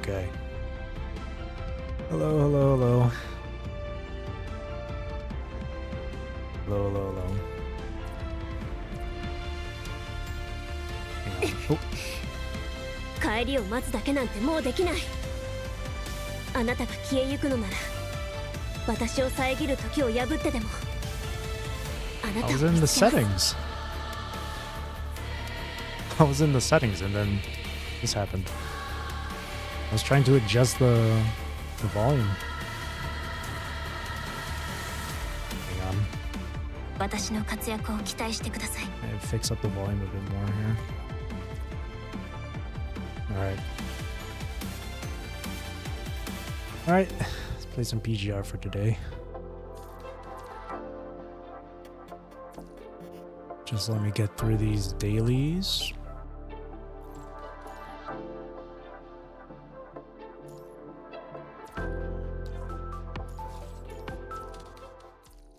Okay. Hello, hello, hello. Hello, hello, hello. Hang on. Oh. 帰りを待つだけなんてもうできない。あなたが消えゆくのなら、私を遮る時を破ってでも、あなたを I was in the settings. I was in the settings and then this happened. I was trying to adjust the volume. Hang on. 私の活躍を期待してください。 I fix up the volume a bit more here. Alright. Alright, let's play some PGR for today. Just let me get through these dailies.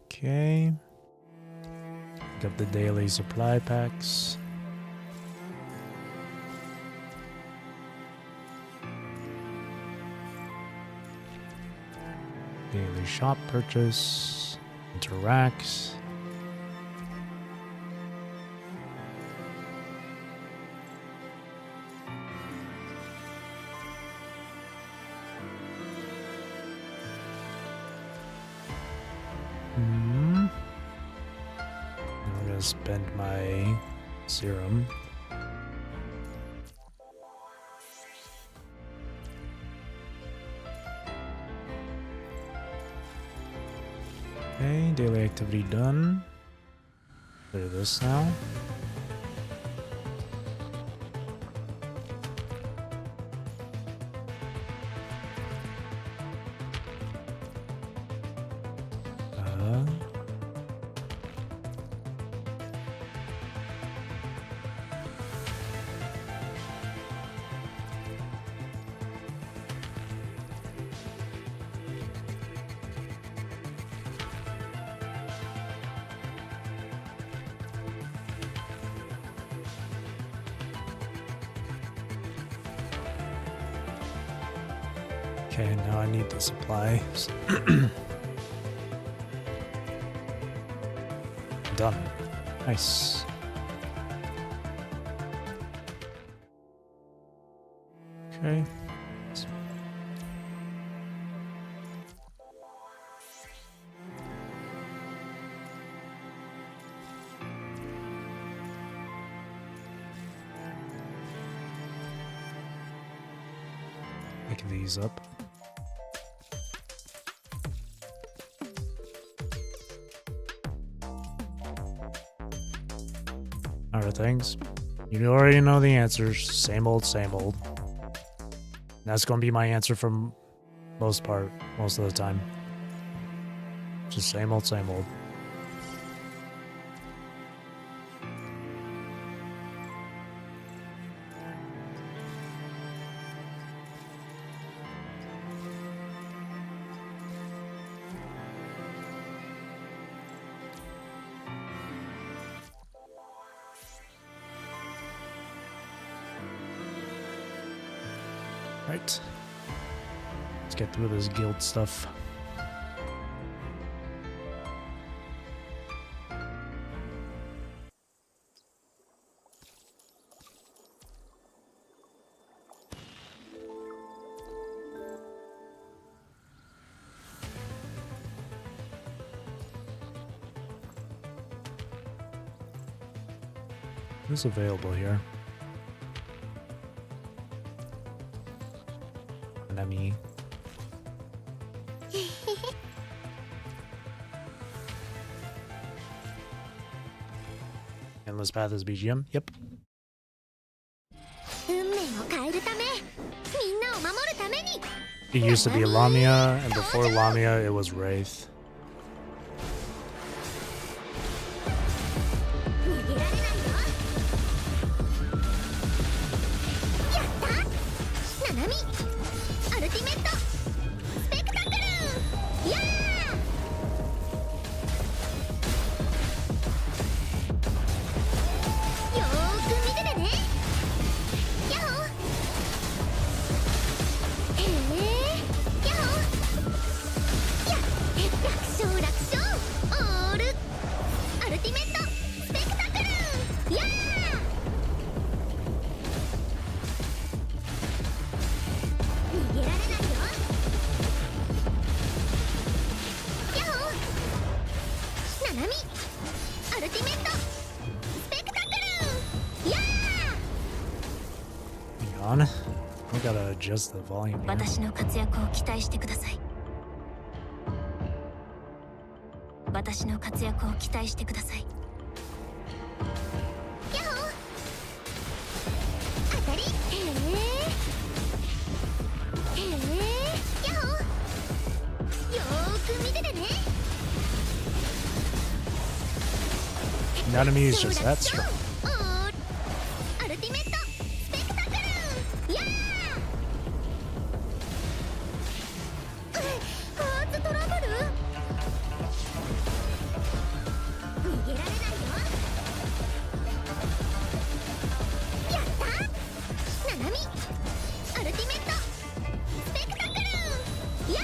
Okay. Pick up the daily supply packs. Daily shop purchase. Interacts. I'm gonna spend my serum. Okay, daily activity done. Clear this now. Okay, now I need the supplies. Done. Nice. Okay. Pick these up. Other things. You already know the answers. Same old, same old. That's gonna be my answer for most of the time. Just same old, same old. Right. Let's get through this guild stuff. Who's available here? Me. Endless Path is BGM? Yep. It used to be Lamia, and before Lamia it was Wraith. ティメットスペクタクルやー逃げられないよヤッホーナナミアルティメットスペクタクルやー Hang on. I gotta adjust the volume here. 私の活躍を期待してください。私の活躍を期待してください。ヤッホー当たりへえヤッホーよーく見ててね The enemy is just that strong. アルティメットスペクタクルやーハーツトラブル逃げられないよやったナナミアルティメットスペクタクルやー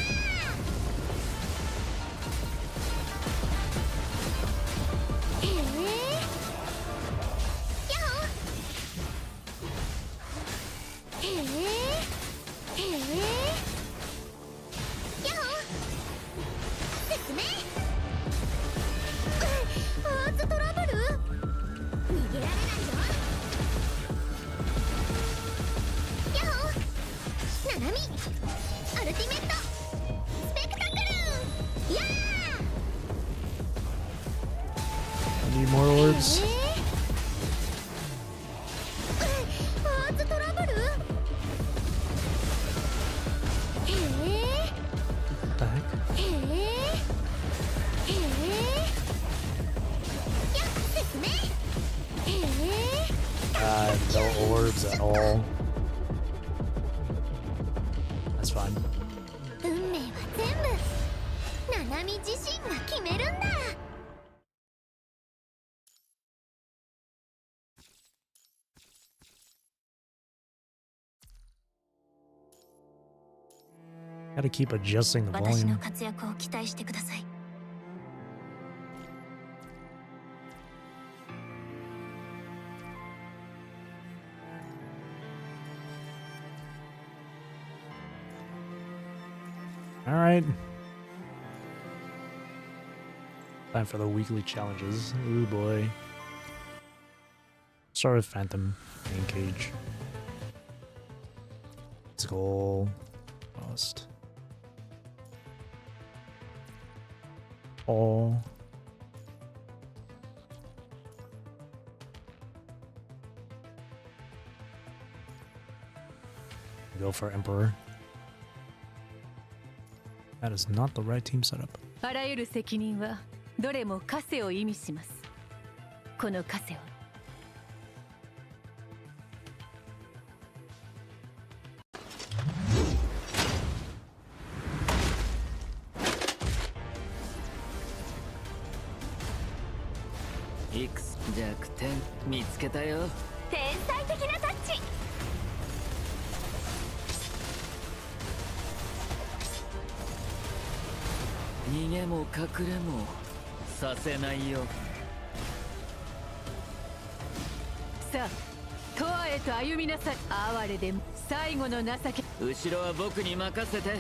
へえヤッホーへえヤッホー説明ハーツトラブル逃げられないよヤッホーナナミアルティメットスペクタクルやー Need more orbs. ハーツトラブルへえ What the heck? へえやっ説明へえ No orbs at all. That's fine. 運命は全部ナナミ自身が決めるんだ Gotta keep adjusting the 私の volume. 活躍を期待してください Alright. Time for the weekly challenges. Ooh boy. Start with Phantom main cage. Skull. Lost. All. Go for Emperor. That is not the right team setup. あらゆる責任はどれも枷を意味します。この枷をいくつ弱点見つけたよ。天才的なタッチ逃げも隠れもさせないよ。さあ、永遠へと歩みなさい。哀れで最後の情け。後ろは僕に任せて。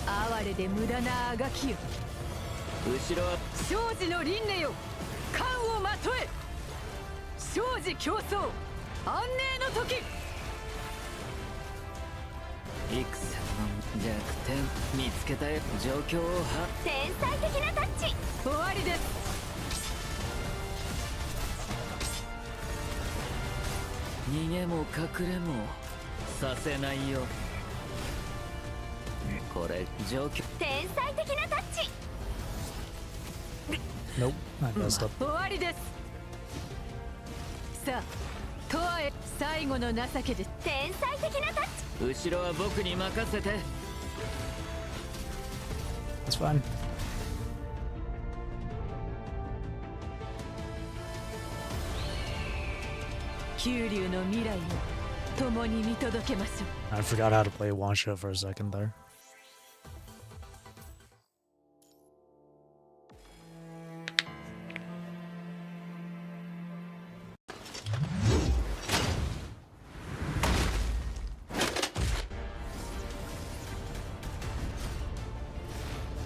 哀れで無駄なあがきよ。後ろは生死の輪廻よ、冠をまとえ。生死競争安寧の時。いくつの弱点見つけたよ。状況を天才的なタッチ終わりです。逃げも隠れもさせないよ。これ状況天才的なタッチ Nope, I messed up. 終わりです。さあ、永遠最後の情けです。天才的なタッチ後ろは僕に任せて。 That's fine. 九竜の未来を共に見届けましょう。 I forgot how to play one shot for a second there.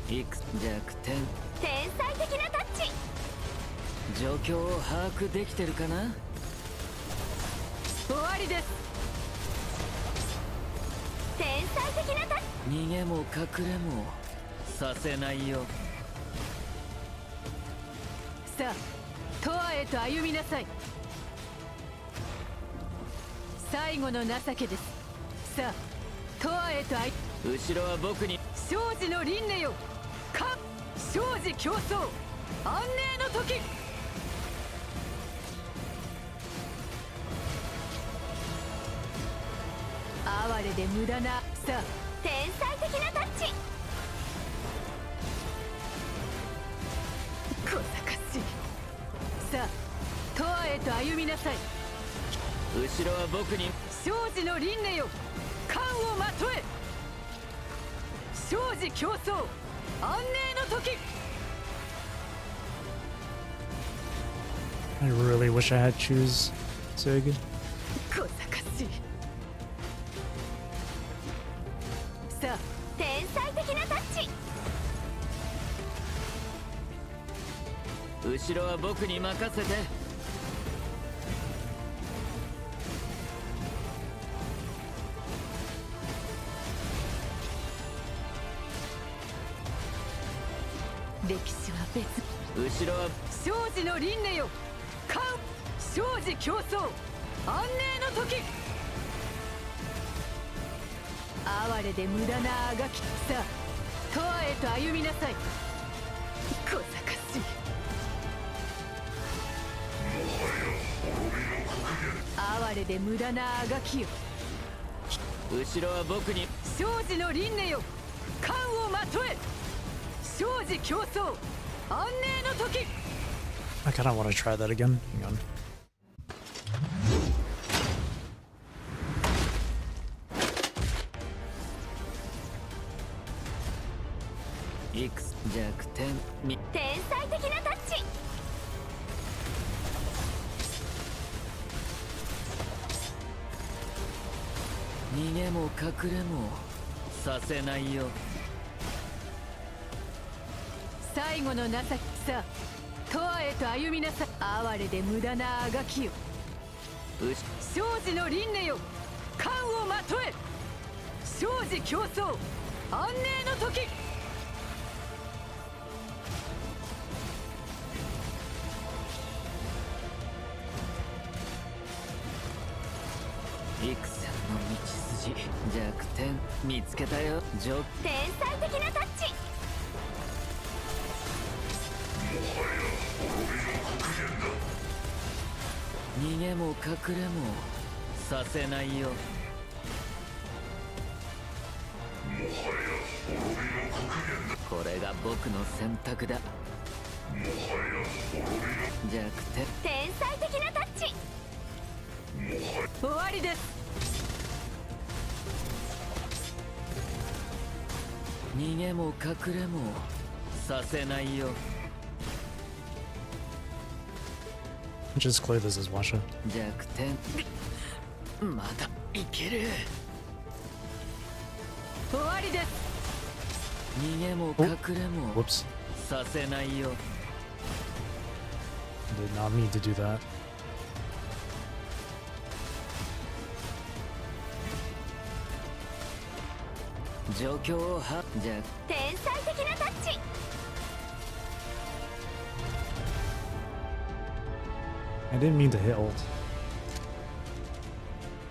X 弱点。天才的なタッチ。状況を把握できてるかな。終わりです。天才的なタッチ。逃げも隠れもさせないよ。さあトアへと歩みなさい。最後の情けです。さあトアへと後ろは僕に。生死の輪廻よ。か生死競争安寧の時。哀れで無駄な。さあ天才的なタッチ。小賢しい。さあトアへと歩みなさい。後ろは僕に。生死の輪廻よ。冠をまとえ。生死競争安寧の時。 I really wish I had choose Sig. 小賢しい。さあ天才的なタッチ。後ろは僕に任せて。歴史は別。後ろは生死の輪廻よ。冠生死競争安寧の時。哀れで無駄なあがき。さあトアへと歩みなさい。小賢しい。哀れで無駄なあがきよ。後ろは僕に。生死の輪廻よ。冠をまとえ。生死競争安寧の時。 I kind of want to try that again. Hang on. X 弱点。天才的なタッチ。逃げも隠れもさせないよ。最後の情け。さあトアへと歩みなさい。哀れで無駄なあがきよ。生死の輪廻よ。冠をまとえ。生死競争安寧の時。 X の道筋。弱点見つけたよ。天才的なタッチ。逃げも隠れもさせないよ。これが僕の選択だ。弱点。天才的なタッチ。終わりです。逃げも隠れもさせないよ。 Just clear this as one shot. 弱点。まだいける。終わりです。逃げも隠れも Whoops. させないよ。 Did not mean to do that. 状況をはじゃ天才的なタッチ。 I didn't mean to hit ult.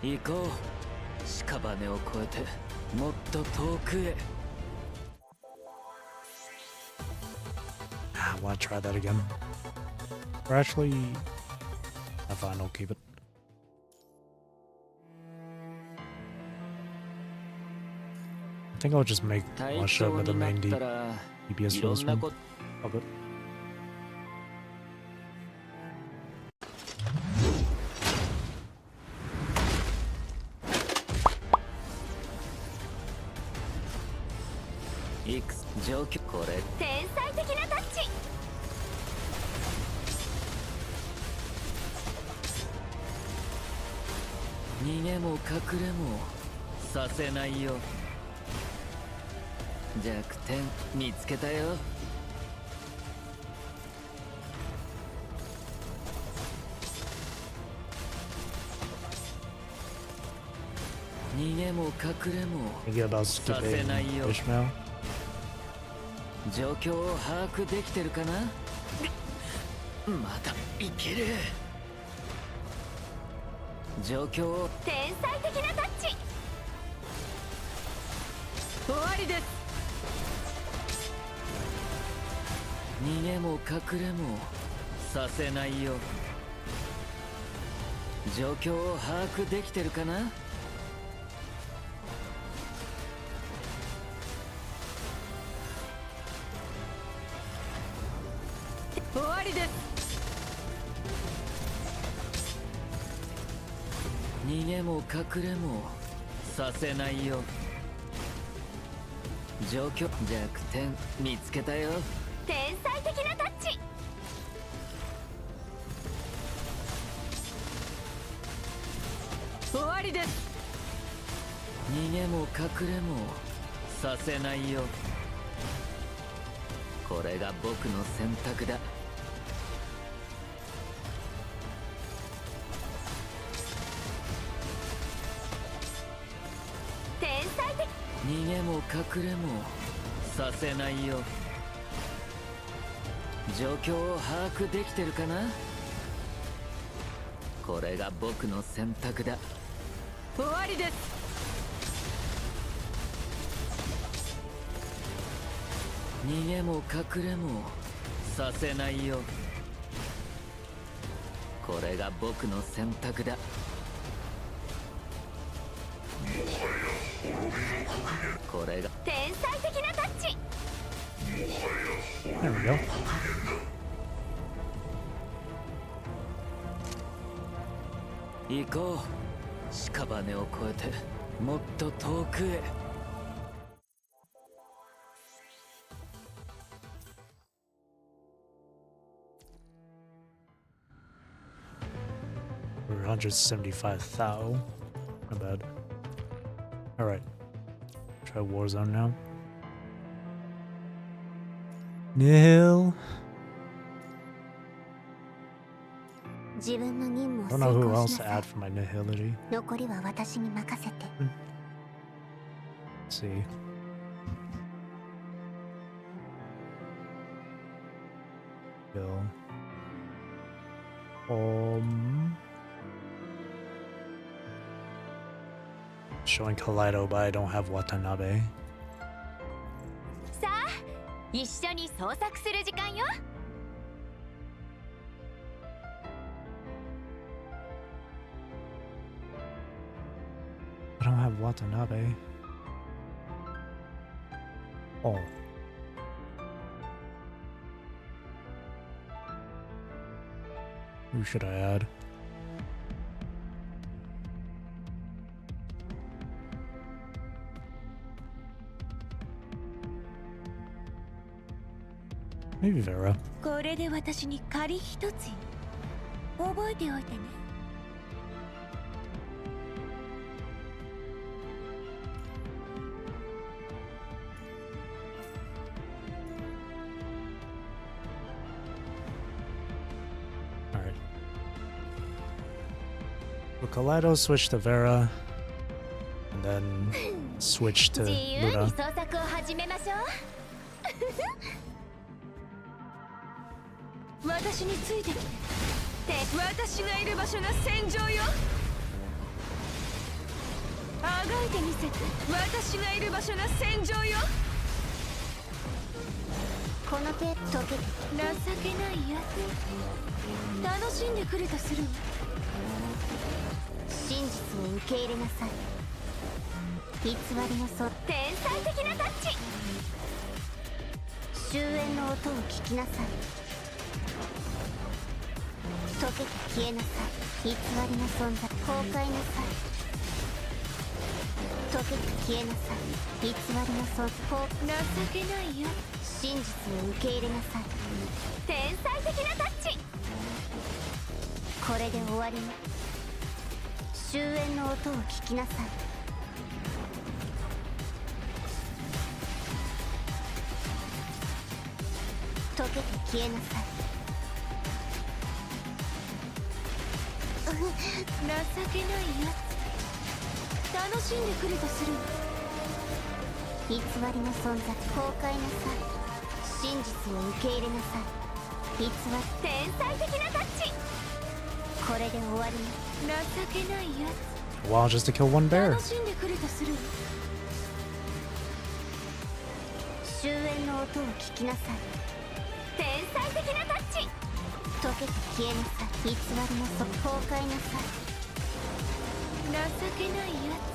行こう。屍を越えてもっと遠くへ。 I want to try that again. Or actually, I'm fine. I'll keep it. I think I'll just make one shot with the main DPS for this one. All good. いくつ状況これ天才的なタッチ。逃げも隠れもさせないよ。弱点見つけたよ。逃げも隠れも Thinking about さ skipping せないよ。 Ishmael. 状況を把握できてるかな。まだいける。状況を天才的なタッチ。終わりです。逃げも隠れもさせないよ。状況を把握できてるかな。終わりです。逃げも隠れもさせないよ。状況弱点見つけたよ。天才的なタッチ。終わりです。逃げも隠れもさせないよ。これが僕の選択だ。天才的。逃げも隠れもさせないよ。状況を把握できてるかな。これが僕の選択だ。終わりです。逃げも隠れもさせないよ。これが僕の選択だ。これが天才的なタッチ。 There we go. 行こう。屍を越えてもっと遠くへ。We're 175,000. Not bad. Alright. Try Warzone now. Nihil. 自分の任務 I を don't know 遂 who 行 else し to なさ add い。 for my nihility. 残りは私に任せて。 Let's see. Kill. Showing Kaleido, but I don't have Watanabe. さあ、一緒に捜索する時間よ。 I don't have Watanabe. Oh. Who should I add? Maybe Vera. これで私に仮一つよ。覚えておいてね。 Alright. Well, Kaleido switch to Vera. And then switch to 自由に Luna. 捜索を始めましょう。私についてきて。私がいる場所が戦場よ。あがいてみせて。私がいる場所が戦場よ。この手解け。情けないやつ。楽しんでくれとするわ。真実を受け入れなさい。偽りの天才的なタッチ。終焉の音を聞きなさい。溶けて消えなさい。偽りの存在崩壊なさい。溶けて消えなさい。偽りの想像。情けないよ。真実を受け入れなさい。天才的なタッチ。これで終わりね。終焉の音を聞きなさい。溶けて消えなさい。情けないやつ。楽しんでくるとする。偽りの存在。崩壊なさい。真実を受け入れなさい。偽り。天才的なタッチ。これで終わりね。情けないやつ。Wow, just to kill one bear. 楽しんでくるとする。終焉の音を聞きなさい。天才的なタッチ。溶けて消えなさい。偽りの崩壊なさい。情けないやつ。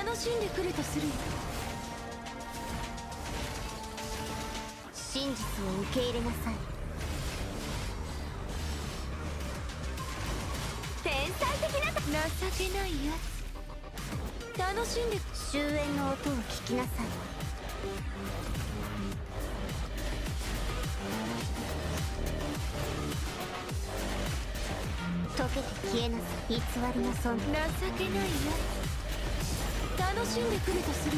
楽しんでくるとする。真実を受け入れなさい。天才的な情けないやつ。楽しんで。終焉の音を聞きなさい。溶けて消えなさい。偽りの存在。情けないやつ。楽しんでくるとする。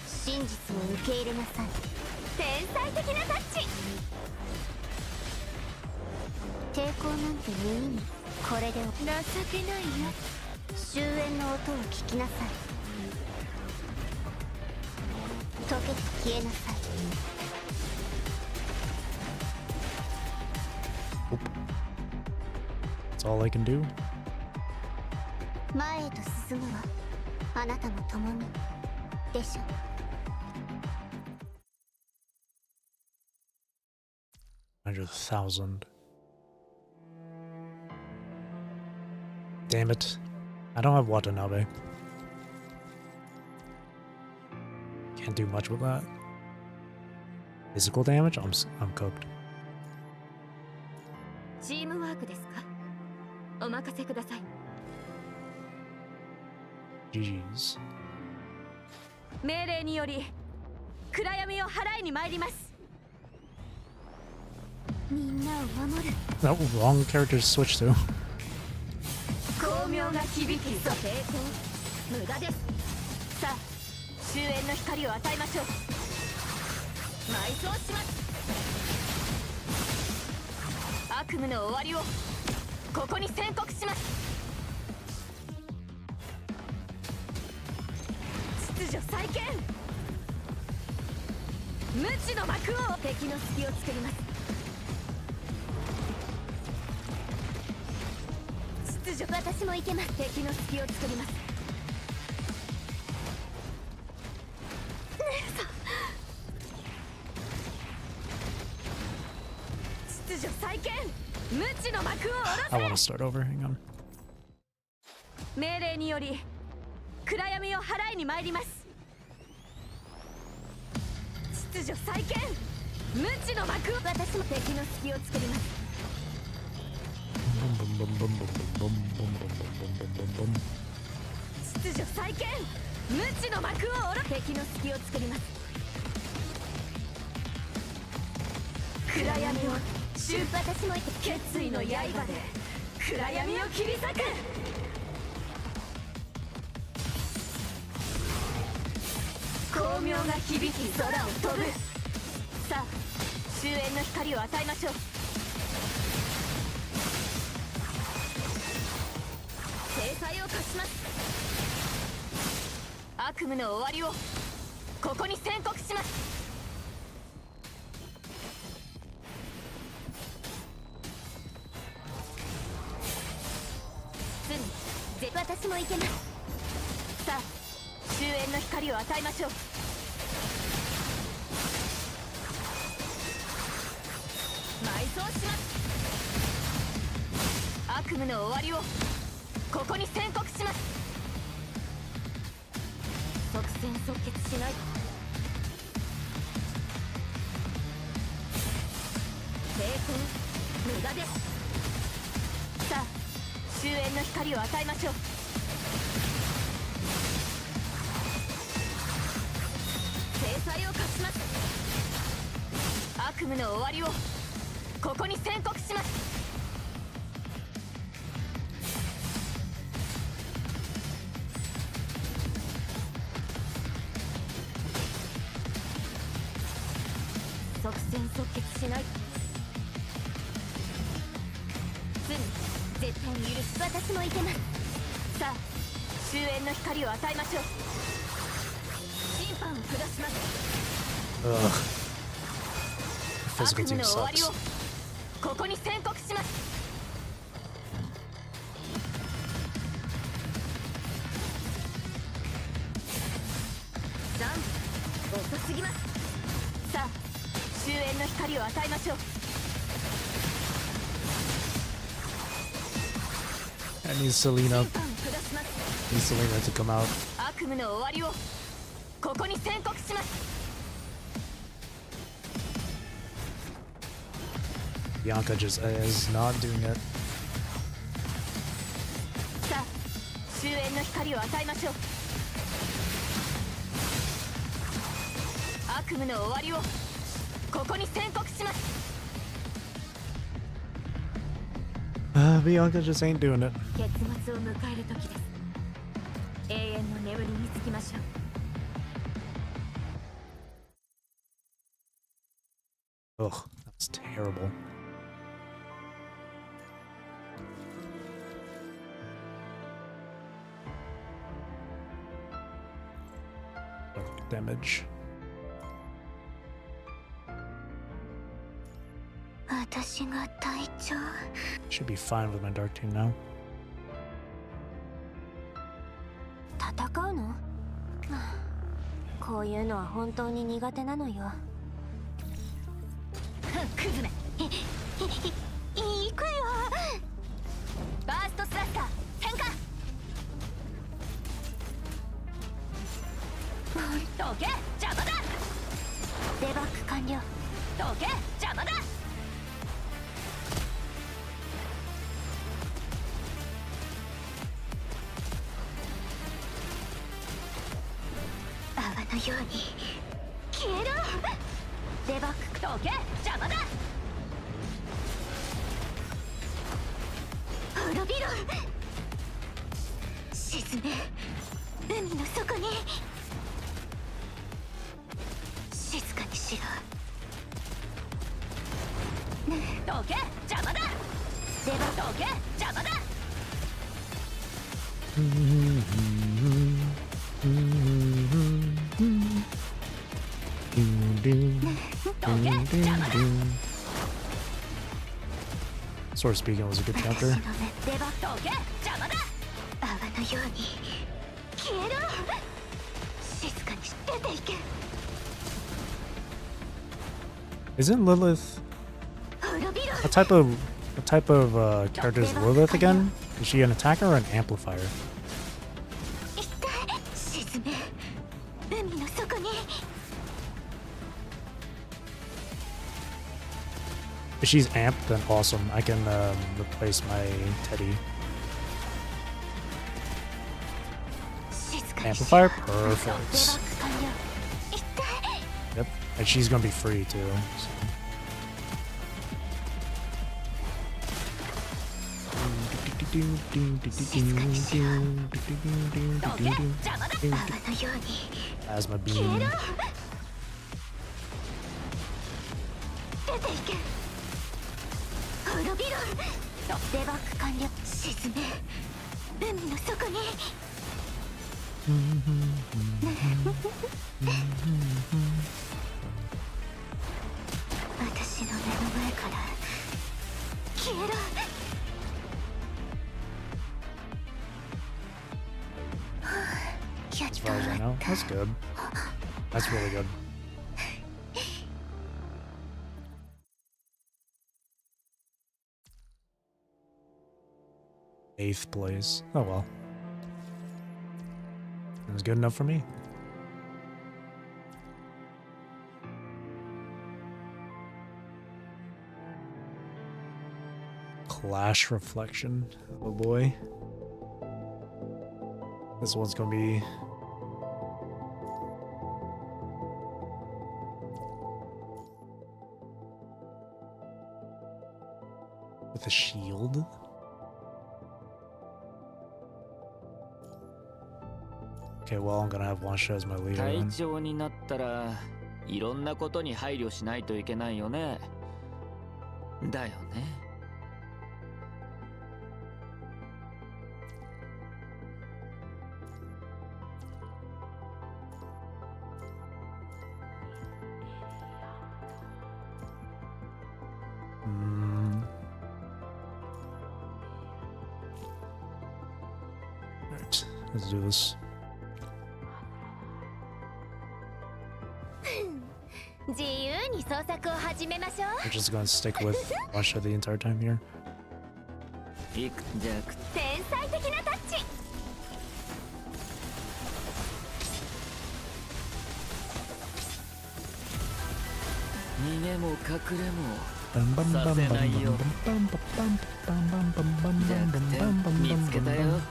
真実を受け入れなさい。天才的なタッチ。抵抗なんて無意味。これで情けないやつ。終焉の音を聞きなさい。溶けて消えなさい。That's all I can do. 前へと進むわ。あなたも共にでしょ。100,000. Damn it. I don't have Watanabe. Can't do much with that. Physical damage? I'm cooked. チームワークですか。お任せください。 GG's. 命令により暗闇を払いに参ります。みんなを守る。 No, wrong character to switch to. 光明が響き、抵抗無駄です。さあ、終焉の光を与えましょう。埋葬します。悪夢の終わりをここに宣告します。秩序再建。無知の幕を。敵の隙を作ります。秩序。私も行けます。敵の隙を作ります。秩序再建。無知の幕を下 I ろ want to せ。 start over. Hang on. 命令により暗闇を払いに参ります。秩序再建。無知の幕。私も敵の隙を作ります。 Boom, boom, boom, boom, boom, boom, boom, boom, boom, boom, boom. 秩序再建。無知の幕を下ろ。敵の隙を作ります。暗闇を私も決意の刃で暗闇を切り裂く。光明が響き空を飛ぶ。さあ、終焉の光を与えましょう。制裁を課します。悪夢の終わりをここに宣告します。私も行けます。さあ、終焉の光を与えましょう。埋葬します。悪夢の終わりをここに宣告します。即戦即決しない。抵抗無駄です。さあ、終焉の光を与えましょう。制裁を科します。悪夢の終わりをここに宣告します。即戦即決しない。罪絶対に許す。私もいけます。さあ終焉の光を与えましょう。審判を下します。Ugh. Physical 悪夢 team の終わりを sucks. ここに宣告します。遅すぎます。さあ終焉の光を与えましょう。 I need Selena. 審判を下します。 Need Selena to come out. 悪夢の終わりをここに宣告します。 Bianca just is not doing it. さあ終焉の光を与えましょう。悪夢の終わりをここに宣告します。 Bianca just ain't doing it. 結末を迎える時です。永遠の眠りにつきましょう。 Ugh, that's terrible. Damage. 私が隊長。 Should be fine with my dark team now. 戦うの？はあ、こういうのは本当に苦手なのよ。クズめ。行くよ。バーストスラッガー変化。どけ邪魔だ。デバッグ完了。どけ邪魔だ。泡のように消えろ。デバッグどけ邪魔だ。滅びろ。沈め海の底に。静かにしろ。どけ邪魔だ。デバッどけ邪魔だ。Sword Speaking was a good 私 chapter. の目デバッグどけ邪魔だ。泡のように消えろ。静かに出ていけ。 Isn't Lilith 滅びろ。 what type of character is Lilith again? Is she an attacker or an amplifier? 一体沈め海の底に。 If she's amped, then awesome. I can replace my Teddy. 静かにしろ。 Amplifier? デバ Perfect. ッグ完了。一体 Yep. And she's gonna be free too. So. Asthma 消え beam. ろ。出ていけ。滅びろ。デバッグ完了。沈め海の底に。私の目の前から消えろ。 As far as I know. That's good. That's really good. Eighth place. Oh well. It was good enough for me. Clash reflection. Oh boy. This one's gonna be with a shield. Okay, well, I'm gonna have one shot as my leader 隊 then. 長になったらいろんなことに配慮しないといけないよね。だよね。Alright, let's do this. 自由に創作を始めましょう。 We're just gonna stick with one shot the entire time here. いくじゃく天才的なタッチ。逃げも隠れも Bum, bum, bum, bum, bum, bum, Sasenayo. bum, bum, bum, bum, bum, bum, bum, 弱 bum, 点 bum, bum, 見 bum, つけ bum, たよ。 bum.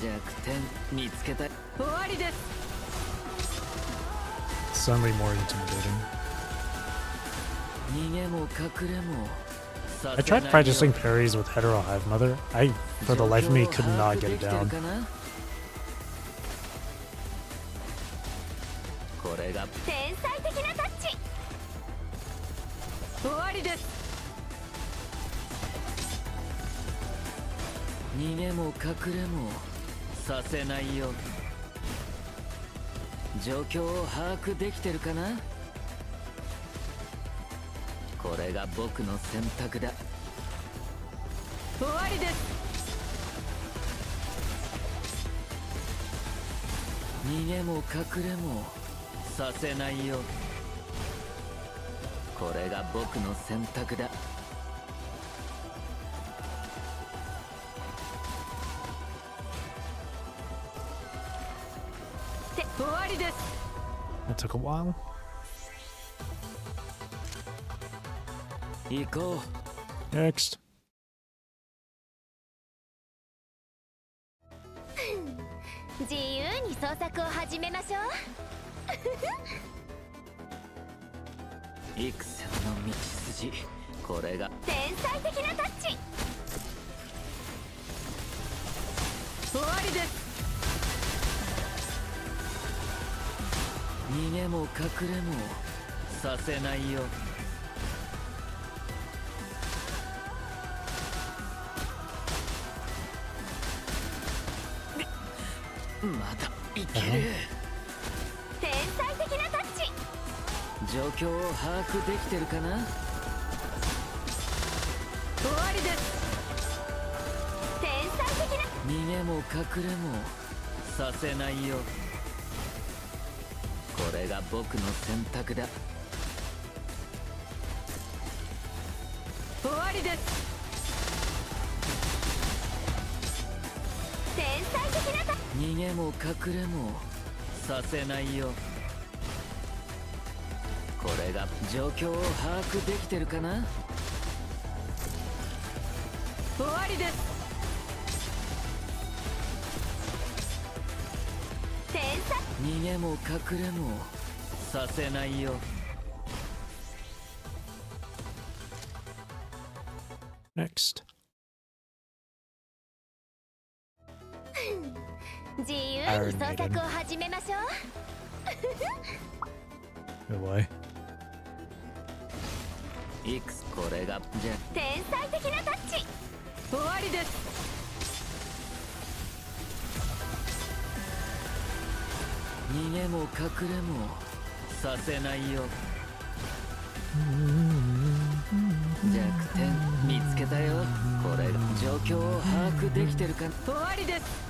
弱点見つけた。終わりです。 Suddenly more intimidating. 逃げも隠れも I tried practicing parries with hetero hive mother. I, for the life of me, could not get it down. これが天才的なタッチ。終わりです。逃げも隠れもさせないよ。状況を把握できてるかな。これが僕の選択だ。終わりです。逃げも隠れもさせないよ。これが僕の選択だ。終わりです。 That took a while. 行こ Next. 自由に創作を始めましょう。う。幾千の道筋。これが天才的なタッチ。終わりです。逃げも隠れもさせないよ。まだいける。天才的なタッチ。状況を把握できてるかな。終わりです。天才的な。逃げも隠れもさせないよ。これが僕の選択だ。終わりです。天才的なタッチ。逃げも隠れもさせないよ。これが状況を把握できてるかな。終わりです。天才。逃げも隠れもさせないよ。 Next. 自由に創作を始めましょう。 Good boy. いくつこれがじゃ天才的なタッチ。終わりです。逃げも隠れもさせないよ。弱点見つけたよ。これが状況を把握できてるか。終わりです。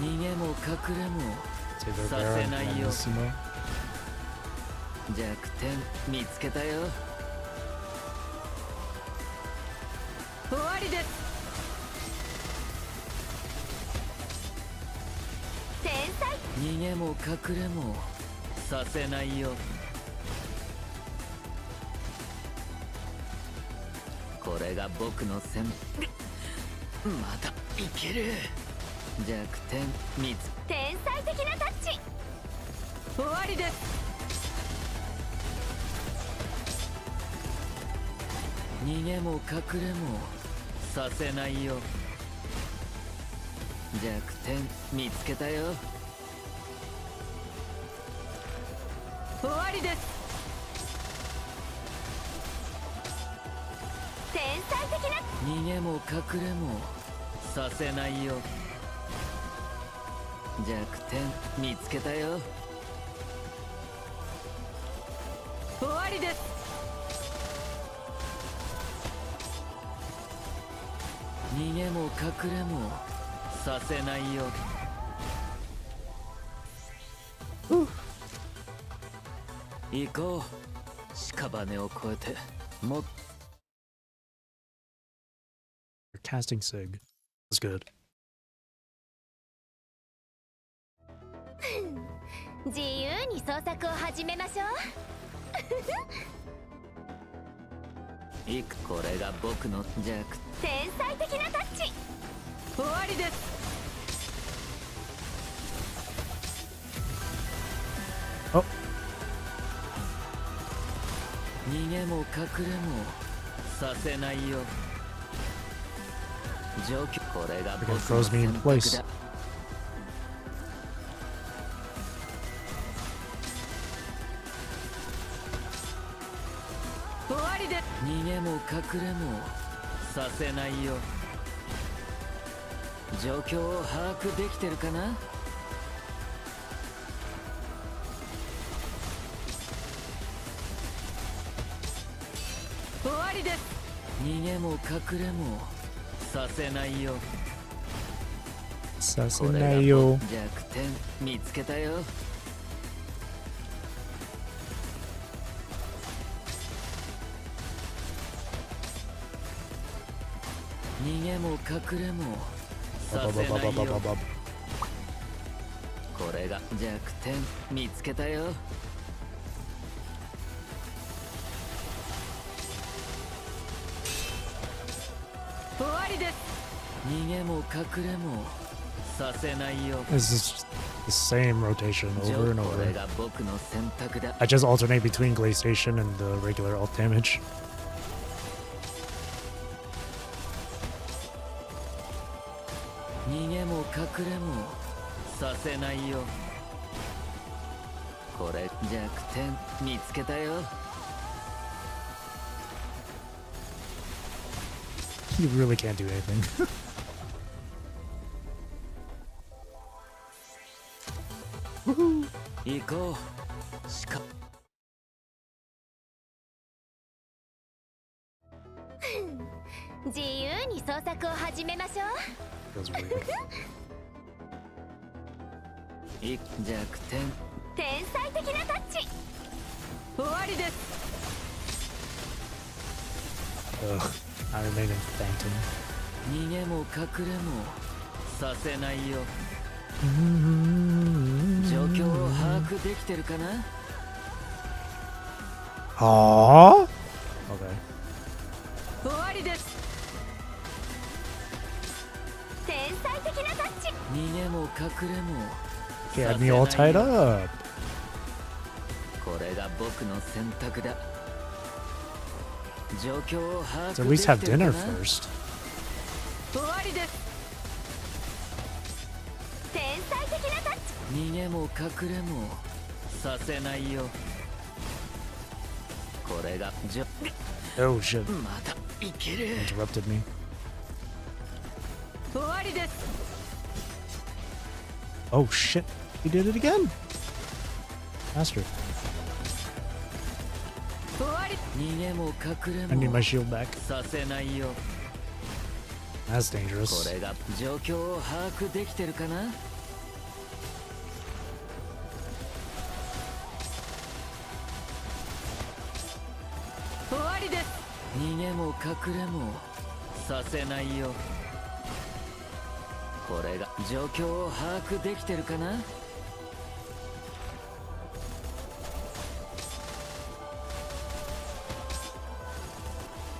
逃げも隠れも Take their Sase bear nai and yo. Missimo. 弱点見つけたよ。終わりです。天才。逃げも隠れもさせないよ。これが僕の戦。まだいける。弱点見つ。天才的なタッチ。終わりです。逃げも隠れもさせないよ。弱点見つけたよ。終わりです。天才的な。逃げも隠れもさせないよ。弱点見つけたよ。終わりです。逃げも隠れもさせないよ。行こう。屍を越えてもっ。 Casting Sig was good. 自由に創作を始めましょう。いく。これが僕の弱。天才的なタッチ。終わりです。Oh, 逃げも隠れもさせないよ。状況。これが it 僕の froze me in 選 place. 択だ。終わりです。逃げも隠れもさせないよ。状況を把握できてるかな。終わりです。逃げも隠れもさせないよ。これが Sasenayo. 弱点見つけたよ。逃げも隠れもさせないよ。これが弱点見つけたよ。終わりです。逃げも隠れもさせないよ。 This is the same rotation over and これ over. が僕の選択だ。 I just alternate between glaciation and the regular alt damage. 逃げも隠れもさせないよ。これ弱点見つけたよ。 You really can't do anything. 行こう。しか。自由に創作を始めましょう。 Feels weird. 弱点。天才的なタッチ。終わりです。 Ugh. I remain in Phantom. 逃げも隠れもさせないよ。状況を把握できてるかな。 Aww. Okay. 終わりです。天才的なタッチ。逃げも隠れも He さ had せ me all な tied いよ。 up. これが僕の選択だ。状況を把 Let's 握 at で least き have てるか dinner な。 first. 終わりです。天才的なタッチ。逃げも隠れもさせないよ。これがOh shit. まだいける。 Interrupted me. 終わりです。 Oh shit. He did it again. Master. 終わり。逃げも隠れ I need も my shield back. させないよ。 That's こ dangerous. れが状況を把握できてるかな。終わりです。逃げも隠れもさせないよ。これが状況を把握できてるかな。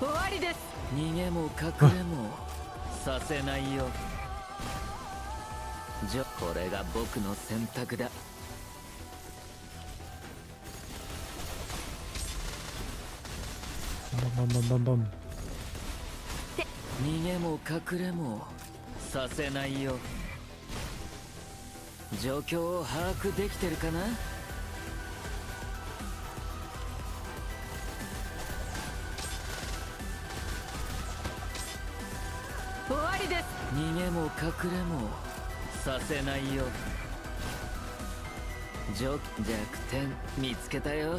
終わりです。逃げも隠れもさせないよ。これが僕の選択だ。Bum, bum, bum, bum. 逃げも隠れもさせないよ。状況を把握できてるかな。終わりです。逃げも隠れもさせないよ。弱点見つけたよ。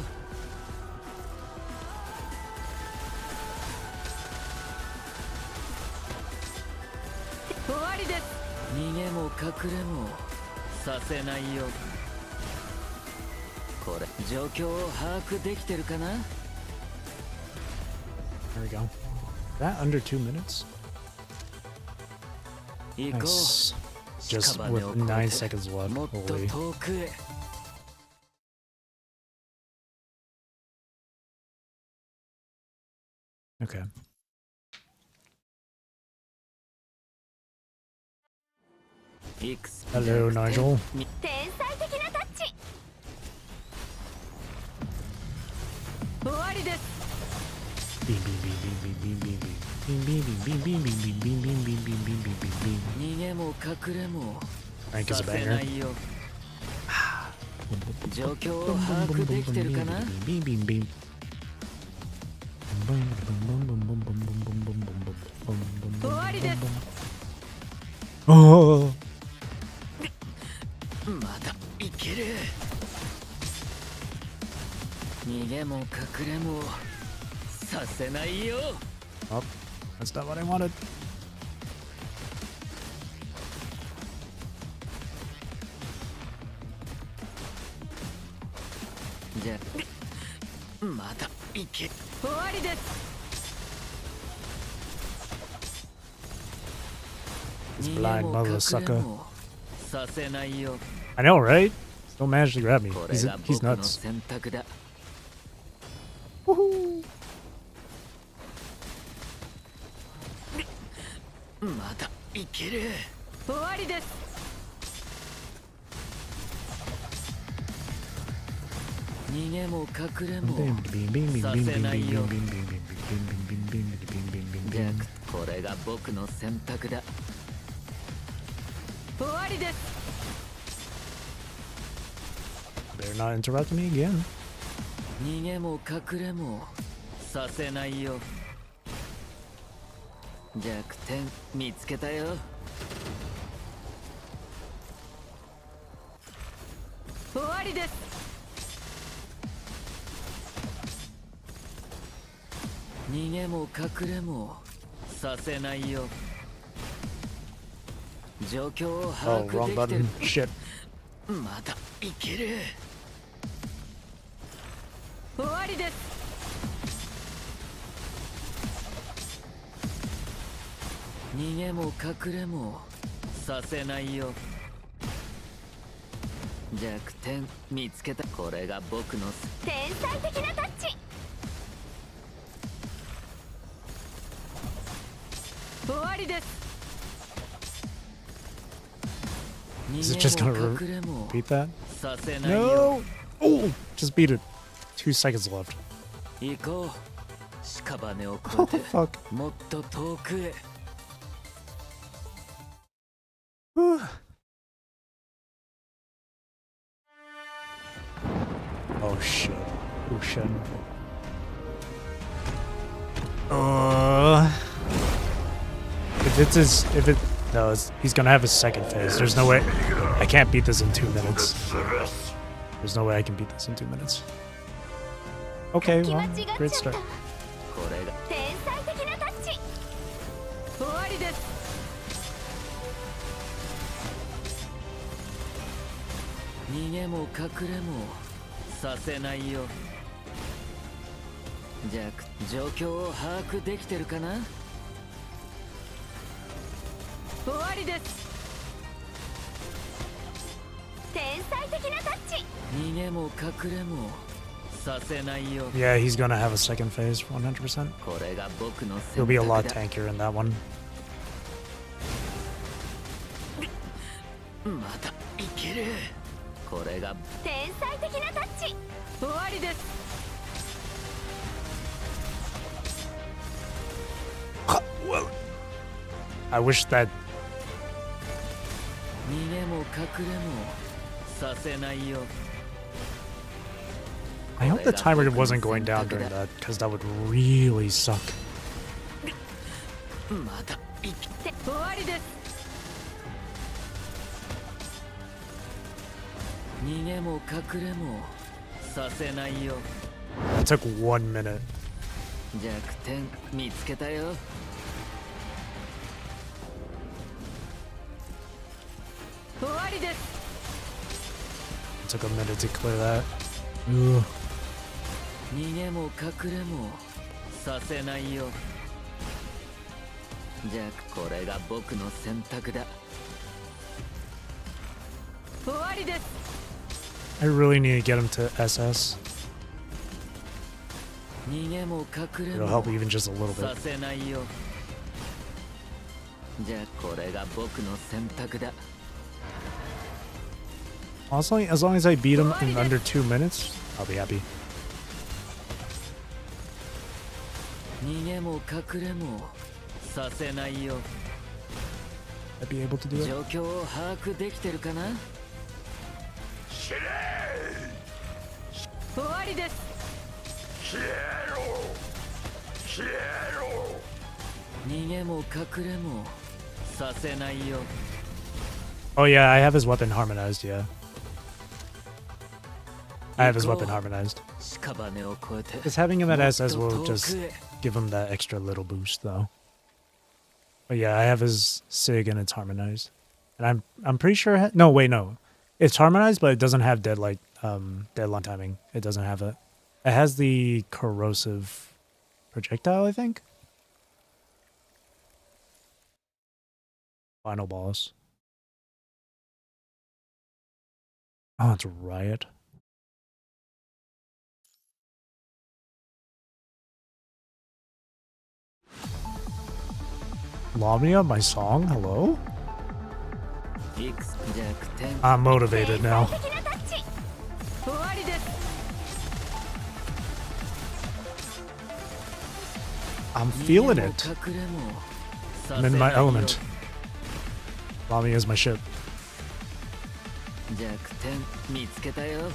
終わりです。逃げも隠れもさせないよ。これ状況を把握できてるかな。 There we go. That under 2 minutes? 行こう。 Nice. Just with 9 seconds left. もっと Holy. 遠くへ。Okay. Hello, Nigel. 天才的なタッチ。終わりです。 Beam, beam, beam, beam, beam, beam, beam, beam, beam, beam, beam, beam, beam, beam, beam, beam, beam, beam, beam, beam. 逃げも隠れも Rank is さ a せな banger. いよ。状況を把握できてるかな。 Beam, beam, beam. 終わりです。 Oh. まだいける。逃げも隠れもさせないよ。 Oh, that's not what I wanted. じゃあまだいけ。終わりです。 This blind mother sucker. させないよ。 I know, right? Still managed to grab me. これ He's が he's 僕の nuts. 選択だ。 Woohoo! まだいける。終わりです。 逃げも隠れも Beam, beam, beam, beam, さ beam, せ beam, ない beam, よ。 beam, beam, beam, beam, beam, beam, beam, beam, beam, beam, じゃ beam. あこれが僕の選択だ。終わりです。 Better not interrupt me again. 逃げも隠れもさせないよ。弱点見つけたよ。終わりです。 逃げも隠れもさせないよ。状況を把 Oh, 握 wrong できてる button. Shit. まだいける。終わりです。 逃げも隠れもさせないよ。弱点見つけた。これが僕の天才的なタッチ。終わりです。 Is it just 逃 gonna げも隠れも beat that? させないよ。 No! Oh! Just beat it. 2 seconds left. 行こう。屍を Oh, 越えて fuck. もっと遠くへ。 Whew. Oh shit. Oh shit. If it, no, he's gonna have his second phase. There's no way, I can't beat this in 2 minutes. There's no way I can beat this in 2 minutes. Okay, well, great start. これが天才的なタッチ。終わりです。 逃げも隠れもさせないよ。状況を把握できてるかな。終わりです。 天才的なタッチ。逃げも隠れも Yeah, he's gonna have a second phase, 100%. He'll be a lot tankier in that one. またいける。これが天才的なタッチ。終わりです。 Well, I wish that 逃げも隠れもさせないよ。 I hope the timer wasn't going down during that, because that would really suck. またいけ。終わりです。 逃げも隠れもさせないよ。 It took 1 minute. 弱点見つけたよ。 終わりです。 It took a minute to clear that. Ugh. 逃げも隠れもさせないよ。じゃあこれが僕の選択だ。終わりです。 I really need to get him to SS. 逃げも隠れ It'll も help even just a little さ bit. せないよ。じゃあこれが僕の選択だ。 Honestly, as long as I beat him in under 2 minutes, I'll be happy. 逃げも隠れもさせないよ。 I'd be able to do it. 状況を把握できてるかな。 終わりです。 逃げも隠れもさせないよ。 Oh yeah, I have his weapon harmonized, yeah. I have his weapon harmonized. 屍を越えて Just having him at SS もっ will と遠 just くへ。 give him that extra little boost though. But yeah, I have his SIG and it's harmonized. And I'm pretty sure no, wait, no. It's harmonized, but it doesn't have deadline timing. It doesn't have it. It has the corrosive projectile, I think. Final boss. Oh, it's Riot. Lamia, my song? Hello? いくつ弱点 I'm motivated now. 的なタッチ。終わりです。 I'm feeling it. 逃げも隠れも I'm in my element. Lamia is my ship. 弱点見つけたよ。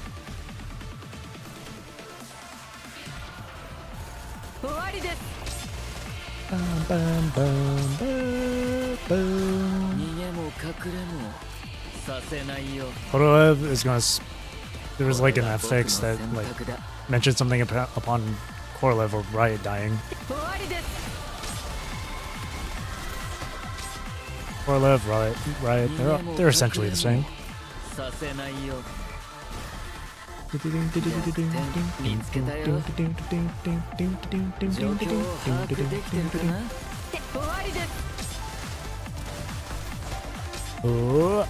終わりです。 Bum, bum, bum, bum, bum. 逃げも隠れもさせないよ。 Korolev is gonna. There was like an affix that like mentioned something upon Korolev or Riot dying. 終わりです。 Korolev, Riot, they're essentially the same. させないよ。 終わりです。 状況を把握できてるかな。 終わりです。 Oh.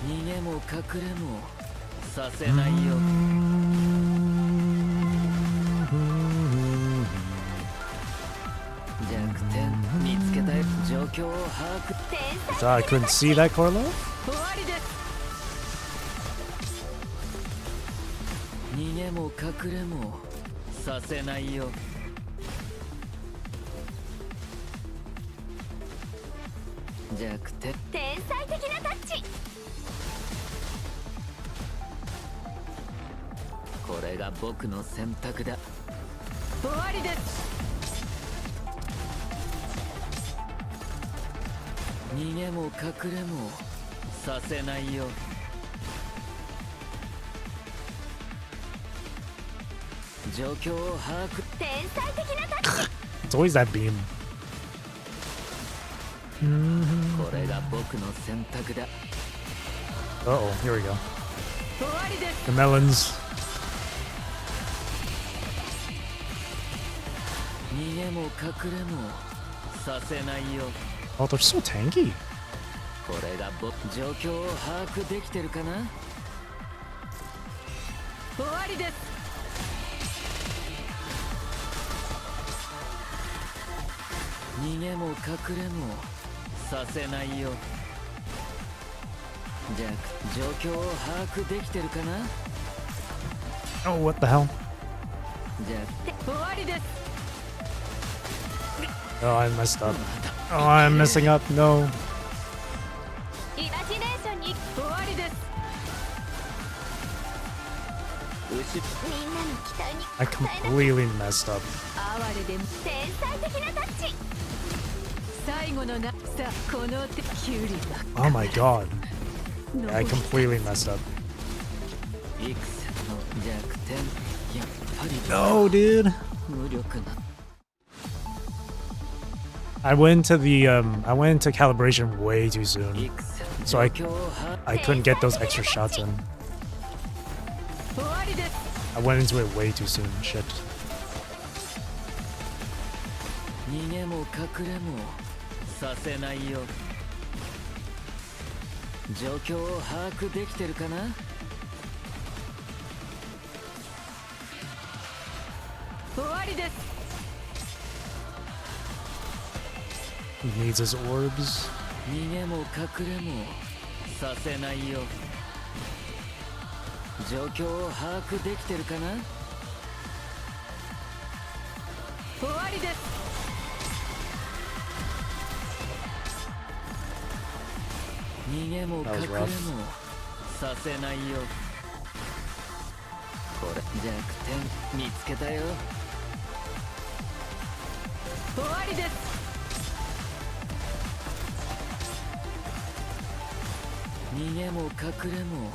逃げも隠れもさせないよ。 弱点見つけたよ。状況を把握。 So I couldn't see that Korolev? 終わりです。 逃げも隠れもさせないよ。弱点天才的なタッチ。これが僕の選択だ。終わりです。 逃げも隠れもさせないよ。状況を把握。天才的なタッチ。 It's always that beam. これが僕の選択だ。 Uh-oh, here we go. 終わりです。 The melons. 逃げも隠れもさせないよ。 Oh, they're so tanky. これが僕状況を把握できてるかな。終わりです。逃げも隠れもさせないよ。じゃあ状況を把握できてるかな。 Oh, what the hell? じゃ終わりです。 Oh, I messed あ up. まだ Oh, I'm messing up. No. イマジネーションに終わりです。みんなの期待に I 応えな completely messed up. 哀れで天才的なタッチ。最後のなさこの手キュウリ Oh my god. は I completely messed up. いくつの弱点やっぱり No, dude. 無力な I went into calibration way too い soon. くつ So I 状況を把 I couldn't get those extra shots in. 終わりです。 I went into it way too soon. Shit. 逃げも隠れもさせないよ。状況を把握できてるかな。終わりです。 He needs his orbs. 逃げも隠れもさせないよ。状況を把握できてるかな。終わりです。 逃げも隠 That れ was も rough. させないよ。これ弱点見つけたよ。終わりです。 逃げも隠れも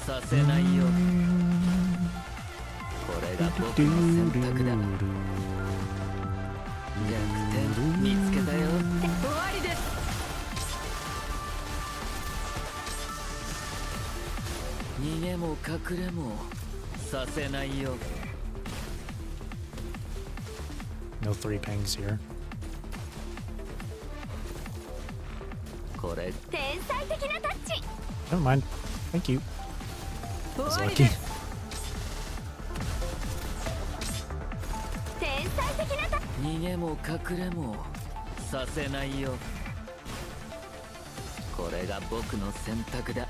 させないよ。これが僕の選択だ。弱点見つけたよ。終わりです。 逃げも隠れもさせないよ。 No 3 pangs here. これ天才的なタッチ。 Never mind. Thank you. 終 I was わり lucky. です。天才的なタッチ。逃げも隠れもさせないよ。これが僕の選択だ。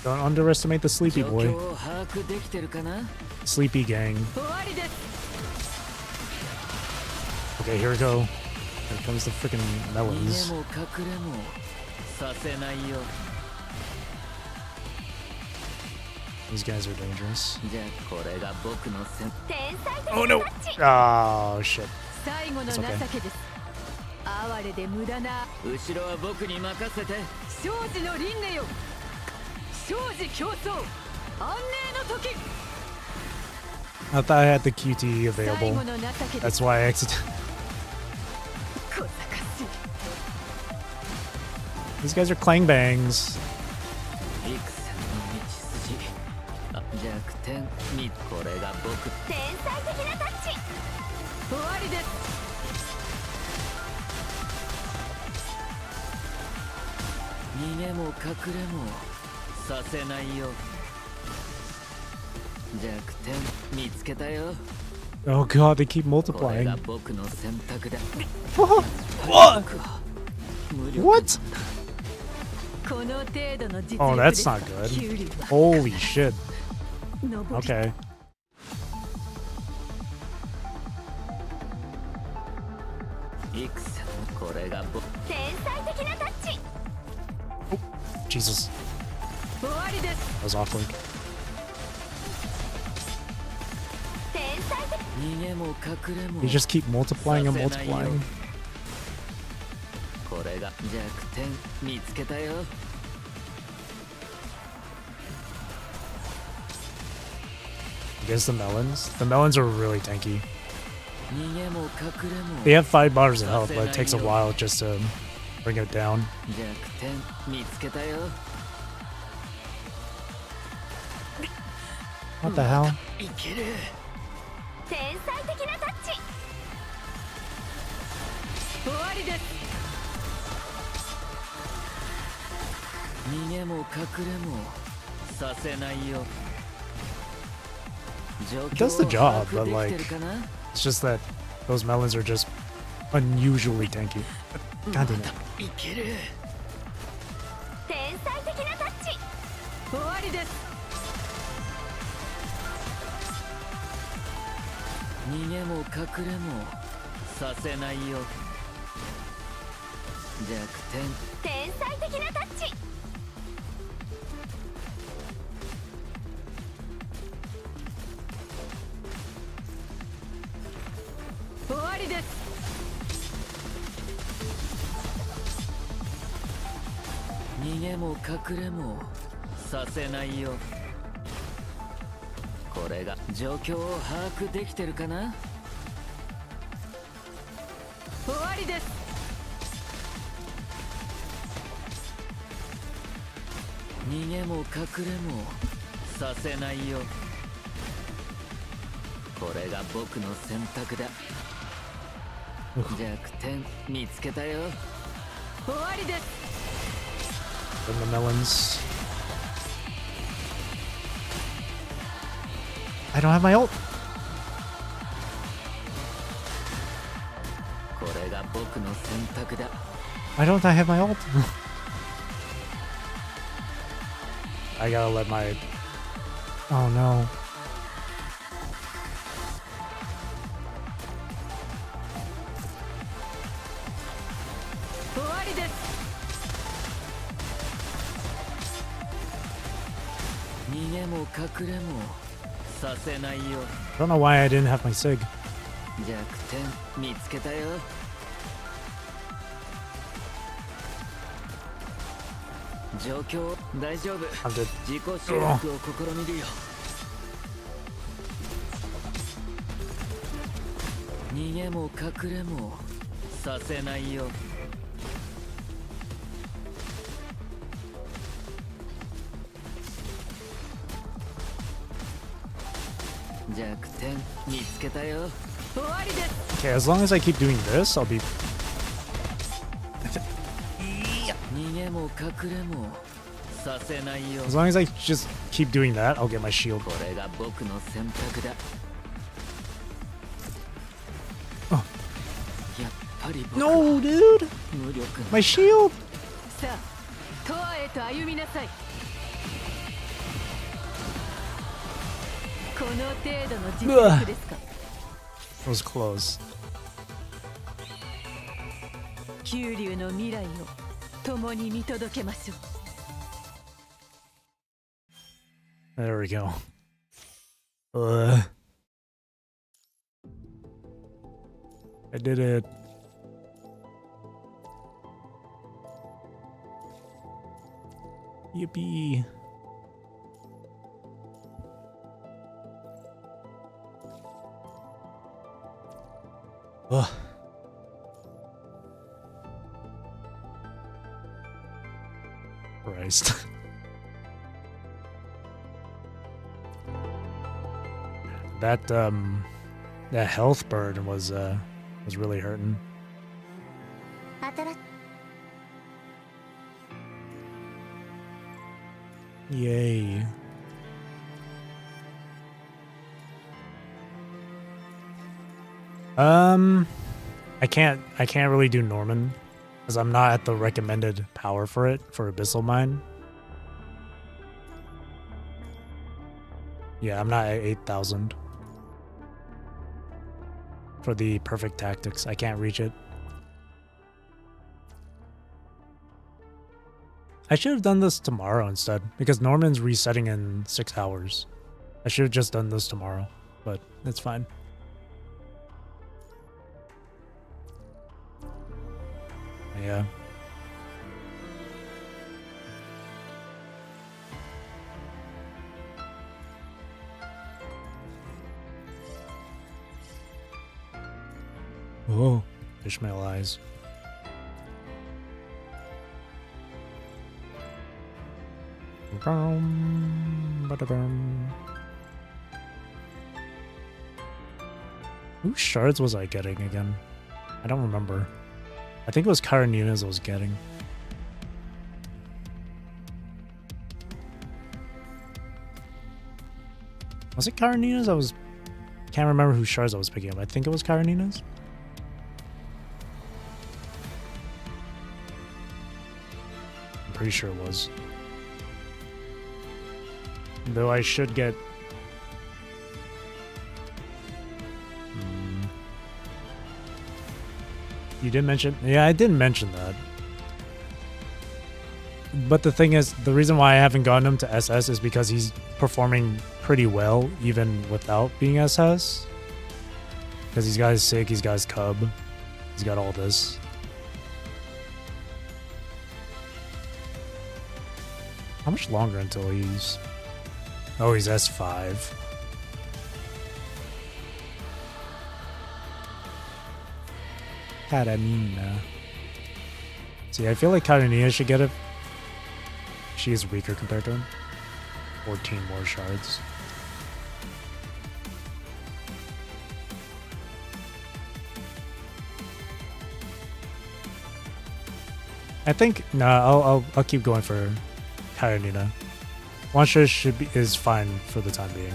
Don't underestimate the sleepy 状 boy. 況を把握できてるかな。 Sleepy gang. 終わりです。 Okay, here we go. Here comes the freaking 逃 melons. げも隠れもさせないよ。 These guys are dangerous. じゃあこれが僕の選。天才的 Oh な no! タッチ。 Oh shit. 最後の It's 情 okay. けです。哀れで無駄な後ろは僕に任せて。生死の輪廻よ。生死競争安寧の時。 I thought I had the QTE 最後 available. の情けです。 That's why I exited. 小賢しい。 These guys are clang bangs. 幾千の道筋。あ弱点にこれが僕。天才的なタッチ。終わりです。 逃げも隠れもさせないよ。弱点見つけたよ。 Oh god, they keep これ multiplying. が僕の選択だ。 What? 無力 What? この程度の実 Oh, 力 that's です not か good. キュウリは Holy shit. 登り Okay. いくつこれが僕。天才的なタッチ。 Jesus. 終わりです。 That was awkward. 天才的。逃げも隠れも They just keep multiplying and multiplying. これが弱点見つけたよ。 Against the melons. The melons are really tanky. 逃げも隠れも They have 5 bars of health, but it takes a while just to bring it down. 弱点見つけたよ。 What the hell? いける。天才的なタッチ。終わりです。逃げも隠れもさせないよ。It does the job, but like, it's just that those melons are just unusually tanky. God damn it. 天才的なタッチ。終わりです。逃げも隠れもさせないよ。弱点。天才的なタッチ。終わりです。逃げも隠れもさせないよ。これが状況を把握できてるかな。終わりです。逃げも隠れもさせないよ。これが僕の選択だ。弱点見つけたよ。終わりです。And the melons. I don't have my ult. これが僕の選択だ。 Why don't I have my ult? I gotta let my... Oh no. I don't know why I didn't have my SIG. 弱点見つけたよ。状況大丈夫。 I'm dead. 自己修復を試みるよ。逃げも隠れもさせないよ。弱点見つけたよ。終わりです。 Okay, as long as I keep doing this, I'll be... 逃げも隠れもさせないよ。 As long as I just keep doing that, I'll get my shield. これが僕の選択だ。あやっぱり僕 No, は dude! 無力 My shield! さあ、永遠へと歩みなさい。この程度の実力ですか。 That was close. 九龍の未来を共に見届けましょう。 There we go. I did it. Yippee. Ugh. Christ. That health burn was really hurting. 新 Yay. I can't really do Norman because I'm not at the recommended power for it for Abyssal Mine. Yeah, I'm not at 8,000 for the perfect tactics. I can't reach it. I should have done this tomorrow instead because Norman's resetting in 6 hours. I should have just done this tomorrow, but it's fine. Yeah. Whoa, Ishmael eyes. Whose shards was I getting again? I don't remember. I think it was Karen Nunes I was getting. Was it Karenina's? Can't remember whose shards I was picking up. I think it was Karenina's. I'm pretty sure it was. Though I should get... You did mention... Yeah, I did mention that. But the thing is, the reason why I haven't gotten him to SS is because he's performing pretty well, even without being SS. Because he's got his Sig, he's got his Cub, he's got all this. How much longer until he's... Oh, he's S5. Karenina. See, I feel like Karenina should get it. She is weaker compared to him. 14 more shards. I think I'll keep going for Karenina. One shot is fine for the time being.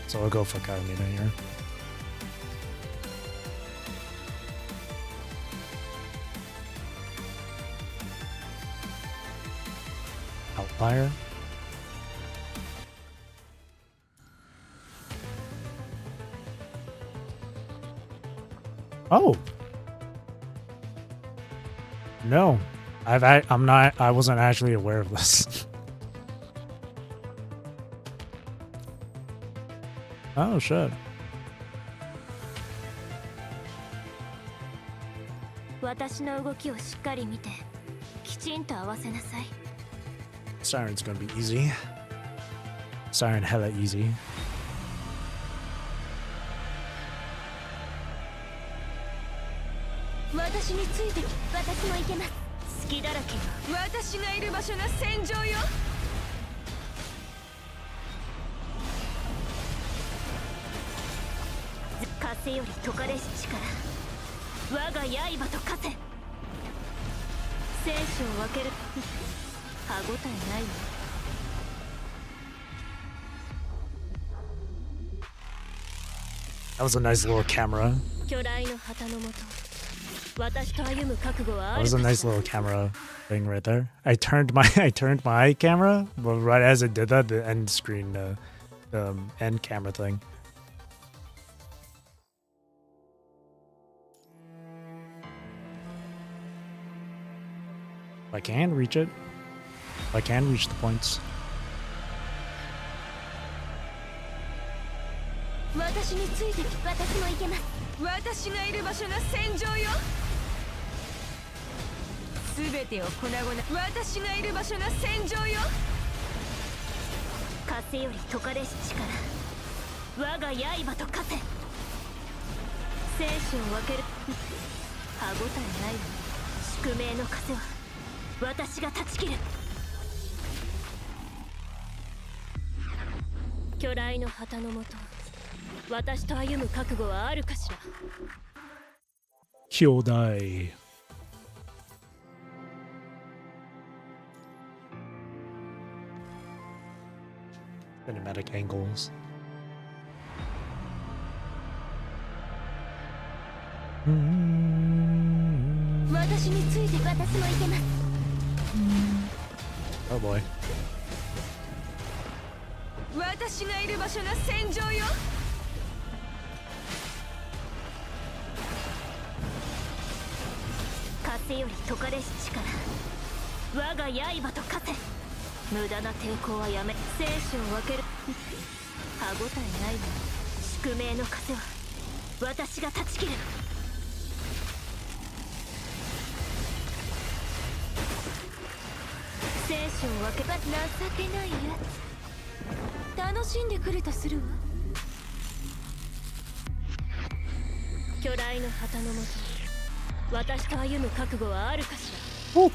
So I'll go for Karenina here. Outlier. Oh. No. I wasn't actually aware of this. Oh shit. Siren's gonna be easy. Siren hella easy. That was a nice little camera. That was a nice little camera thing right there. I turned my camera, but right as it did that, the end screen, the end camera thing. I can reach it. I can reach the points. Kyodai. Cinematic angles. Oh boy. Woo.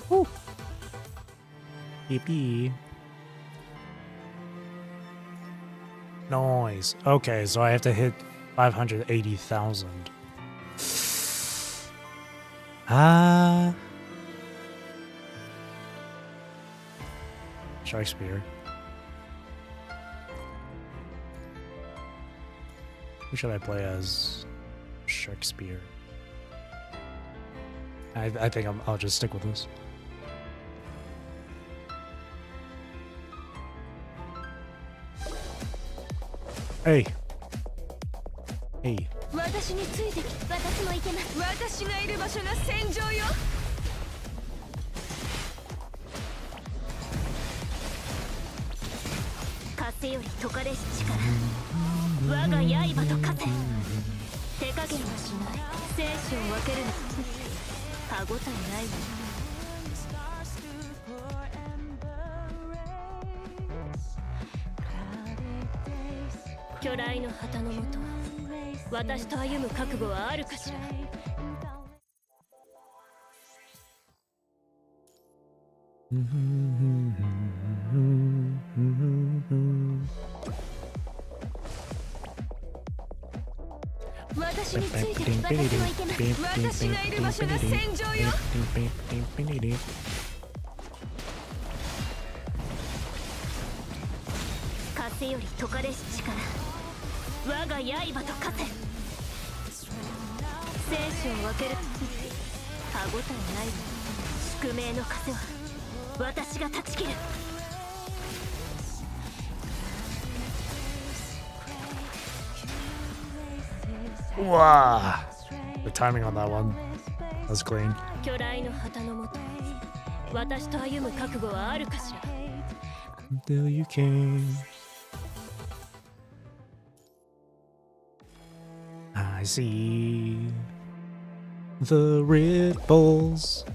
Woo. Yippee. Nice. Okay, so I have to hit 580,000. Shakespeare. Who should I play as Shakespeare? I think I'll just stick with this. Hey. Hey. 私についてき私も行けます。私がいる場所が戦場よ。風より解かれし力、我が刃と化せ。手加減はしない。生死を分けるの。歯ごたえないわ。巨来の旗のもと、私と歩む覚悟はあるかしら。私について私も行けます。私がいる場所が戦場よ。風より解かれし力、我が刃と化せ。生死を分ける。歯ごたえないわ。宿命の風は私が断ち切る。Wow. The timing on that one was clean. 巨来の旗のもと、私と歩む覚悟はあるかしら。 Until you came, I see the ripples.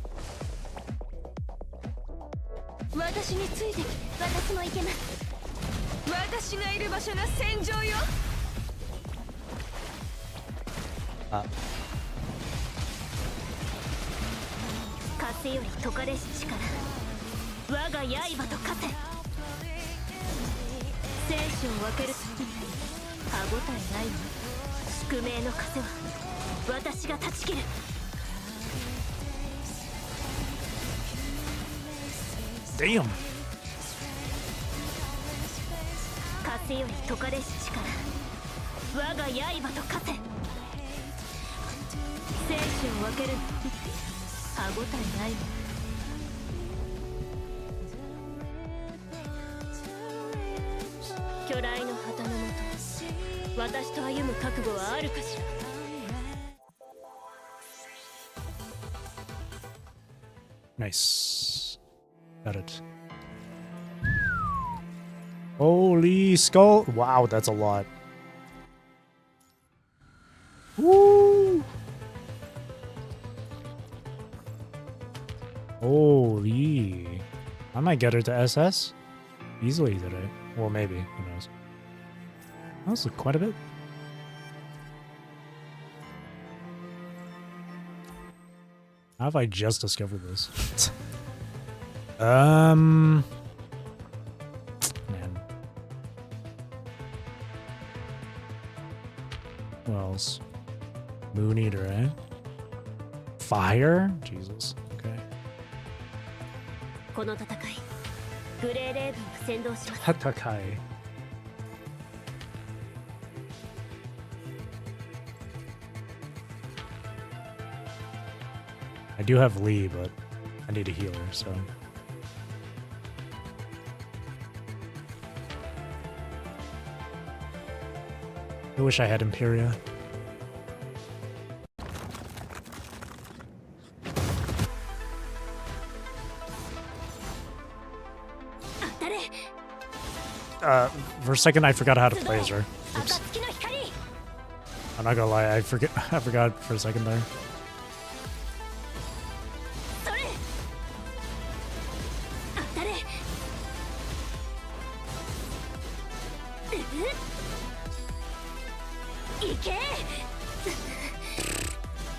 私についてき私も行けます。私がいる場所が戦場よ。風より解かれし力、我が刃と化せ。生死を分ける。歯ごたえないわ。宿命の風は私が断ち切る。Damn. 風より解かれし力、我が刃と化せ。生死を分ける。歯ごたえないわ。巨来の旗のもと、私と歩む覚悟はあるかしら。Nice. Got it. Holy skull. Wow, that's a lot. Woo! Holy. I might get her to SS easily today. Well, maybe. Who knows? That was quite a bit. How have I just discovered this? Man. Who else? Moon Eater, eh? Fire? Jesus. Okay. この戦い、グレーレーブンが先導します。戦い。I do have Lee, but I need a healer, so. I wish I had Imperia. For a second I forgot how to play as her. Oops. I'm not gonna lie, I forgot for a second there.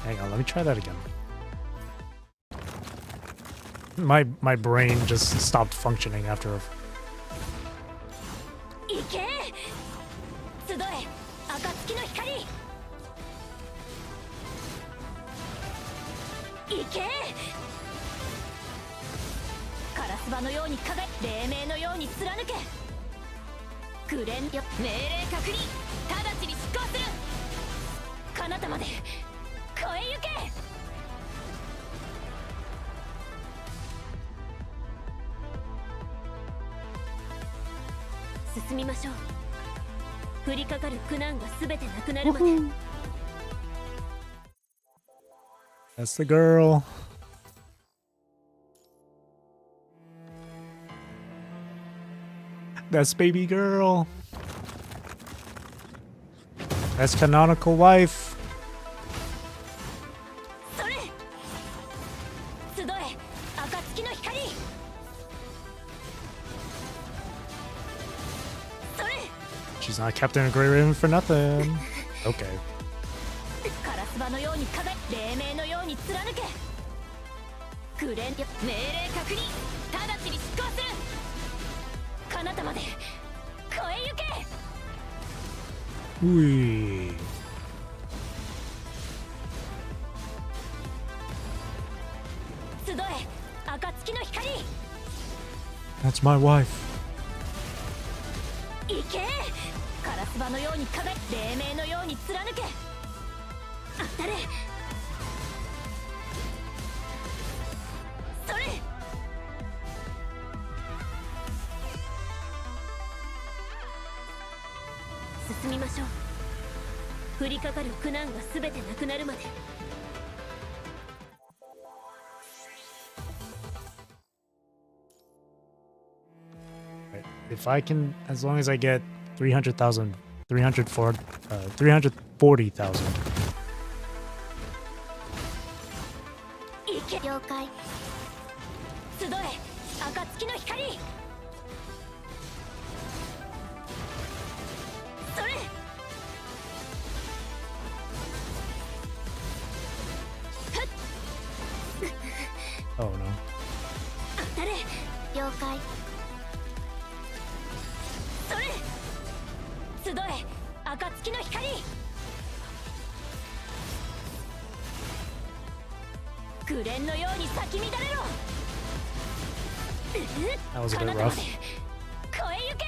Hang on, let me try that again. My brain just stopped functioning after a... スバのように輝き黎明のように貫けグレンよ命令確認直ちに執行する彼方まで越え行け進みましょう降りかかる苦難が全てなくなるまで That's the girl. That's baby girl. That's canonical wife. それ集え暁の光それ She's not Captain Grey Raven for nothing. Okay. カラスバのように輝き黎明のように貫けグレンよ命令確認直ちに執行する彼方まで越え行け Wee. 集え暁の光 That's my wife. 行けカラスバのように輝き黎明のように貫け当たれそれ進みましょう降りかかる苦難が全てなくなるまで If I can, as long as I get 300,000, 340,000. 行け了解集え暁の光それ Oh no. 当たれ了解それ集え暁の光グレンのように咲き乱れろ That was a 彼 bit 方ま rough. で越え行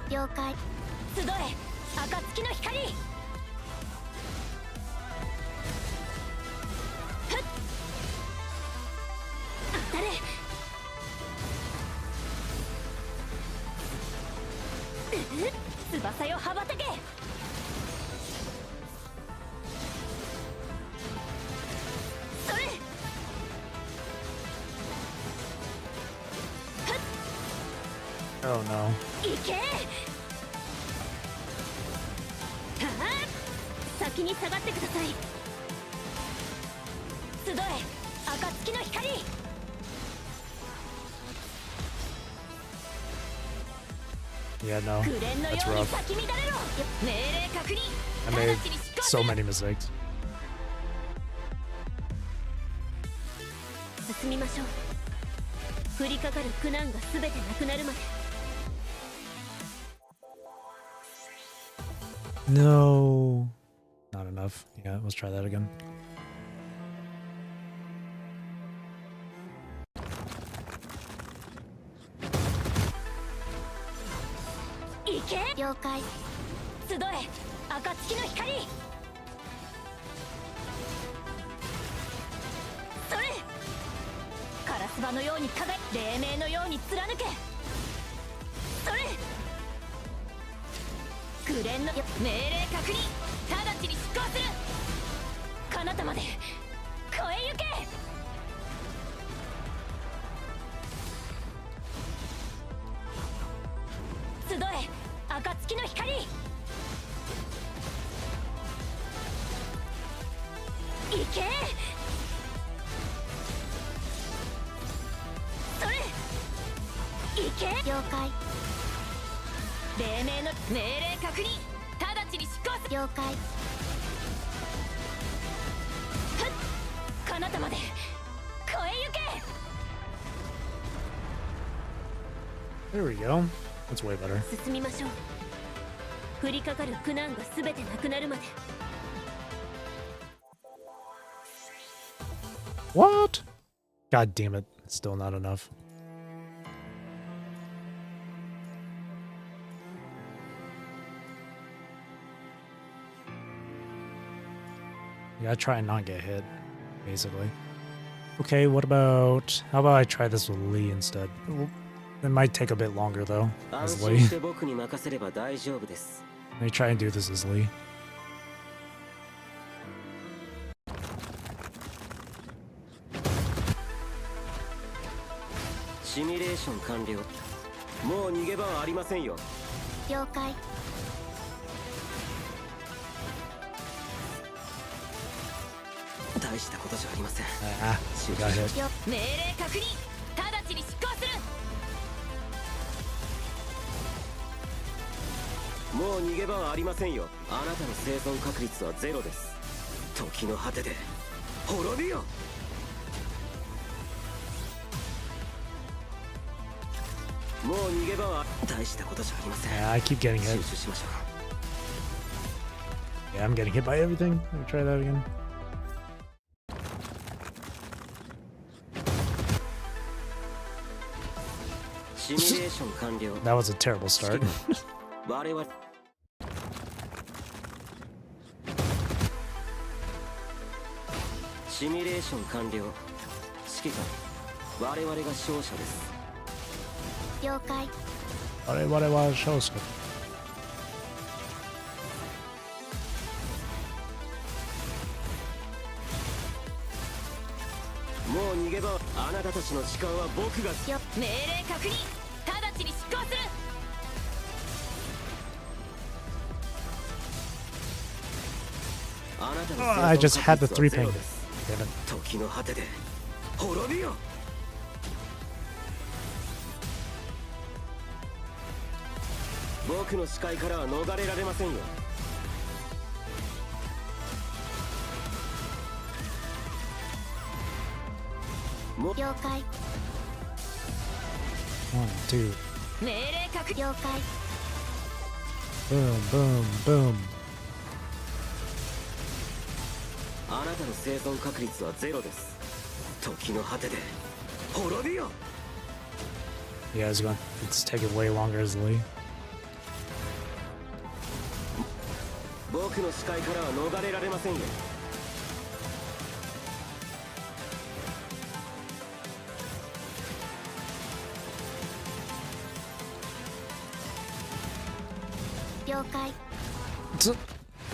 け了解集え暁の光ふっ当たれ翼よ羽ばたけそれ Oh no. 行けはあ先に下がってください集え暁の光 Yeah, no. グレンのよ That's うに rough. 咲き乱れろ命令確認 I made 直ちに執行 so する many mistakes. 進みましょう降りかかる苦難が全てなくなるまで No. Not enough. Yeah, let's try that again. 行け了解集え暁の光それカラスバのように輝き黎明のように貫けそれグレンの命令確認直ちに執行する彼方まで越え行け集え暁の光行けそれ行け了解黎明の命令確認直ちに執行する了解ふっ彼方まで越え行け There we go. That's way better. 進みましょう降りかかる苦難が全てなくなるまで What? God damn it. Still not enough. You gotta try and not get hit, basically. Okay, what about... How about I try this with Lee instead? It might take a bit longer, though, as Lee. Let me try and do this as Lee. Simulation 完了。もう逃げ場はありませんよ。了解。大したことじゃありません。Ah, you got hit. 命令確認。直ちに執行する。もう逃げ場はありませんよ。あなたの生存確率はゼロです。時の果てで滅びよ。もう逃げ場は大したことじゃありません。Yeah, I keep getting 集 hit. 中しましょ Yeah, I'm getting hit by everything. Let me try that again. う。シミュレーション完了。 That was a terrible start. 我々シミュレーション完了。指揮官、我々が勝者です。了解。我々は勝者。もう逃げ場はあなたたちの時間は僕が。命令確認。直ちに執行する。あなたの Oh, I just had the 生存 3 確率はゼ ping. ロです。 Damn it. 時の果てで滅びよ。僕の視界からは逃れられませんよ。も了解。 1, 2. 命令確認。了解。 Boom, boom, boom. あなたの生存確率はゼロです。時の果てで滅びよ。 Yeah, it's taking way longer as Lee. 僕の視界からは逃れられませんよ。了解。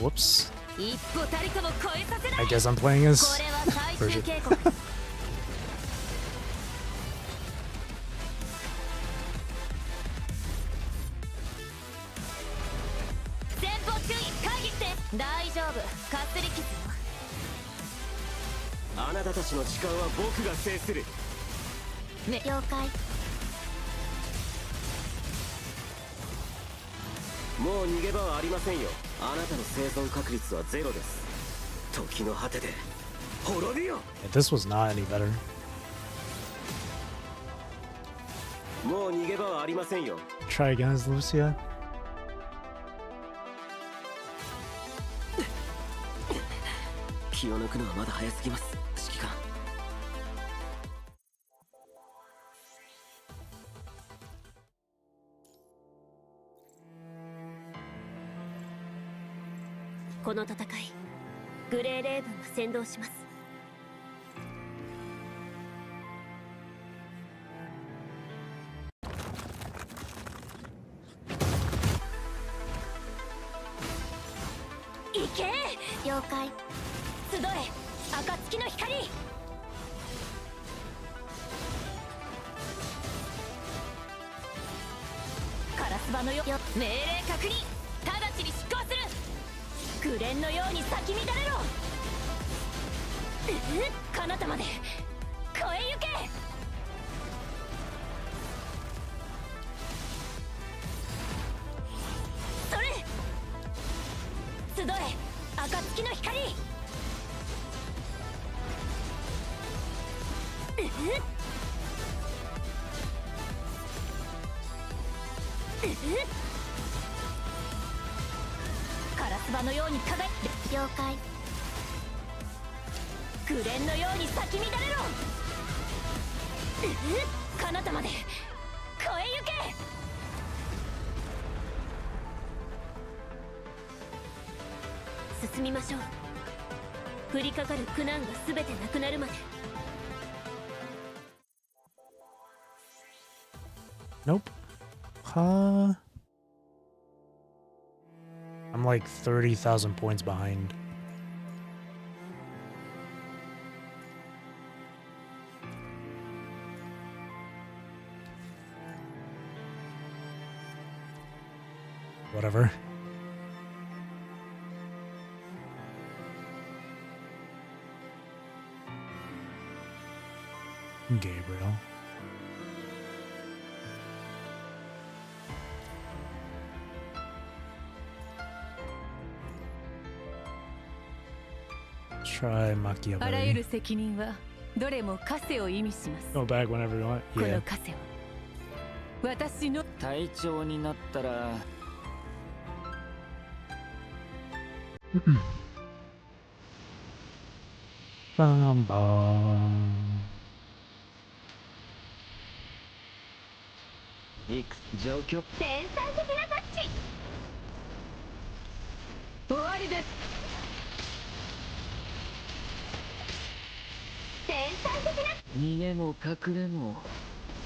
Whoops. 一歩たりとも超えさせない。 I guess I'm playing as これは最終 version. 警告。前方注意。会議して。大丈夫。かすり傷よ。あなたたちの時間は僕が制する。了解。もう逃げ場はありませんよ。あなたの生存確率はゼロです。時の果てで滅びよ。 Yeah, this was not any better. もう逃げ場はありませんよ。 Try again as Lucia. 気を抜くのはまだ早すぎます、指揮官。この戦い、グレーレーブンが先導します。行け。了解。集え。暁の光。カラスバのよ。命令確認。直ちに執行する。紅蓮のように咲き乱れろ。彼方まで越え行け。それ。集え。暁の光。カラスバのように輝いて。了解。紅のように咲き乱れろ。彼方まで越えゆけ。進みましょう。降りかかる苦難が全てなくなるまで。 Nope. I'm like 30,000 points behind. Whatever. Gabriel. Try あらゆ Machiavelli. る責任はどれも枷を意味します。 Go back whenever you want. こ Yeah. の枷は私の隊長になったら Bum, bum. 行く状況天才的なタッチ。終わりです。天才的な。逃げも隠れも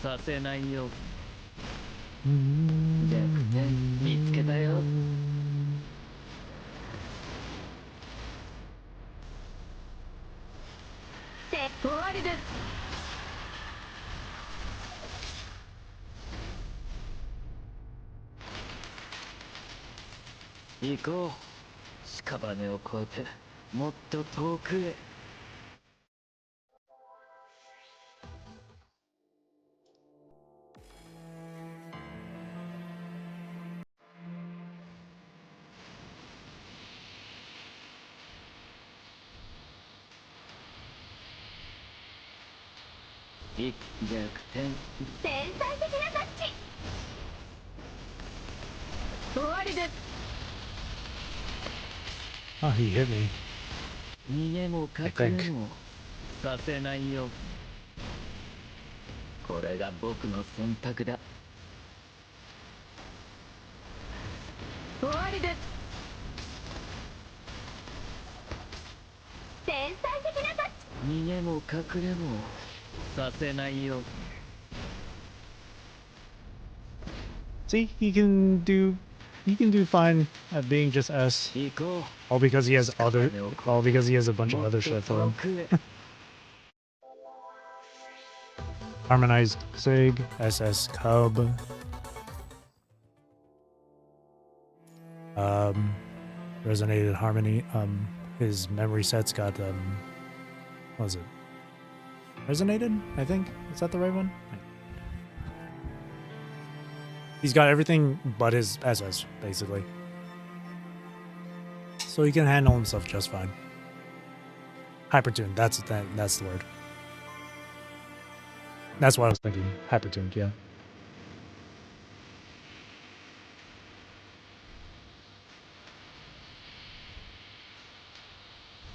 させないよ。 Mm-hmm. 弱点見つけたよ。終わりです。行こう。屍を越えてもっと遠くへ。弱点天才的なタッチ。終わりです。 Oh, he hit me. 逃げも I 隠 think. れもさせないよ。これが僕の選択だ。終わりです。天才的なタッチ。逃げも隠れもさせないよ。 See, he can do fine at being just S. 行こう。 All because he has a bunch of other shit for him. 遠くへ Harmonized Sig, SS Cub. Resonated Harmony. His memory set's got what was it? Resonated, I think. Is that the right one? He's got everything but his SS, basically. So he can handle himself just fine. Hypertuned, that's the word. That's what I was thinking. Hypertuned, yeah.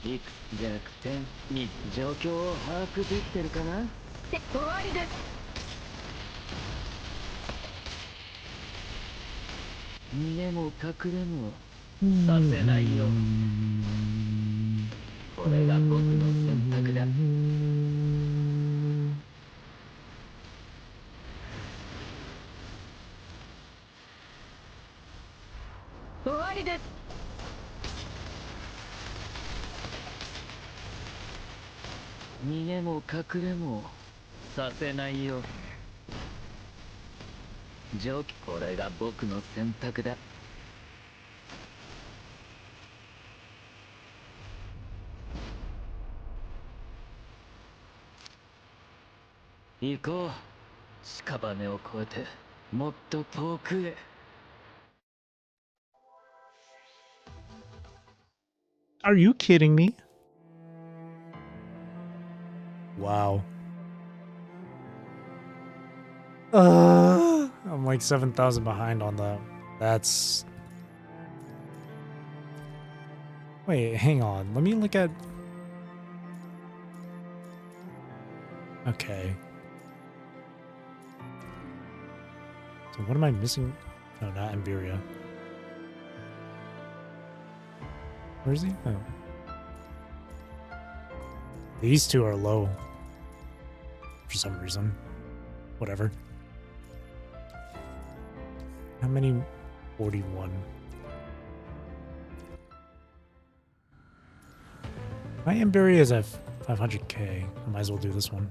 いく弱点に状況を把握できてるかな。終わりです。逃げも隠れもさせないよ。これが僕の選択だ。終わりです。逃げも隠れもさせないよ。これが僕の選択だ。行こう。屍を越えてもっと遠くへ。 Are you kidding me? Wow. I'm like 7,000 behind on that. That's... Wait, hang on. Let me look at... Okay. So what am I missing? No, not Emberia. Where is he? Oh. These two are low. For some reason. Whatever. How many? 41. My Emberia is at 500k. I might as well do this one.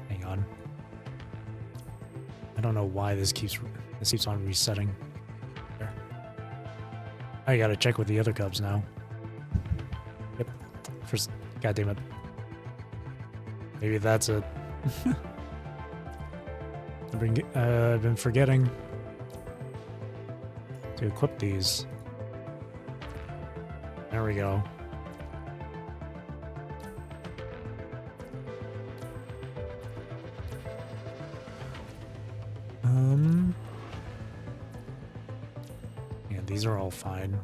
Hang on. I don't know why this keeps on resetting. There. I gotta check with the other cubs now. Yep. First, God damn it. Maybe that's it. I've been forgetting to equip these. There we go. Yeah, these are all fine.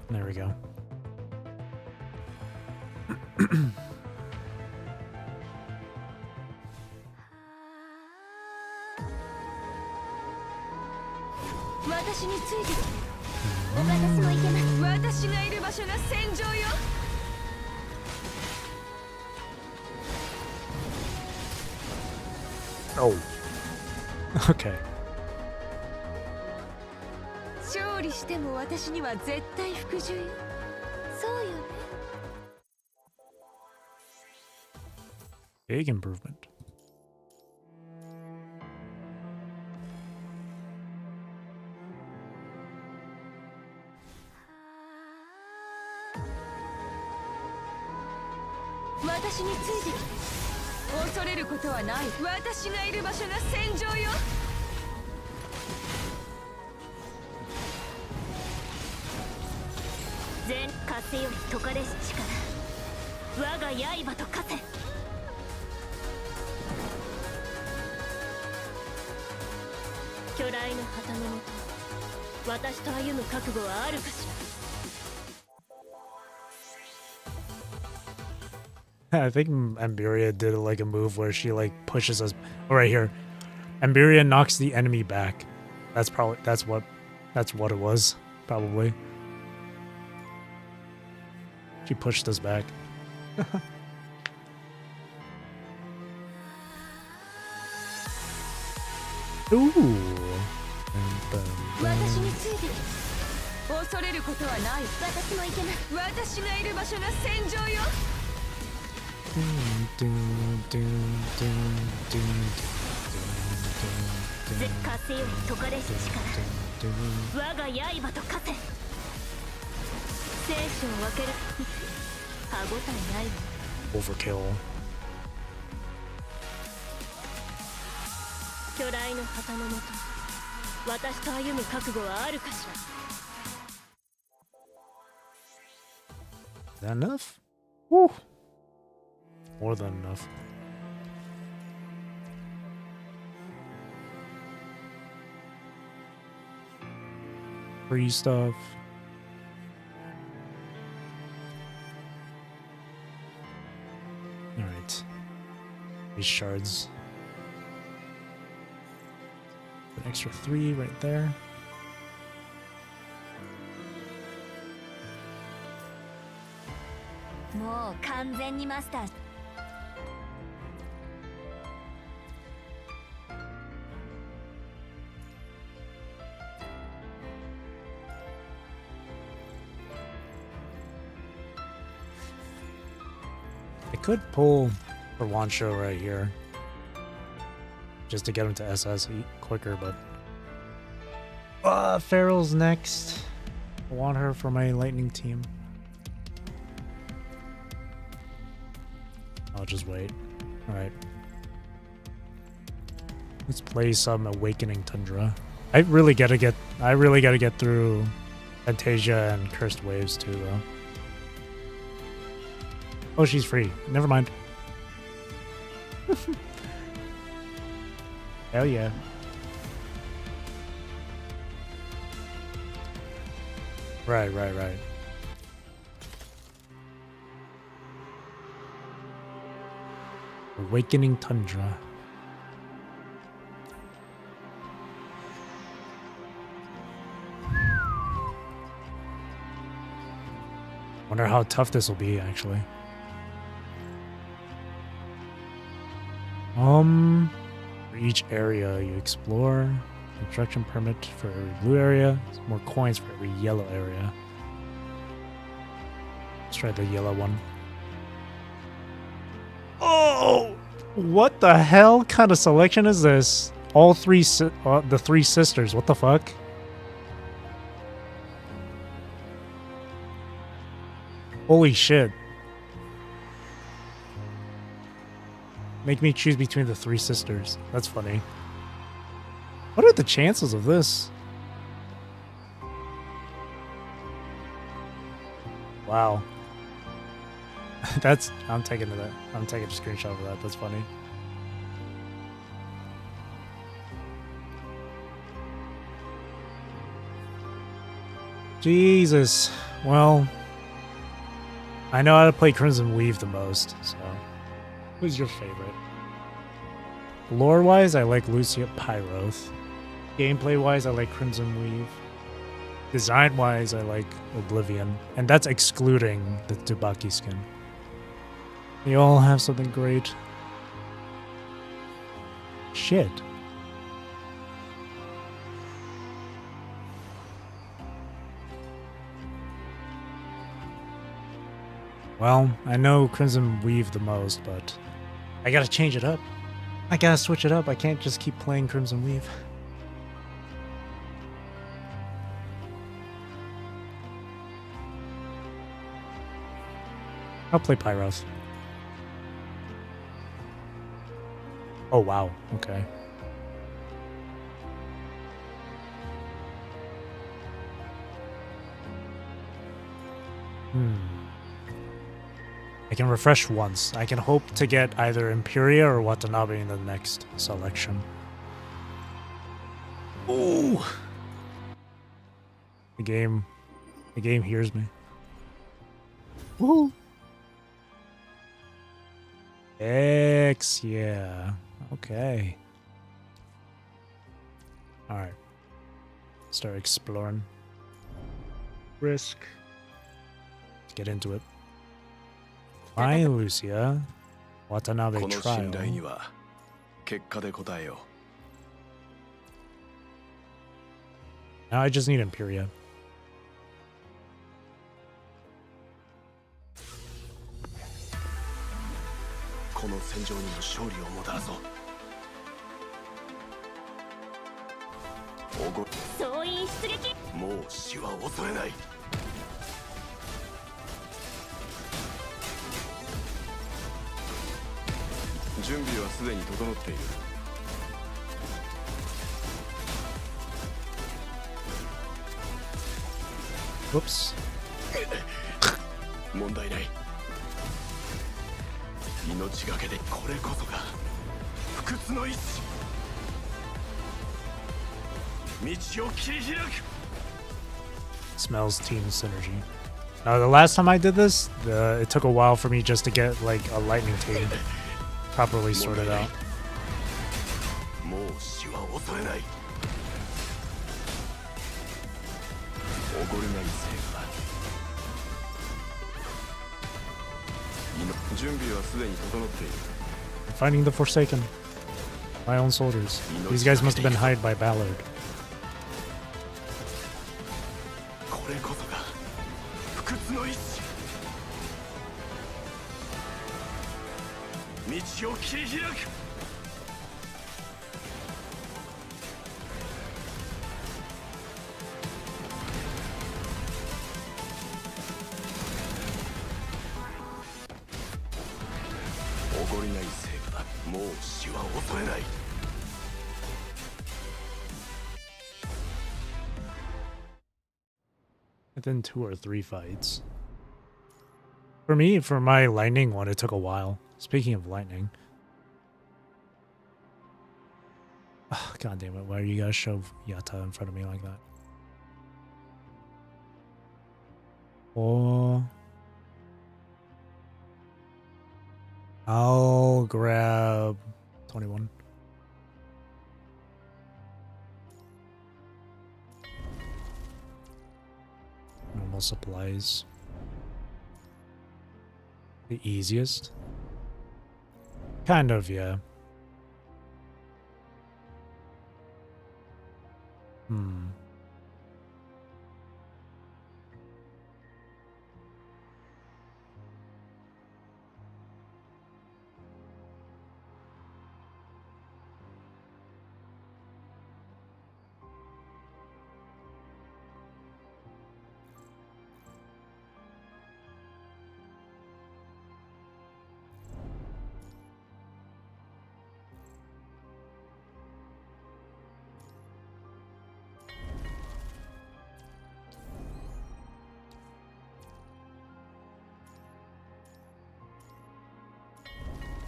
There we go. Oh. Okay. 勝利しても私には絶対服従よ。そうよね。 Big improvement. "私についてきて。恐れることはない。私がいる場所が戦場よ。全風より解かれし力。我が刃と化せ。巨来の旗のもと、私と歩む覚悟はあるかしら。 I think Emberia did like a move where she like pushes us. Oh, right here. Emberia knocks the enemy back. That's what it was. Probably. She pushed us back. Ooh. 私についてきて。恐れることはない。私も行けます。私がいる場所が戦場よ。 風より解かれし力。我が刃と化せ。生死を分ける。歯ごたえないわ。 Overkill. 巨来の旗のもと、私と歩む覚悟はあるかしら。 Is that enough? Woo. More than enough. Free stuff. Alright. These shards. An extra 3 right there.もう完全にマスター。 I could pull for Wancho right here. Just to get him to SS quicker, but... Farrell's next. I want her for my lightning team. I'll just wait. Alright. Let's play some Awakening Tundra. I really gotta get through Fantasia and Cursed Waves too, though. Oh, she's free. Never mind. Hell yeah. Right. Awakening Tundra. Wonder how tough this will be, actually. For each area you explore, construction permit for every blue area, more coins for every yellow area. Let's try the yellow one. Oh! What the hell kind of selection is this? All three, the three sisters. What the fuck? Holy shit. Make me choose between the three sisters. That's funny. What are the chances of this? Wow. I'm taking a screenshot of that. That's funny. Jesus. Well, I know how to play Crimson Weave the most, so who's your favorite? Lore-wise, I like Lucia Pyroth. Gameplay-wise, I like Crimson Weave. Design-wise, I like Oblivion. And that's excluding the Tsubaki skin. They all have something great. Shit. Well, I know Crimson Weave the most, but I gotta change it up. I gotta switch it up. I can't just keep playing Crimson Weave. I'll play Pyros. Oh, wow. Okay. I can refresh once. I can hope to get either Imperia or Watanabe in the next selection. Ooh! The game hears me. Woo! X, yeah. Okay. Alright. Start exploring. Risk. Let's get into it. Fine, Lucia. Watanabe trial. Now I just need Imperia. Whoops. Smells team synergy. Now, the last time I did this, it took a while for me just to get like a lightning team properly sorted out. Finding the Forsaken. My own soldiers. These guys must have been hired by Ballard. within 2 or 3 fights. For me, for my lightning one, it took a while. Speaking of lightning. Oh, God damn it, why are you guys shove Yatta in front of me like that? Oh. I'll grab 21. Normal supplies. The easiest? Kind of, yeah. Hmm.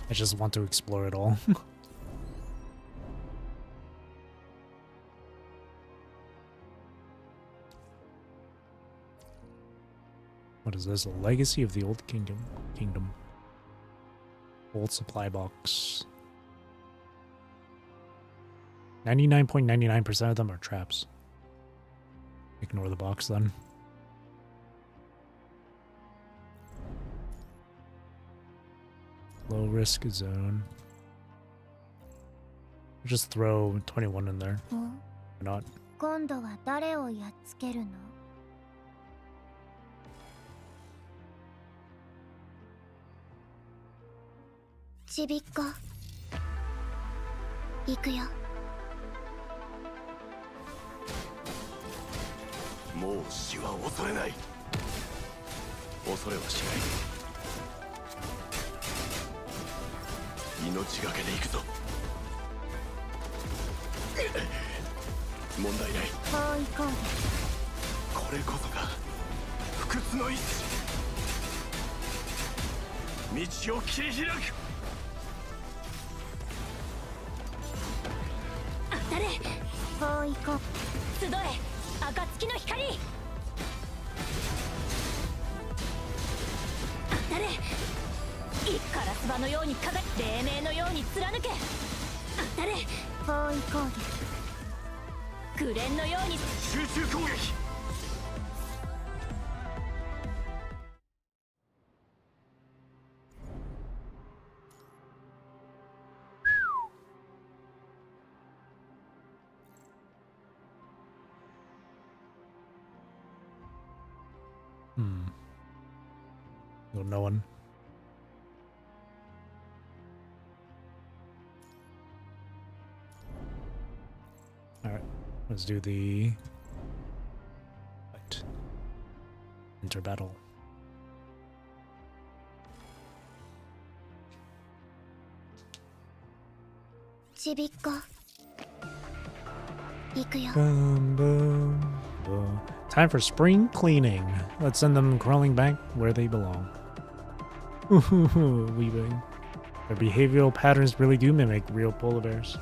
I just want to explore it all. What is this? A legacy of the old kingdom. Old supply box. 99.99% of them are traps. Ignore the box then. Low risk zone. Just throw 21 in there. Why not? 今度は誰をやっつけるの？ちびっこ。行くよ。もう死は恐れない。恐れはしない。命がけで行くぞ。問題ない。こう行こう。これこそが不屈の意志。道を切り開く。当たれ。こう行こう。集え、暁の光。当たれ。ガラス場のように輝く、黎明のように貫け。当たれ。こう行こう。紅蓮のように集中攻撃。No one. Alright, let's do the fight. Enter battle. Chibiko. Boom, boom, boom. Time for spring cleaning. Let's send them crawling back where they belong. Weaving. Their behavioral patterns really do mimic real polar bears.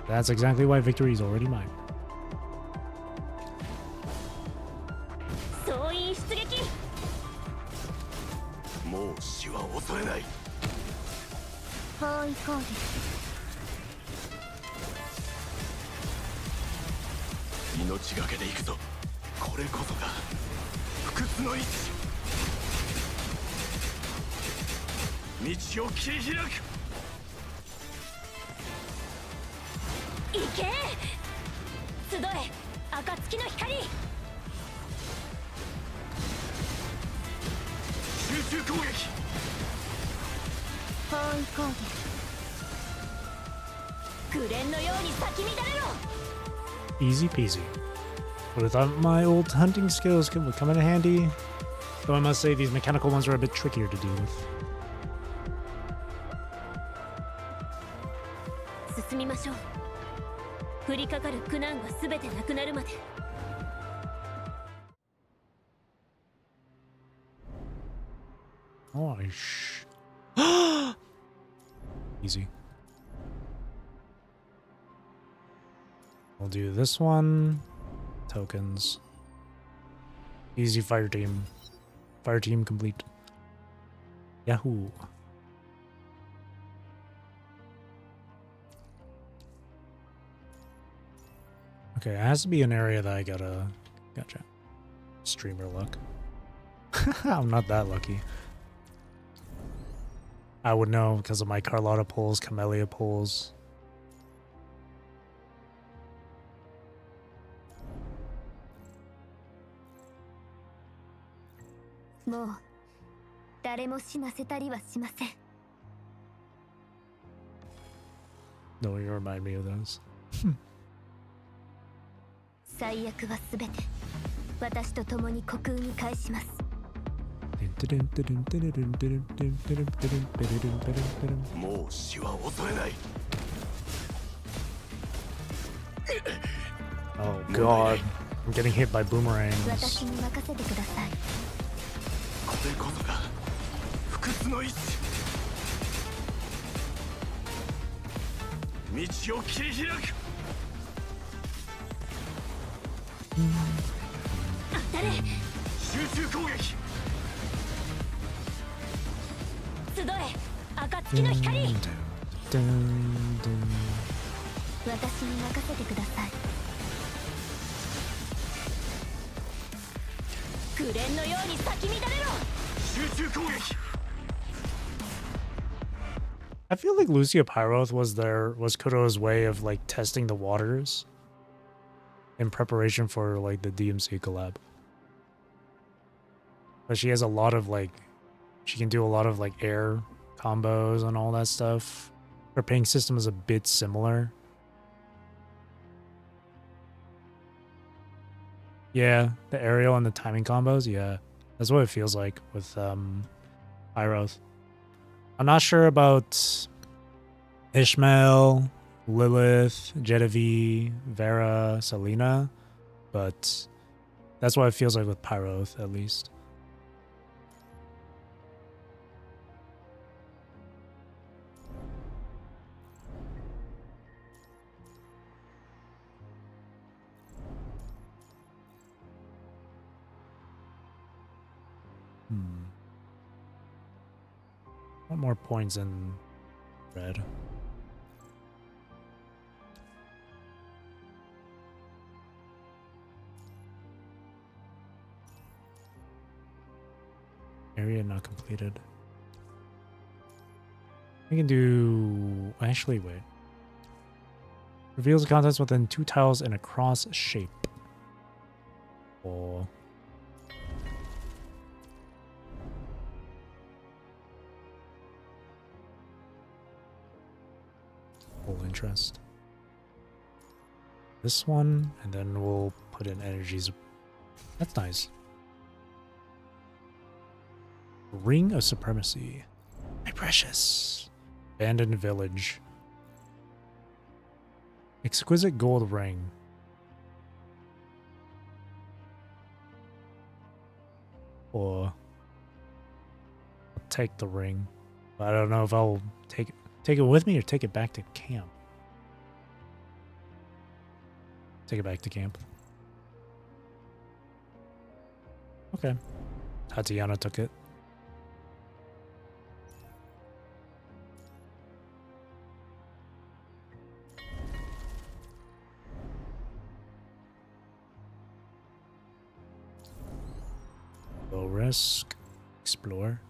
That's exactly why victory is already mine. Easy peasy. Would have thought my old hunting skills would come in handy, though I must say these mechanical ones are a bit trickier to deal with. 進みましょう。降りかかる苦難がすべてなくなるまで。Oh, easy. We'll do this one. Tokens. Easy fire team. Fire team complete. Yahoo. Okay, it has to be an area that I gotta... Gotcha. Streamer luck. I'm not that lucky. I would know because of my Carlotta pulls, Camellia pulls. Don't you remind me of those. 最悪はすべて私と共に虚空に返します。もう死は恐れない。 Oh god, I'm getting hit by boomerangs. 私に任せてください。これこそが不屈の意志。道を切り開く。当たれ。集中攻撃。集え、暁の光。私に任せてください。紅蓮のように咲き乱れろ。集中攻撃。 I feel like Lucia Pyroth was Kuro's way of like testing the waters in preparation for like the DMC collab. But she has a lot of like, she can do a lot of like air combos and all that stuff. Her ping system is a bit similar. Yeah, the aerial and the timing combos, yeah. That's what it feels like with Pyroth. I'm not sure about Ishmael, Lilith, Genevieve, Vera, Selena, but that's what it feels like with Pyroth, at least. What more points in red? Area not completed. We can do... Actually, wait. Reveals the contents within 2 tiles in a cross shape. Oh. Full interest. This one, and then we'll put in energies. That's nice. Ring of Supremacy. My precious. Abandoned Village. Exquisite Gold Ring. Or I'll take the ring. But I don't know if I'll take it with me or take it back to camp. Take it back to camp. Okay. Tatiana took it. Low risk. Explore.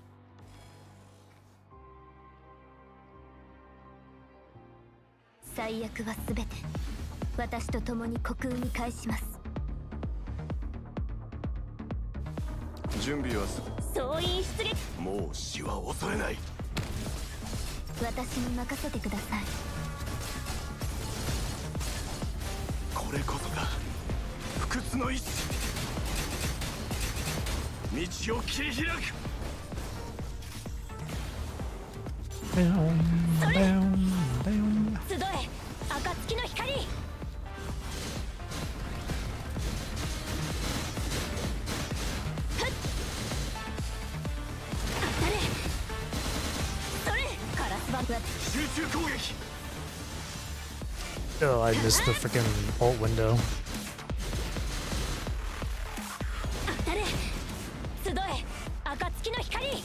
Oh, I missed the freaking ult window. 当たれ集え暁の光集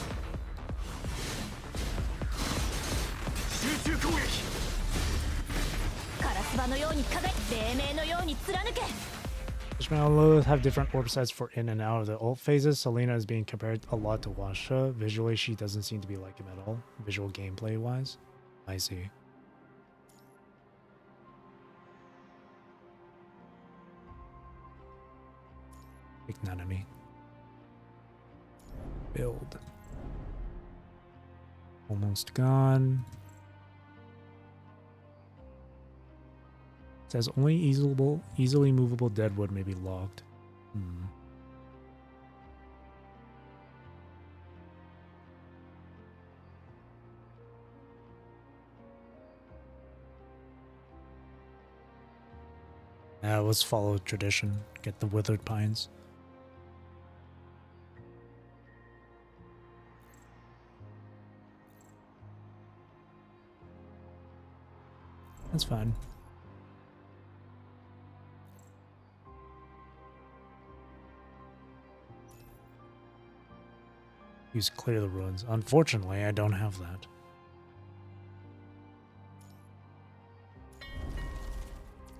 中攻撃カラスバのように輝き黎明のように貫け Ishmael have different orb sites for in and out of the ult phases. Selena is being compared a lot to Washa. Visually, she doesn't seem to be like him at all. Visual gameplay wise. I see. Ignominy. Build. Almost gone. It says only easily movable deadwood may be logged. Let's follow tradition. Get the withered pines. That's fine. Use clear the ruins. Unfortunately, I don't have that.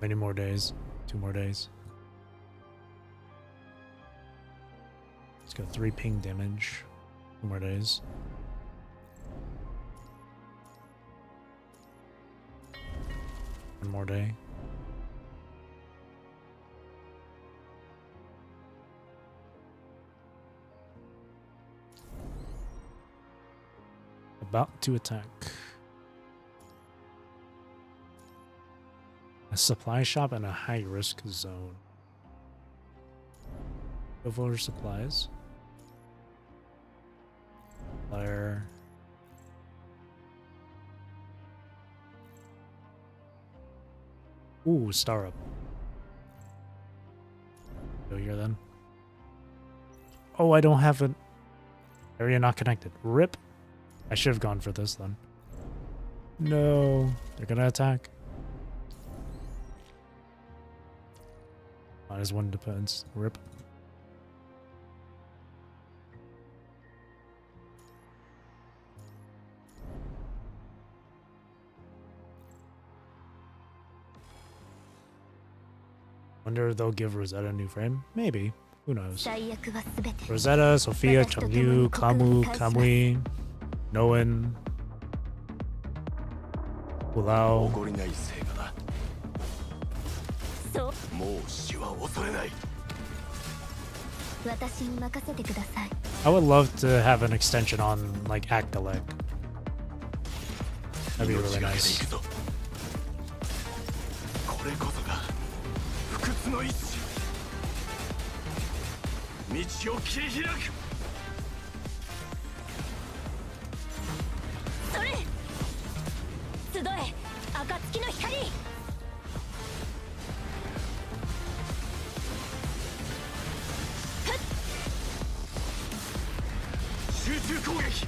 Many more days. 2 more days. Let's go 3 ping damage. 2 more days. One more day. About to attack. A supply shop and a high-risk zone. Go for supplies. Fire. Ooh, star up. Go here then. Oh, I don't have an area not connected. RIP. I should have gone for this then. No, they're gonna attack. -1 defense. RIP. Wonder if they'll give Rosetta a new frame? Maybe. Who knows? Rosetta, Sophia, Chengyu, Kamu, Kamui, Noen, Ulao. 怒りないせいかなもう死は恐れない私に任せてください I would love to have an extension on like Actalec. That'd be really nice. これこそが不屈の意志道を切り開くそれ集え暁の光集中攻撃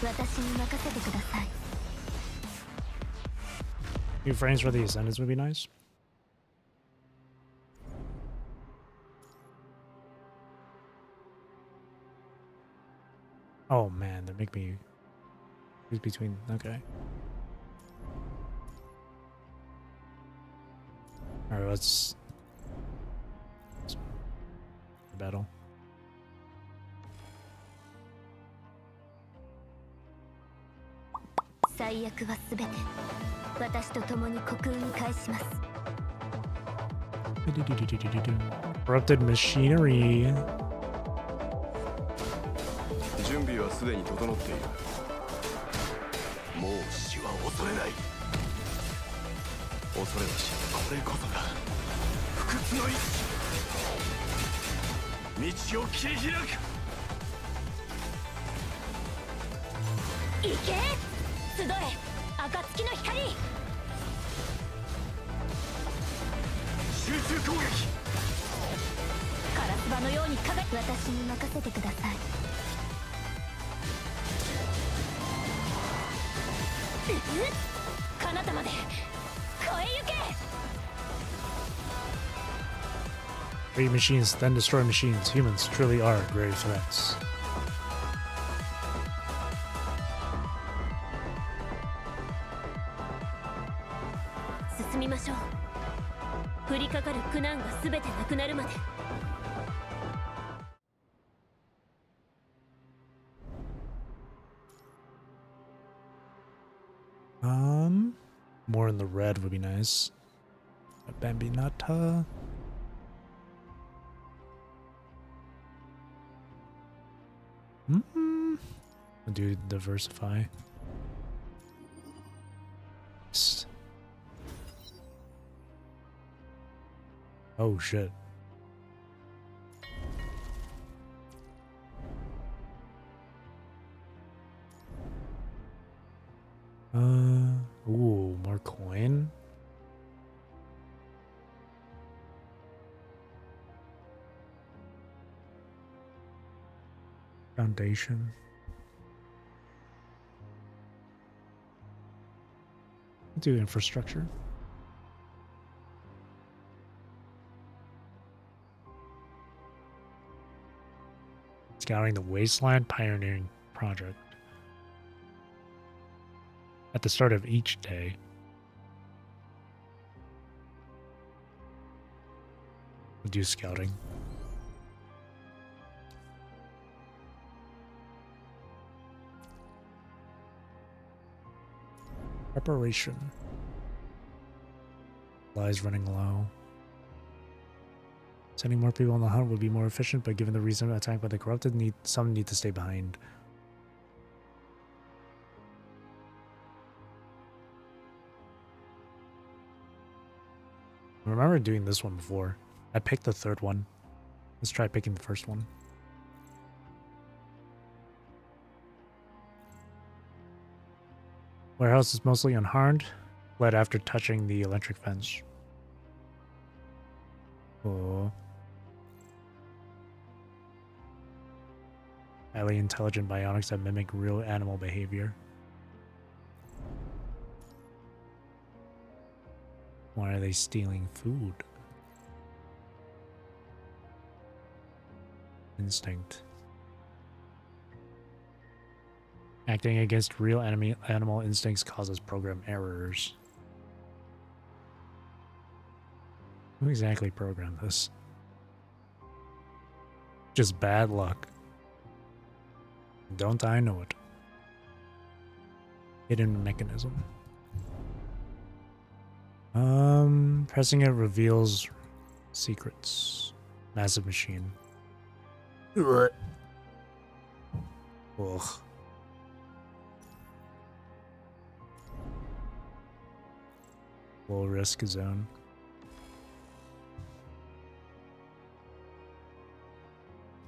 私に任せてください New frames for the Ascendants would be nice. Oh man, they make me choose between. Okay. All right, let's battle. Corrupted machinery. 準備はすでに整っているもう死は恐れない恐れなしこれこそが不屈の意志道を切り開く行け集え暁の光集中攻撃カラスバのように輝き私に任せてください奏 Create machines, then destroy machines. Humans truly are grave threats. More in the red would be nice. Bambinata. I'll do diversify. Oh shit. Ooh, more coin. Foundation. Do infrastructure. Scouring the Wasteland Pioneering Project. At the start of each day. We'll do scouting. Preparation. Supplies running low. Sending more people on the hunt would be more efficient, but given the recent attack by the corrupted, some need to stay behind. I remember doing this one before. I picked the third one. Let's try picking the first one. Warehouse is mostly unharmed, fled after touching the electric fence. Oh. Highly intelligent bionics that mimic real animal behavior. Why are they stealing food? Instinct. Acting against real animal instincts causes program errors. Who exactly programmed this? Just bad luck. Don't I know it? Hidden mechanism. Pressing it reveals secrets. Massive machine. Ugh. Ugh. Low risk zone.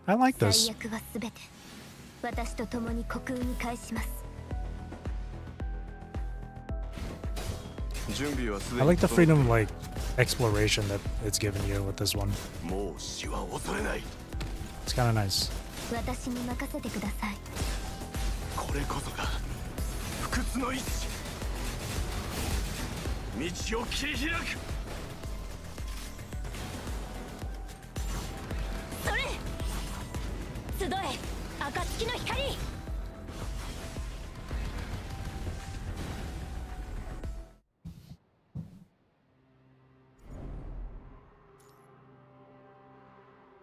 I like this. I like the freedom of like exploration that it's given you with this one. It's kind of nice.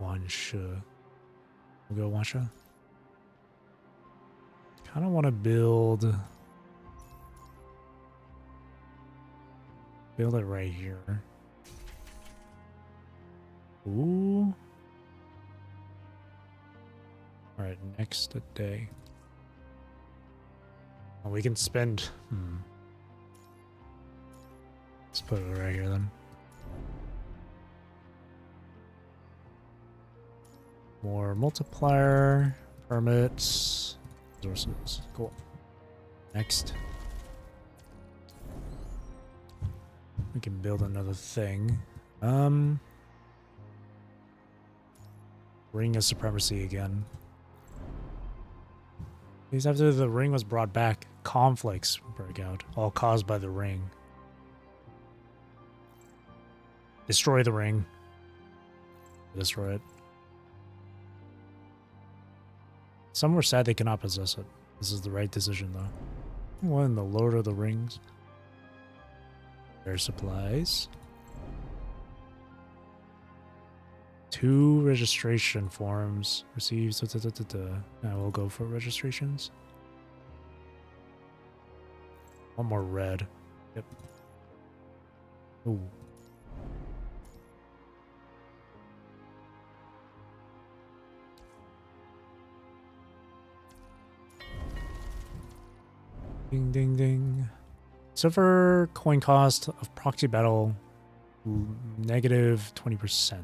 Wansha. We'll go Wansha. Kind of want to build it right here. Ooh. All right, next day. Well, we can spend. Let's put it right here then. More multiplier, permits, resources. Cool. Next. We can build another thing. Ring of Supremacy again. Because after the ring was brought back, conflicts broke out, all caused by the ring. Destroy the ring. Destroy it. Some were sad they cannot possess it. This is the right decision, though. What in the Lord of the Rings? Air supplies. 2 registration forms. Receives. Now we'll go for registrations. One more red. Yep. Ooh. Ding, ding, ding. Silver coin cost of proxy battle, negative 20%.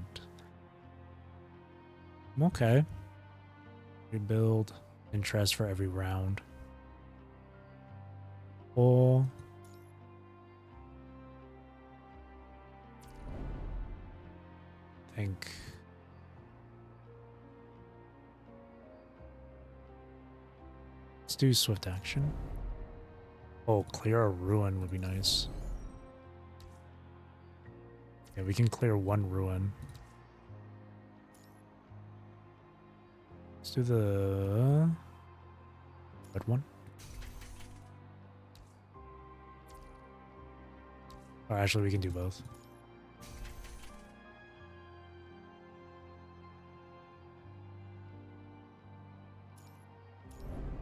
Okay. Rebuild interest for every round. Full. Think. Let's do swift action. Oh, clear a ruin would be nice. Yeah, we can clear 1 ruin. Let's do the red one. Or actually, we can do both.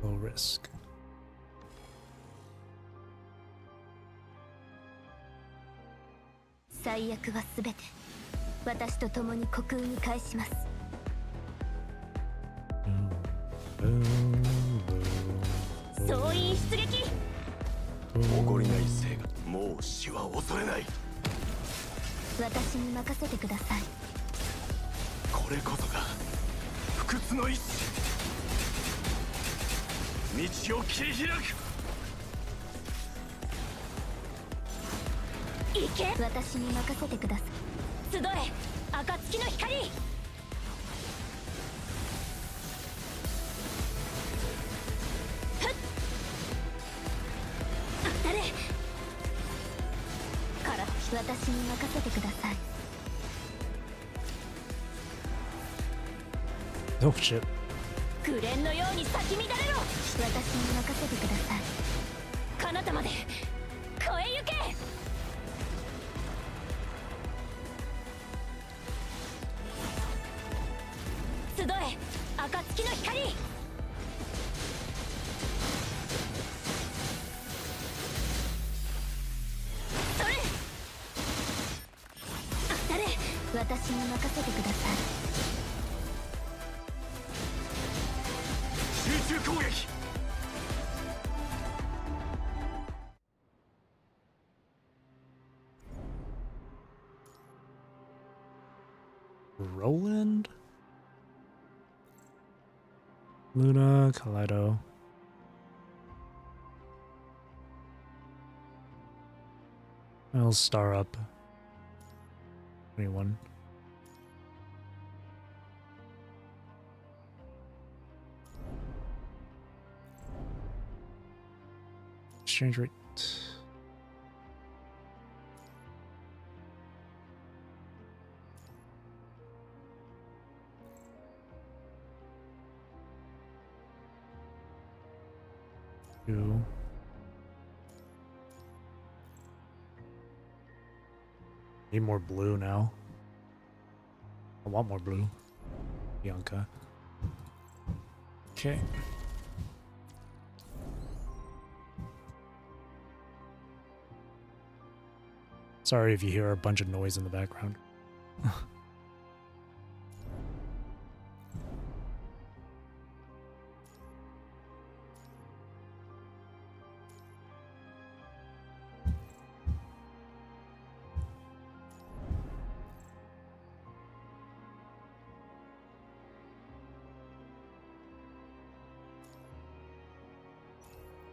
Low risk. Oh shit. Roland? Luna, Kaleido. I'll star up. 21. Exchange rate. Two. Need more blue now. I want more blue. Bianca. Okay. Sorry if you hear a bunch of noise in the background.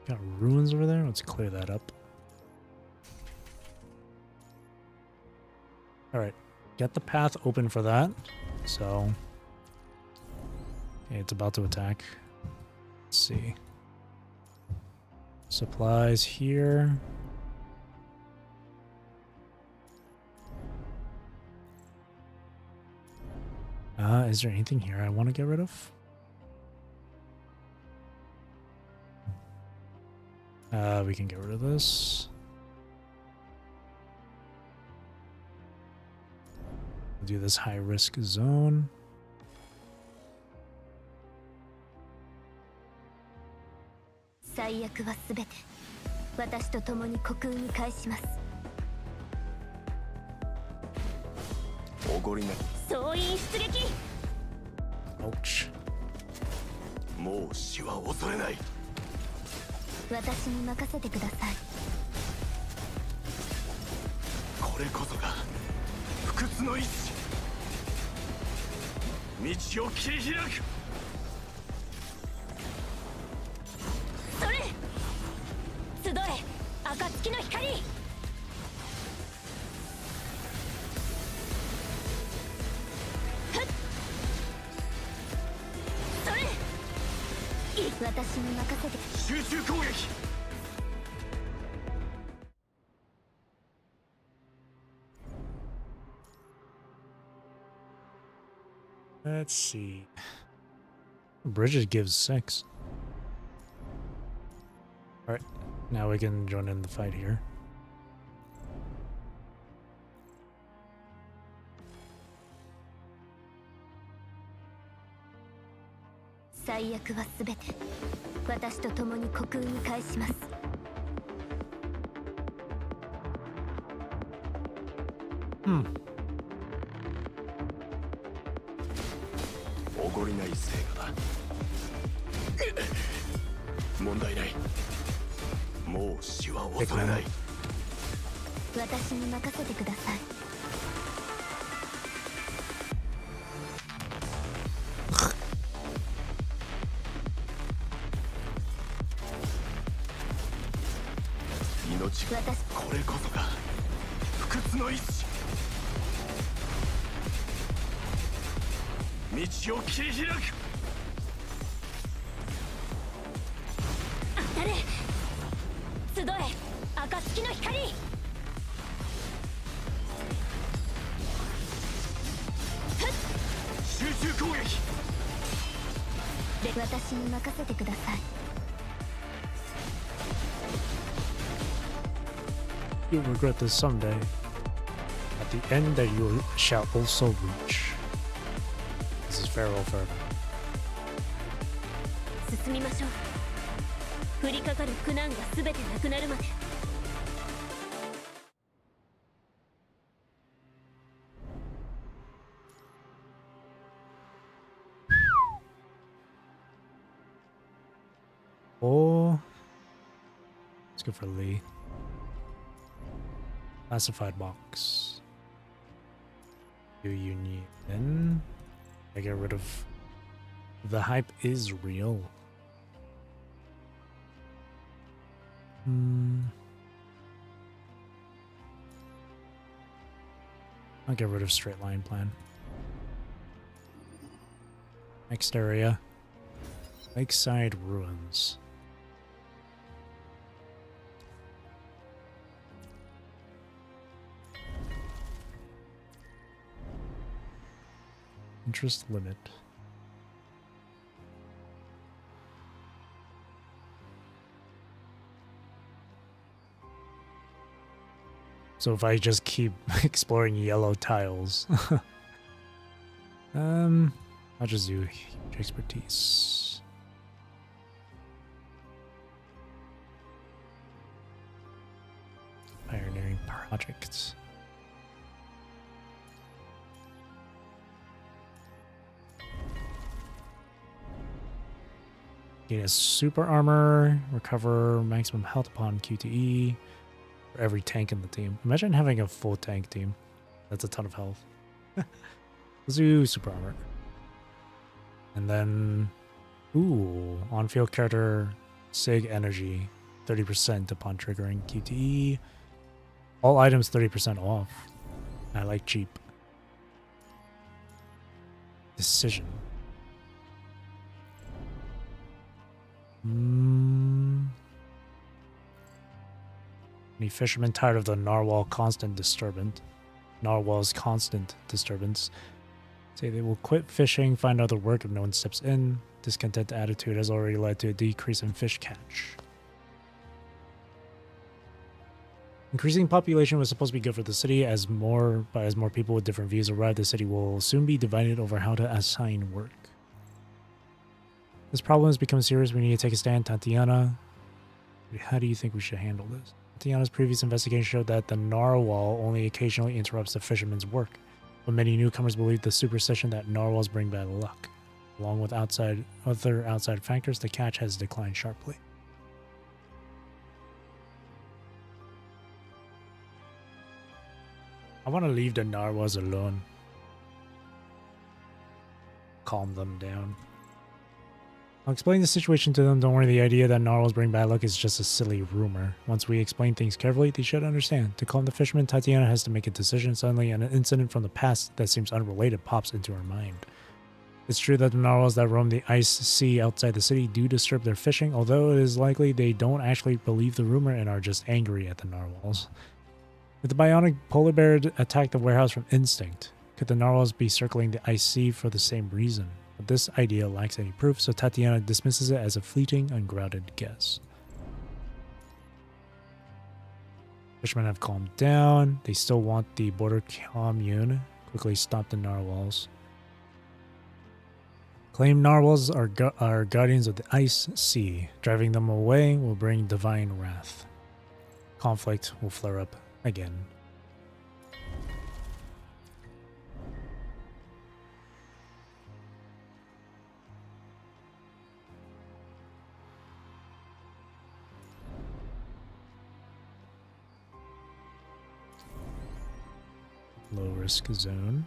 Got ruins over there? Let's clear that up. Alright. Get the path open for that. So. Okay, it's about to attack. Let's see. Supplies here. Is there anything here I want to get rid of? We can get rid of this. Do this high risk zone. Ouch. もう死は恐れない。私に任せてください。これこそが不屈の意志。道を切り開く。それ。集え、暁の光。私に任せて。集中攻撃。Let's see. Bridges gives 6. Alright, now we can join in the fight here. Hmm. おごりない成果だ。問題ない。もう死は恐れない。私に任せてください。命、これこそが不屈の意志。道を切り開く。当たれ。集え、暁の光。集中攻撃。私に任せてください。You'll regret this someday. At the end that you shall also reach. This is Pharaoh Ferb. 進みましょう。降りかかる苦難が全てなくなるまで。Oh, let's go for Lee. Classified box. Do you need then? I get rid of the hype is real. I'll get rid of straight line plan. Next area. Lakeside Ruins. Interest limit. So if I just keep exploring yellow tiles, I'll just do huge expertise. Pioneering projects. Gain a super armor, recover maximum health upon QTE for every tank in the team. Imagine having a full tank team. That's a ton of health. Let's do super armor. And then, ooh, on-field character, SIG energy, 30% upon triggering QTE. All items 30% off. I like cheap. Decision. Any fisherman tired of the narwhal's constant disturbance Say they will quit fishing, find other work if no one steps in. Discontent attitude has already led to a decrease in fish catch. Increasing population was supposed to be good for the city. As more people with different views arrive, the city will soon be divided over how to assign work. This problem has become serious. We need to take a stand. Tatiana, how do you think we should handle this? Tatiana's previous investigation showed that the narwhal only occasionally interrupts the fisherman's work, but many newcomers believe the superstition that narwhals bring bad luck. Along with other outside factors, the catch has declined sharply. I want to leave the narwhals alone. Calm them down. I'll explain the situation to them. Don't worry, the idea that narwhals bring bad luck is just a silly rumor. Once we explain things carefully, they should understand. To calm the fisherman, Tatiana has to make a decision. Suddenly, an incident from the past that seems unrelated pops into her mind. It's true that the narwhals that roam the ice sea outside the city do disturb their fishing, although it is likely they don't actually believe the rumor and are just angry at the narwhals. If the bionic polar bear attacked the warehouse from instinct, could the narwhals be circling the ice sea for the same reason? But this idea lacks any proof, so Tatiana dismisses it as a fleeting, ungrounded guess. Fishermen have calmed down. They still want the border commune. Quickly stop the narwhals. Claim narwhals are guardians of the ice sea. Driving them away will bring divine wrath. Conflict will flare up again. Low risk zone.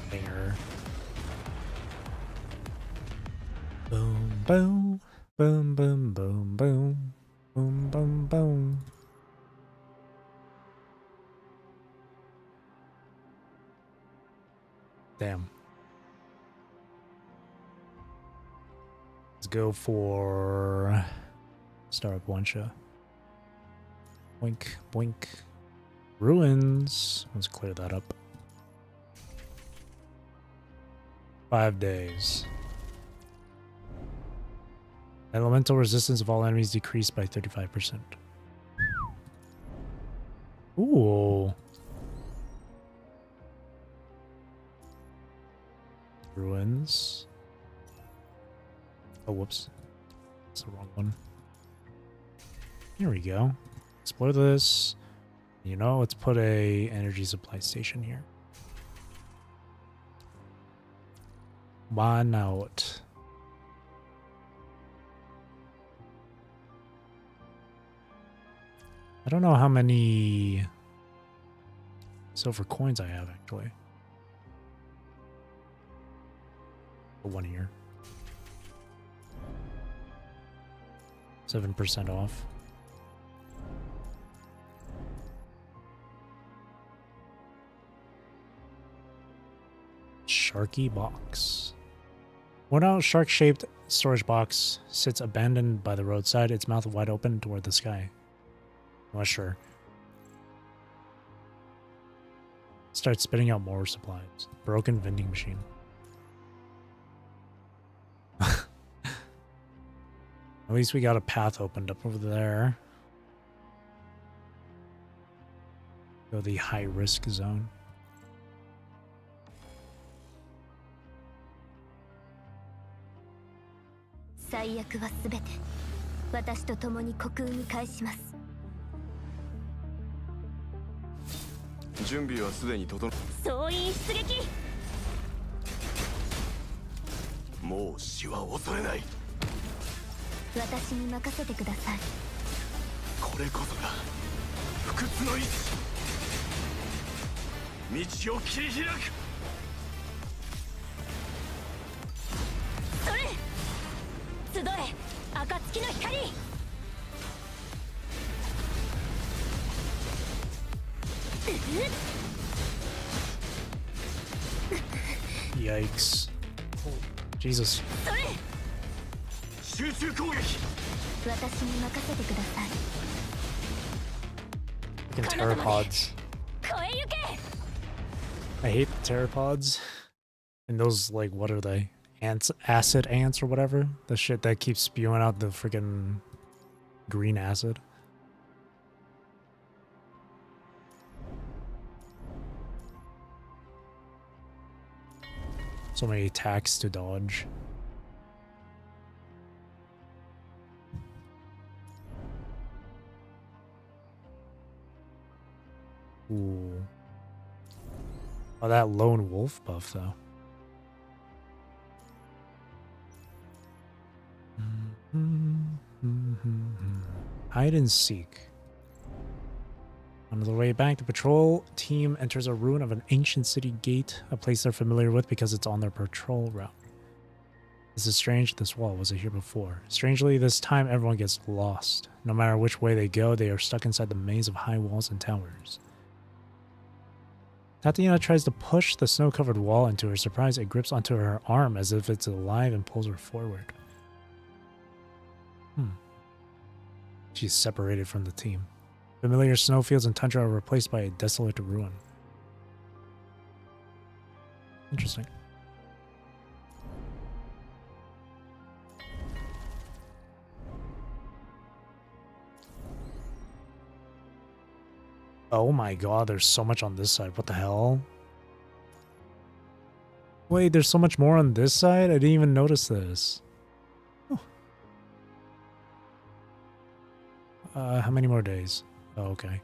Banger. Boom, boom, boom, boom, boom, boom, boom, boom, boom. Damn. Let's go for Startup One-Shot. Boink, boink. Ruins. Let's clear that up. 5 days. Elemental resistance of all enemies decreased by 35%. Ooh. Ruins. Oh, whoops. That's the wrong one. Here we go. Explore this. You know, let's put a energy supply station here. Why not? I don't know how many silver coins I have, actually. Put one here. 7% off. Sharky box. Worn out shark-shaped storage box sits abandoned by the roadside, its mouth wide open toward the sky. Not sure. Start spitting out more supplies. Broken vending machine. At least we got a path opened up over there. Go the high risk zone. 最悪は全て私と共に虚空に返します。準備はすでに整総員出撃。もう死は恐れない。私に任せてください。これこそが不屈の意志、道を切り開く。それ集え暁の光。Yikes. Jesus. それ集中攻撃。私に任せてください。 Fucking pteropods. 超えゆけ。 I hate the pteropods. And those, like, what are they? Ants, acid ants or whatever? The shit that keeps spewing out the freaking green acid. So many attacks to dodge. Ooh. Oh, that lone wolf buff, though. Hide and seek. On the way back, the patrol team enters a ruin of an ancient city gate, a place they're familiar with because it's on their patrol route. This is strange. This wall wasn't here before. Strangely, this time everyone gets lost. No matter which way they go, they are stuck inside the maze of high walls and towers. Tatiana tries to push the snow-covered wall, and to her surprise, it grips onto her arm as if it's alive and pulls her forward. She's separated from the team. Familiar snowfields and tundra are replaced by a desolate ruin. Interesting. Oh my god, there's so much on this side. What the hell? Wait, there's so much more on this side? I didn't even notice this. How many more days? Oh, okay.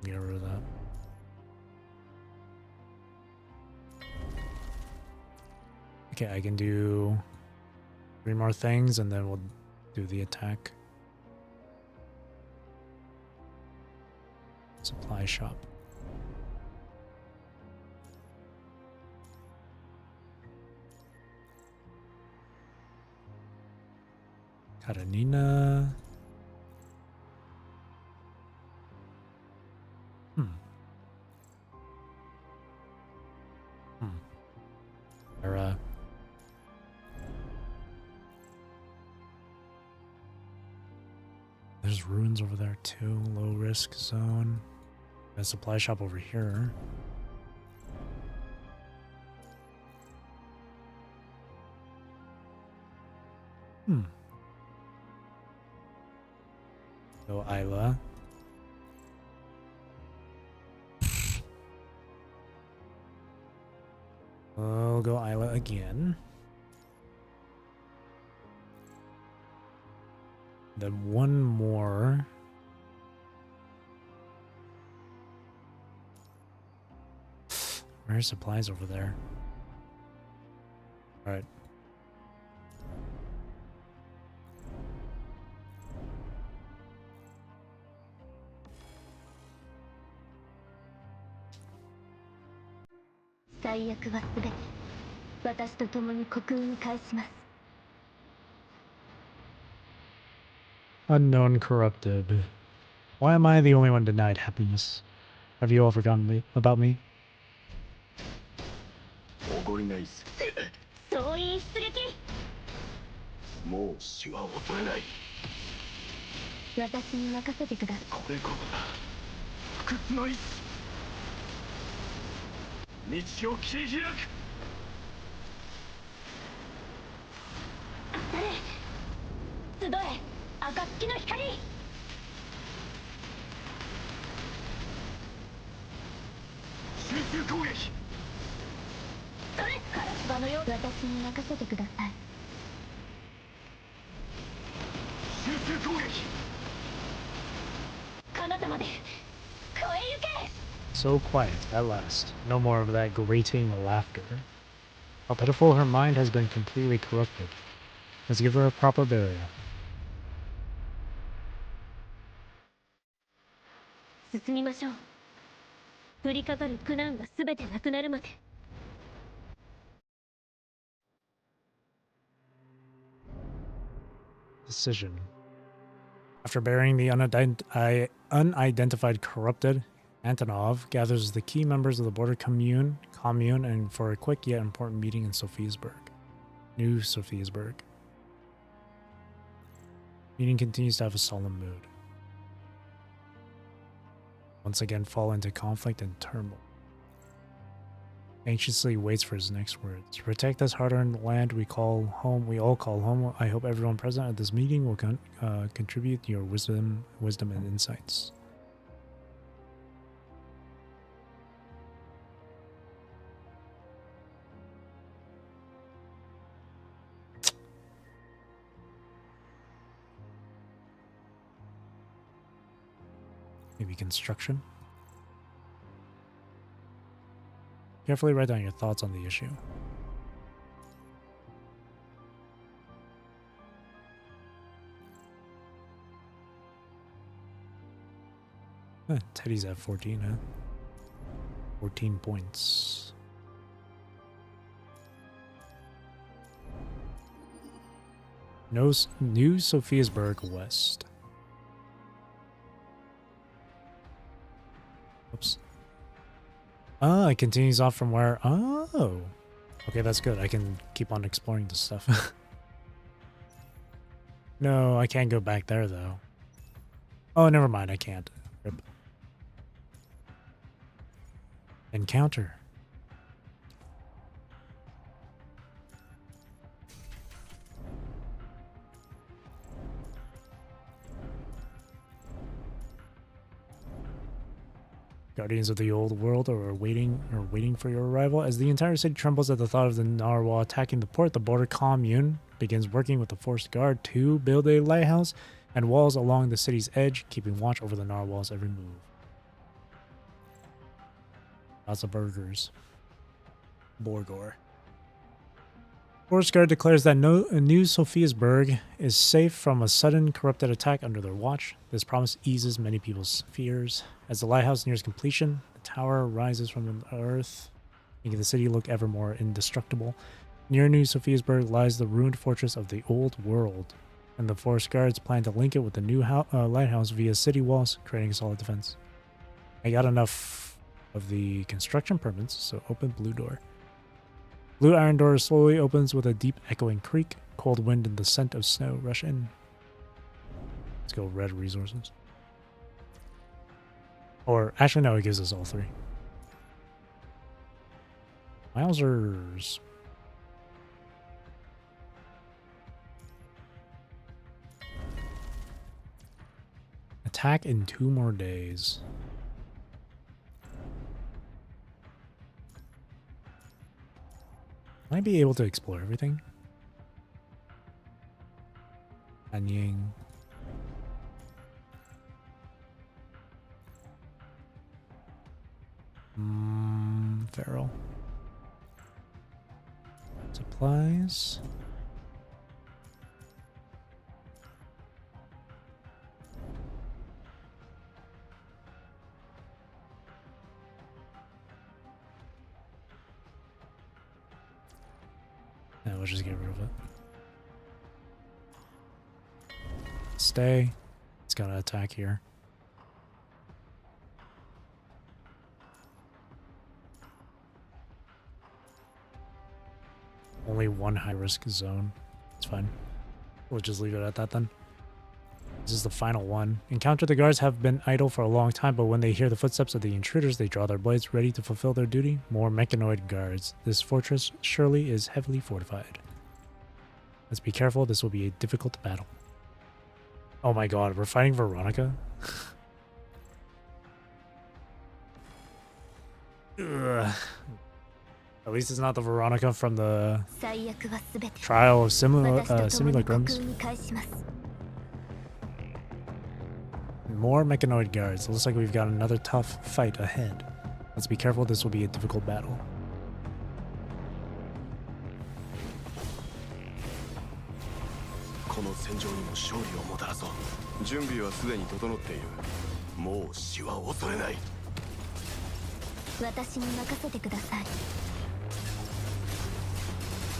Get rid of that. Okay, I can do 3 more things and then we'll do the attack. Supply shop. Karenina. Era. There's ruins over there too. Low risk zone. A supply shop over here. Go Isla. We'll go Isla again. Then one more. Where are supplies over there? Alright. Unknown corrupted. Why am I the only one denied happiness? Have you all forgotten about me? おごりないっす。総員出撃。もう死は恐れない。私に任せてください。これこそが不屈の意志、道を切り開く。中攻撃。場のよう私に任せてください。集中攻撃。彼方まで超えゆけ。 So quiet, at last. No more of that grating laughter. How pitiful her mind has been completely corrupted. Let's give her a proper burial. 進みましょう。降りかかる苦難が全てなくなるまで。Decision. After burying the unidentified corrupted, Antonov gathers the key members of the border commune and for a quick yet important meeting in Sophiasburg. New Sophiasburg. Meeting continues to have a solemn mood. Once again fall into conflict and turmoil. Anxiously waits for his next words. To protect this hard-earned land we all call home. I hope everyone present at this meeting will contribute your wisdom and insights. Maybe construction? Carefully write down your thoughts on the issue. Teddy's at 14, huh? 14 points. New Sophiasburg West. Oops. Ah, it continues off from where... Oh! Okay, that's good. I can keep on exploring this stuff. No, I can't go back there, though. Oh, never mind. I can't. Rip. Encounter. Guardians of the old world are waiting for your arrival. As the entire city trembles at the thought of the narwhal attacking the port, the border commune begins working with the forest guard to build a lighthouse and walls along the city's edge, keeping watch over the narwhal's every move. Lots of burgers. Borgor. Forest Guard declares that New Sophiasburg is safe from a sudden corrupted attack under their watch. This promise eases many people's fears. As the lighthouse nears completion, the tower rises from the earth, making the city look ever more indestructible. Near New Sophiasburg lies the ruined fortress of the Old World, and the Forest Guards plan to link it with the new lighthouse via city walls, creating a solid defense. I got enough of the construction permits, so open blue door. Blue iron door slowly opens with a deep echoing creak. Cold wind and the scent of snow rush in. Let's go red resources. Or, actually no, it gives us all three. Wowzers. Attack in 2 more days. Might be able to explore everything. Anying. Feral. Supplies. Yeah, we'll just get rid of it. Stay. It's gonna attack here. Only one high-risk zone. It's fine. We'll just leave it at that then. This is the final one. Encounter the guards have been idle for a long time, but when they hear the footsteps of the intruders, they draw their blades, ready to fulfill their duty. More mechanoid guards. This fortress surely is heavily fortified. Let's be careful. This will be a difficult battle. Oh my god, we're fighting Veronica? Ugh. At least it's not the Veronica from the 最悪は全て trial of 私と共に虚 simulacrums. 空に返します More mechanoid guards. Looks like we've got another tough fight ahead. Let's be careful, this will be a difficult battle. この戦場にも勝利をもたらそう。準備はすでに整っている。もう死は恐れない。私に任せてください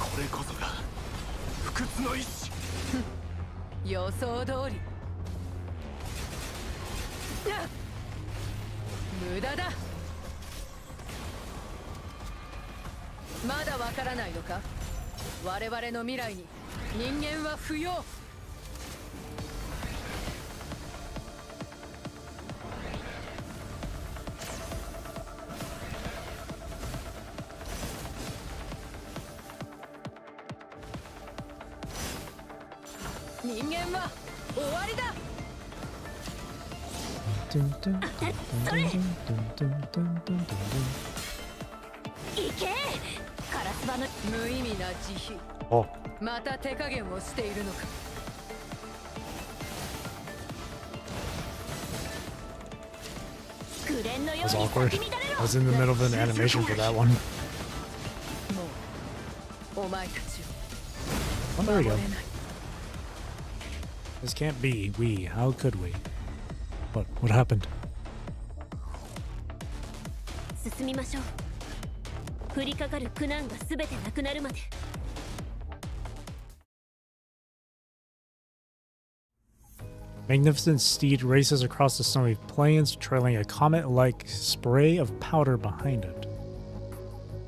これこそが不屈の意志。予想通り。無駄だ。まだわからないのか。我々の未来に人間は不要。人間は終わりだ。行けカラスバの無意味な慈悲。 Oh, また手加減をしているのか。紅蓮のよ that う was に awkward. 咲き乱れ I ろ was in the middle of an animation for that one. もうお前たち Oh, を there we 守れ go. ない。 This can't be. We. How could we? What happened? 進みましょう降りかかる苦難が全てなくなるまで Magnificent steed races across the snowy plains, trailing a comet-like spray of powder behind it.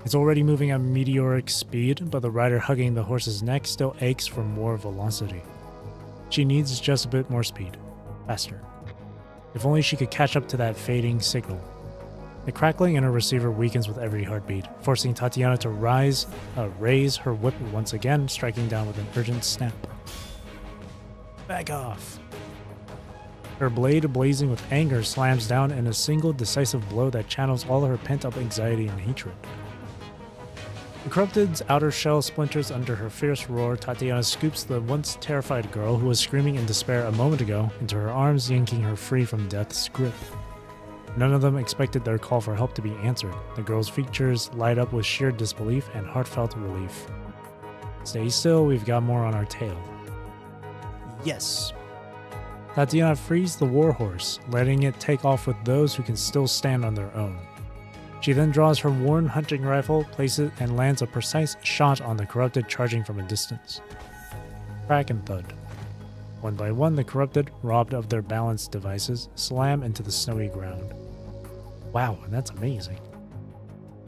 It's already moving at meteoric speed, but the rider hugging the horse's neck still aches for more velocity. She needs just a bit more speed. Faster. If only she could catch up to that fading signal. The crackling in her receiver weakens with every heartbeat, forcing Tatiana to raise her whip once again, striking down with an urgent snap. Back off. Her blade, blazing with anger, slams down in a single decisive blow that channels all her pent-up anxiety and hatred. The corrupted's outer shell splinters under her fierce roar. Tatiana scoops the once terrified girl, who was screaming in despair a moment ago, into her arms, yanking her free from death's grip. None of them expected their call for help to be answered. The girl's features light up with sheer disbelief and heartfelt relief. Stay still, we've got more on our tail. Yes. Tatiana frees the warhorse, letting it take off with those who can still stand on their own. She then draws her worn hunting rifle, places and lands a precise shot on the corrupted charging from a distance. Crack and thud. One by one, the corrupted, robbed of their balance devices, slam into the snowy ground. Wow, that's amazing.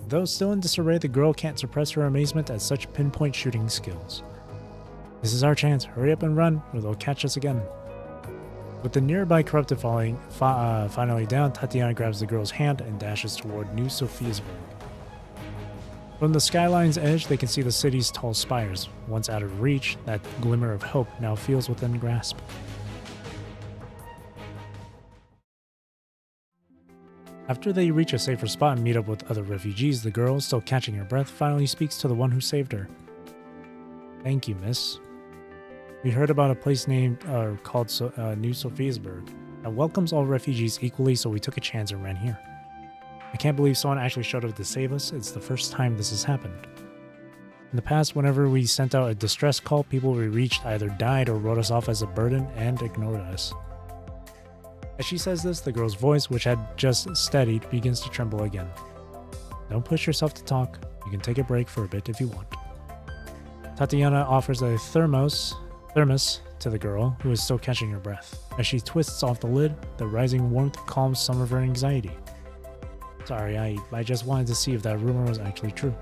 Though still in disarray, the girl can't suppress her amazement at such pinpoint shooting skills. This is our chance. Hurry up and run, or they'll catch us again. With the nearby corrupted finally down, Tatiana grabs the girl's hand and dashes toward New Sophiasburg. From the skyline's edge, they can see the city's tall spires. Once out of reach, that glimmer of hope now feels within grasp. After they reach a safer spot and meet up with other refugees, the girl, still catching her breath, finally speaks to the one who saved her. Thank you, miss. We heard about a place called New Sophiasburg that welcomes all refugees equally, so we took a chance and ran here. I can't believe someone actually showed up to save us. It's the first time this has happened. In the past, whenever we sent out a distress call, people we reached either died or wrote us off as a burden and ignored us. As she says this, the girl's voice, which had just steadied, begins to tremble again. Don't push yourself to talk. You can take a break for a bit if you want. Tatiana offers a thermos to the girl, who is still catching her breath. As she twists off the lid, the rising warmth calms some of her anxiety. Sorry, I just wanted to see if that rumor was actually true.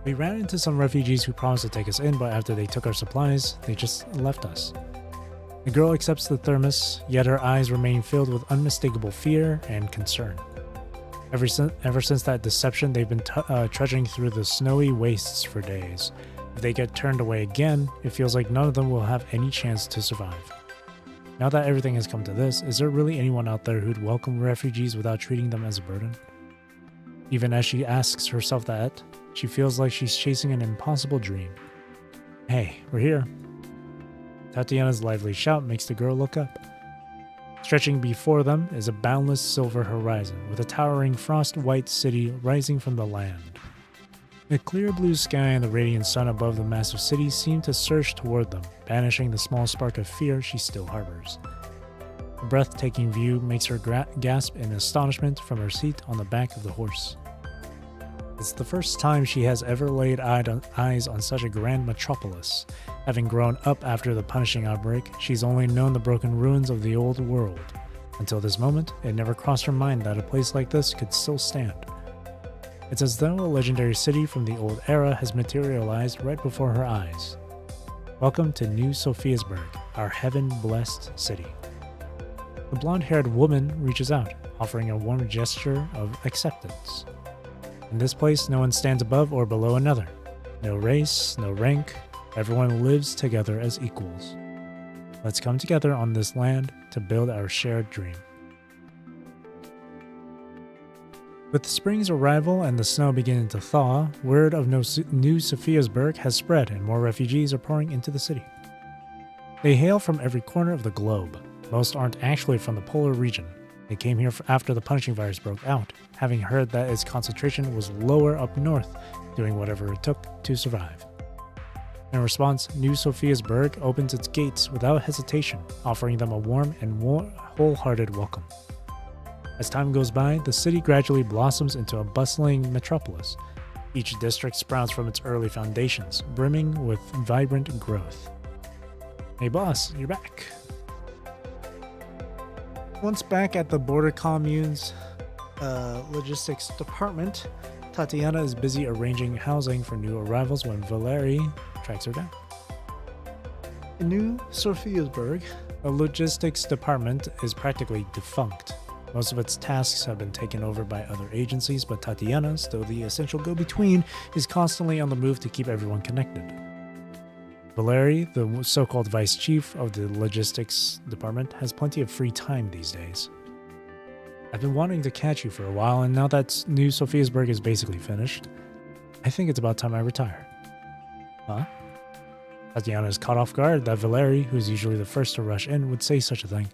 We ran into some refugees who promised to take us in, but after they took our supplies, they just left us. The girl accepts the thermos, yet her eyes remain filled with unmistakable fear and concern. Ever since that deception, they've been trudging through the snowy wastes for days. If they get turned away again, it feels like none of them will have any chance to survive. Now that everything has come to this, is there really anyone out there who'd welcome refugees without treating them as a burden? Even as she asks herself that, she feels like she's chasing an impossible dream. Hey, we're here. Tatiana's lively shout makes the girl look up. Stretching before them is a boundless silver horizon with a towering frost-white city rising from the land. The clear blue sky and the radiant sun above the massive city seem to surge toward them, banishing the small spark of fear she still harbors. The breathtaking view makes her gasp in astonishment from her seat on the back of the horse. It's the first time she has ever laid eyes on such a grand metropolis. Having grown up after the punishing outbreak, she's only known the broken ruins of the old world. Until this moment, it never crossed her mind that a place like this could still stand. It's as though a legendary city from the old era has materialized right before her eyes. Welcome to New Sophiasburg, our heaven-blessed city. The blonde-haired woman reaches out, offering a warm gesture of acceptance. In this place, no one stands above or below another. No race, no rank. Everyone lives together as equals. Let's come together on this land to build our shared dream. With spring's arrival and the snow beginning to thaw, word of New Sophiasburg has spread and more refugees are pouring into the city. They hail from every corner of the globe. Most aren't actually from the polar region. They came here after the punishing virus broke out, having heard that its concentration was lower up north, doing whatever it took to survive. In response, New Sophiasburg opens its gates without hesitation, offering them a warm and wholehearted welcome. As time goes by, the city gradually blossoms into a bustling metropolis. Each district sprouts from its early foundations, brimming with vibrant growth. Hey boss, you're back. Once back at the border commune's logistics department, Tatiana is busy arranging housing for new arrivals when Valerie tracks her down. In New Sophiasburg, the logistics department is practically defunct. Most of its tasks have been taken over by other agencies, but Tatiana, still the essential go-between, is constantly on the move to keep everyone connected. Valerie, the so-called vice chief of the logistics department, has plenty of free time these days. I've been wanting to catch you for a while, and now that New Sophiasburg is basically finished, I think it's about time I retire. Huh? Tatiana is caught off guard that Valerie, who's usually the first to rush in, would say such a thing.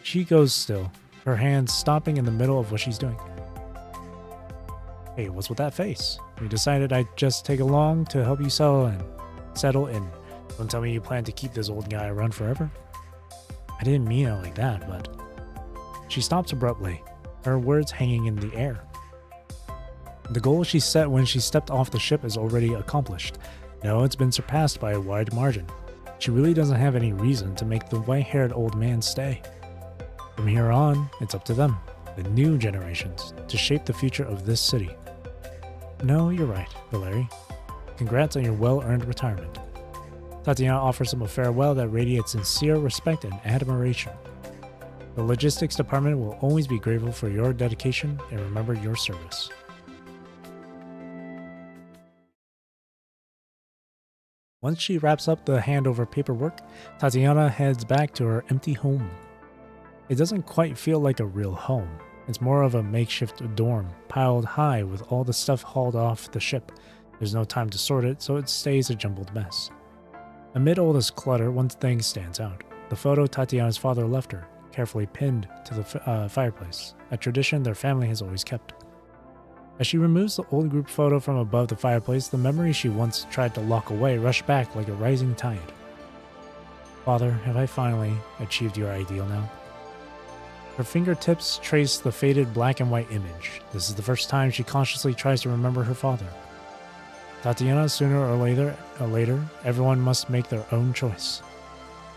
She goes still, her hands stopping in the middle of what she's doing. Hey, what's with that face? We decided I'd just take along to help you settle in. Don't tell me you plan to keep this old guy around forever. I didn't mean it like that, but... She stops abruptly, her words hanging in the air. The goal she set when she stepped off the ship is already accomplished. No, it's been surpassed by a wide margin. She really doesn't have any reason to make the white-haired old man stay. From here on, it's up to them, the new generations, to shape the future of this city. No, you're right, Valerie. Congrats on your well-earned retirement. Tatiana offers him a farewell that radiates sincere respect and admiration. The logistics department will always be grateful for your dedication and remember your service. Once she wraps up the handover paperwork, Tatiana heads back to her empty home. It doesn't quite feel like a real home. It's more of a makeshift dorm, piled high with all the stuff hauled off the ship. There's no time to sort it, so it stays a jumbled mess. Amid all this clutter, one thing stands out. The photo Tatiana's father left her, carefully pinned to the fireplace, a tradition their family has always kept. As she removes the old group photo from above the fireplace, the memories she once tried to lock away rush back like a rising tide. Father, have I finally achieved your ideal now? Her fingertips trace the faded black and white image. This is the first time she consciously tries to remember her father. Tatiana, sooner or later, everyone must make their own choice.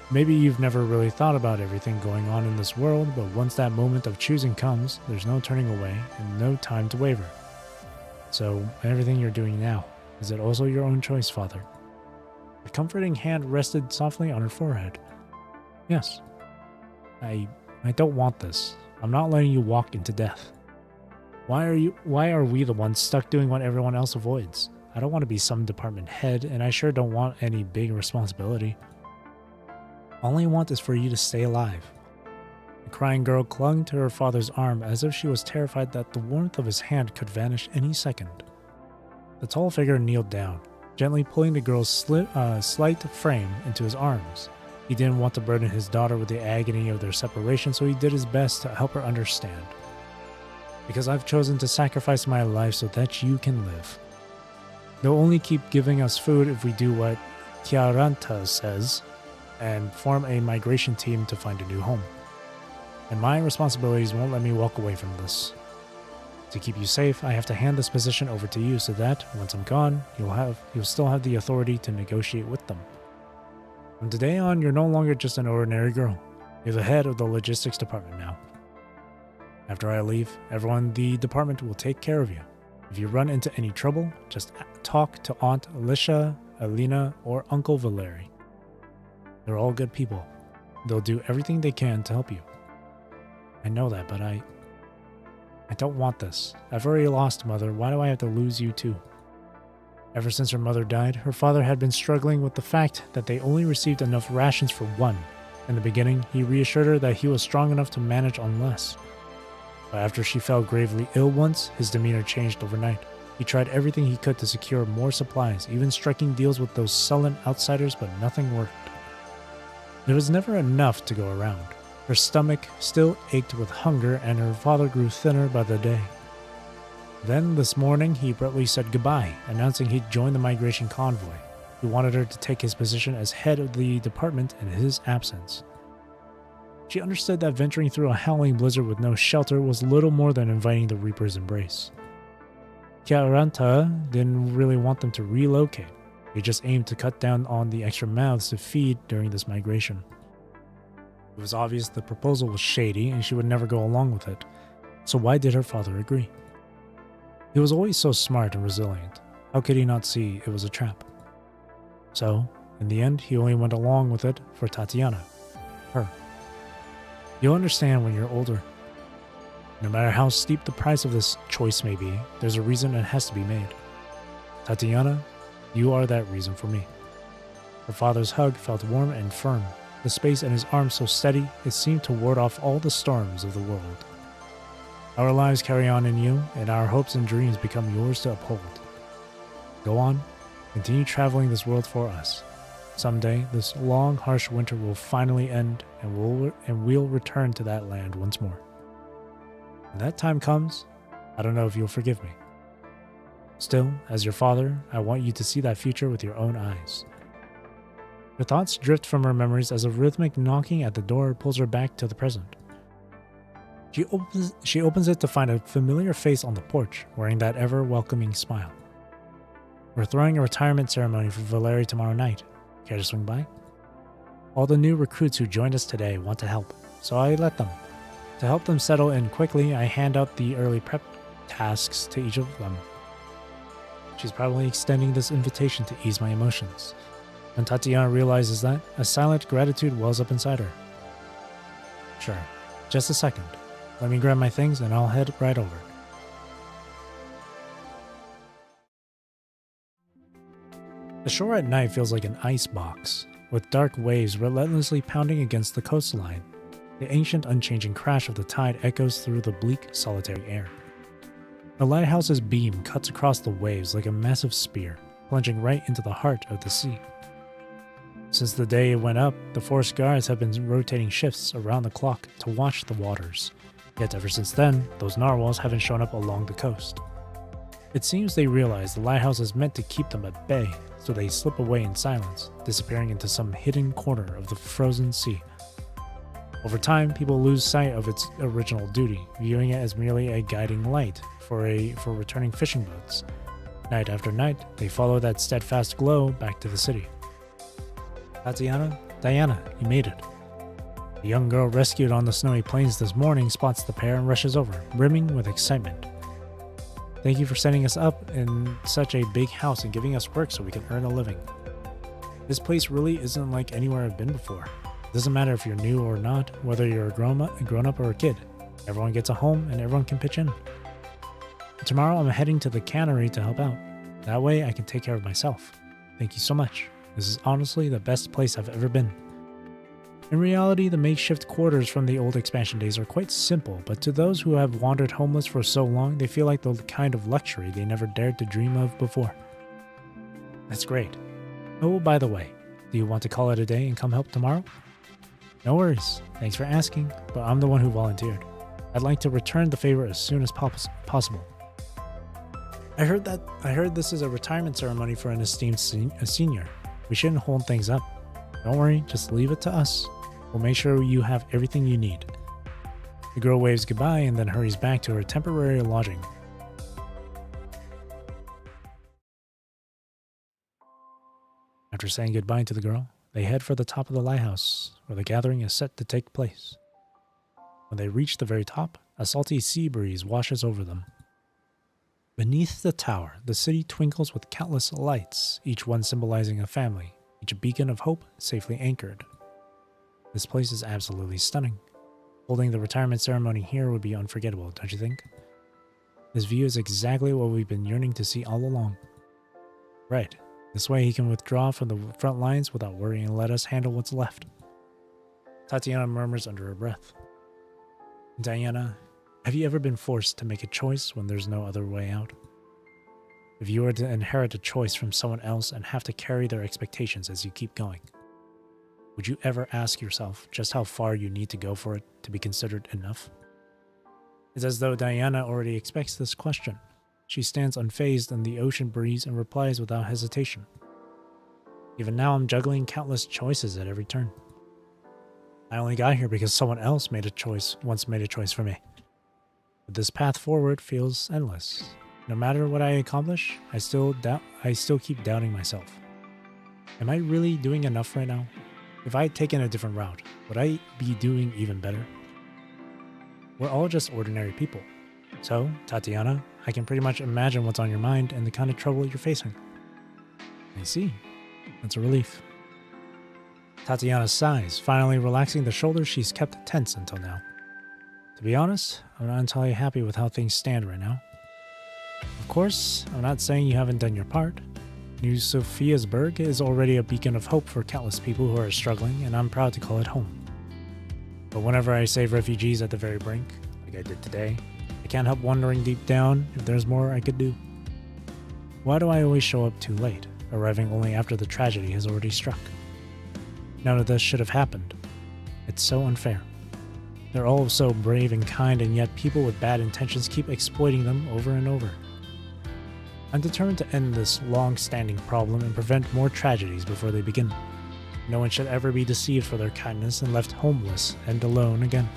Maybe you've never really thought about everything going on in this world, but once that moment of choosing comes, there's no turning away and no time to waver. So, everything you're doing now, is it also your own choice, Father? A comforting hand rested softly on her forehead. Yes. I don't want this. I'm not letting you walk into death. Why are we the ones stuck doing what everyone else avoids? I don't want to be some department head, and I sure don't want any big responsibility. All I want is for you to stay alive. The crying girl clung to her father's arm as if she was terrified that the warmth of his hand could vanish any second. The tall figure kneeled down, gently pulling the girl's slight frame into his arms. He didn't want to burden his daughter with the agony of their separation, so he did his best to help her understand. Because I've chosen to sacrifice my life so that you can live. They'll only keep giving us food if we do what Kiaranta says and form a migration team to find a new home. And my responsibilities won't let me walk away from this. To keep you safe, I have to hand this position over to you so that, once I'm gone, you'll still have the authority to negotiate with them. From today on, you're no longer just an ordinary girl. You're the head of the logistics department now. After I leave, everyone in the department will take care of you. If you run into any trouble, just talk to Aunt Alicia, Alina, or Uncle Valeri. They're all good people. They'll do everything they can to help you. I know that, but I don't want this. I've already lost Mother. Why do I have to lose you too? Ever since her mother died, her father had been struggling with the fact that they only received enough rations for one. In the beginning, he reassured her that he was strong enough to manage on less. But after she fell gravely ill once, his demeanor changed overnight. He tried everything he could to secure more supplies, even striking deals with those sullen outsiders, but nothing worked. There was never enough to go around. Her stomach still ached with hunger, and her father grew thinner by the day. Then, this morning, he abruptly said goodbye, announcing he'd join the migration convoy. He wanted her to take his position as head of the department in his absence. She understood that venturing through a howling blizzard with no shelter was little more than inviting the Reaper's embrace. Kiaranta didn't really want them to relocate. He just aimed to cut down on the extra mouths to feed during this migration. It was obvious the proposal was shady and she would never go along with it. So why did her father agree? He was always so smart and resilient. How could he not see it was a trap? So, in the end, he only went along with it for Tatiana. Her. You'll understand when you're older. No matter how steep the price of this choice may be, there's a reason it has to be made. Tatiana, you are that reason for me. Her father's hug felt warm and firm, the space in his arms so steady it seemed to ward off all the storms of the world. Our lives carry on in you, and our hopes and dreams become yours to uphold. Go on, continue traveling this world for us. Someday, this long, harsh winter will finally end, and we'll return to that land once more. When that time comes, I don't know if you'll forgive me. Still, as your father, I want you to see that future with your own eyes. Her thoughts drift from her memories as a rhythmic knocking at the door pulls her back to the present. She opens it to find a familiar face on the porch, wearing that ever-welcoming smile. We're throwing a retirement ceremony for Valeri tomorrow night. Care to swing by? All the new recruits who joined us today want to help, so I let them. To help them settle in quickly, I hand out the early prep tasks to each of them. She's probably extending this invitation to ease my emotions. When Tatiana realizes that, a silent gratitude wells up inside her. Sure, just a second. Let me grab my things and I'll head right over. The shore at night feels like an ice box, with dark waves relentlessly pounding against the coastline. The ancient, unchanging crash of the tide echoes through the bleak, solitary air. The lighthouse's beam cuts across the waves like a massive spear, plunging right into the heart of the sea. Since the day it went up, the forest guards have been rotating shifts around the clock to watch the waters. Yet ever since then, those narwhals haven't shown up along the coast. It seems they realize the lighthouse is meant to keep them at bay, so they slip away in silence, disappearing into some hidden corner of the frozen sea. Over time, people lose sight of its original duty, viewing it as merely a guiding light for returning fishing boats. Night after night, they follow that steadfast glow back to the city. Tatiana, Diana, you made it. The young girl rescued on the snowy plains this morning spots the pair and rushes over, brimming with excitement. Thank you for setting us up in such a big house and giving us work so we can earn a living. This place really isn't like anywhere I've been before. It doesn't matter if you're new or not, whether you're a grown up or a kid. Everyone gets a home and everyone can pitch in. Tomorrow I'm heading to the cannery to help out. That way I can take care of myself. Thank you so much. This is honestly the best place I've ever been. In reality, the makeshift quarters from the old expansion days are quite simple, but to those who have wandered homeless for so long, they feel like the kind of luxury they never dared to dream of before. That's great. Oh, by the way, do you want to call it a day and come help tomorrow? No worries. Thanks for asking, but I'm the one who volunteered. I'd like to return the favor as soon as possible. I heard this is a retirement ceremony for an esteemed senior. We shouldn't hold things up. Don't worry, just leave it to us. We'll make sure you have everything you need. The girl waves goodbye and then hurries back to her temporary lodging. After saying goodbye to the girl, they head for the top of the lighthouse, where the gathering is set to take place. When they reach the very top, a salty sea breeze washes over them. Beneath the tower, the city twinkles with countless lights, each one symbolizing a family, each beacon of hope safely anchored. This place is absolutely stunning. Holding the retirement ceremony here would be unforgettable, don't you think? This view is exactly what we've been yearning to see all along. Right. This way he can withdraw from the front lines without worrying and let us handle what's left. Tatiana murmurs under her breath. Diana, have you ever been forced to make a choice when there's no other way out? If you were to inherit a choice from someone else and have to carry their expectations as you keep going, would you ever ask yourself just how far you need to go for it to be considered enough? It's as though Diana already expects this question. She stands unfazed in the ocean breeze and replies without hesitation. Even now I'm juggling countless choices at every turn. I only got here because someone else once made a choice for me. But this path forward feels endless. No matter what I accomplish, I still keep doubting myself. Am I really doing enough right now? If I had taken a different route, would I be doing even better? We're all just ordinary people. So, Tatiana, I can pretty much imagine what's on your mind and the kind of trouble you're facing. I see. That's a relief. Tatiana sighs, finally relaxing the shoulders she's kept tense until now. To be honest, I'm not entirely happy with how things stand right now. Of course, I'm not saying you haven't done your part. New Sophiasburg is already a beacon of hope for countless people who are struggling, and I'm proud to call it home. But whenever I save refugees at the very brink, like I did today, I can't help wondering deep down if there's more I could do. Why do I always show up too late, arriving only after the tragedy has already struck? None of this should have happened. It's so unfair. They're all so brave and kind, and yet people with bad intentions keep exploiting them over and over. I'm determined to end this long-standing problem and prevent more tragedies before they begin. No one should ever be deceived for their kindness and left homeless and alone again.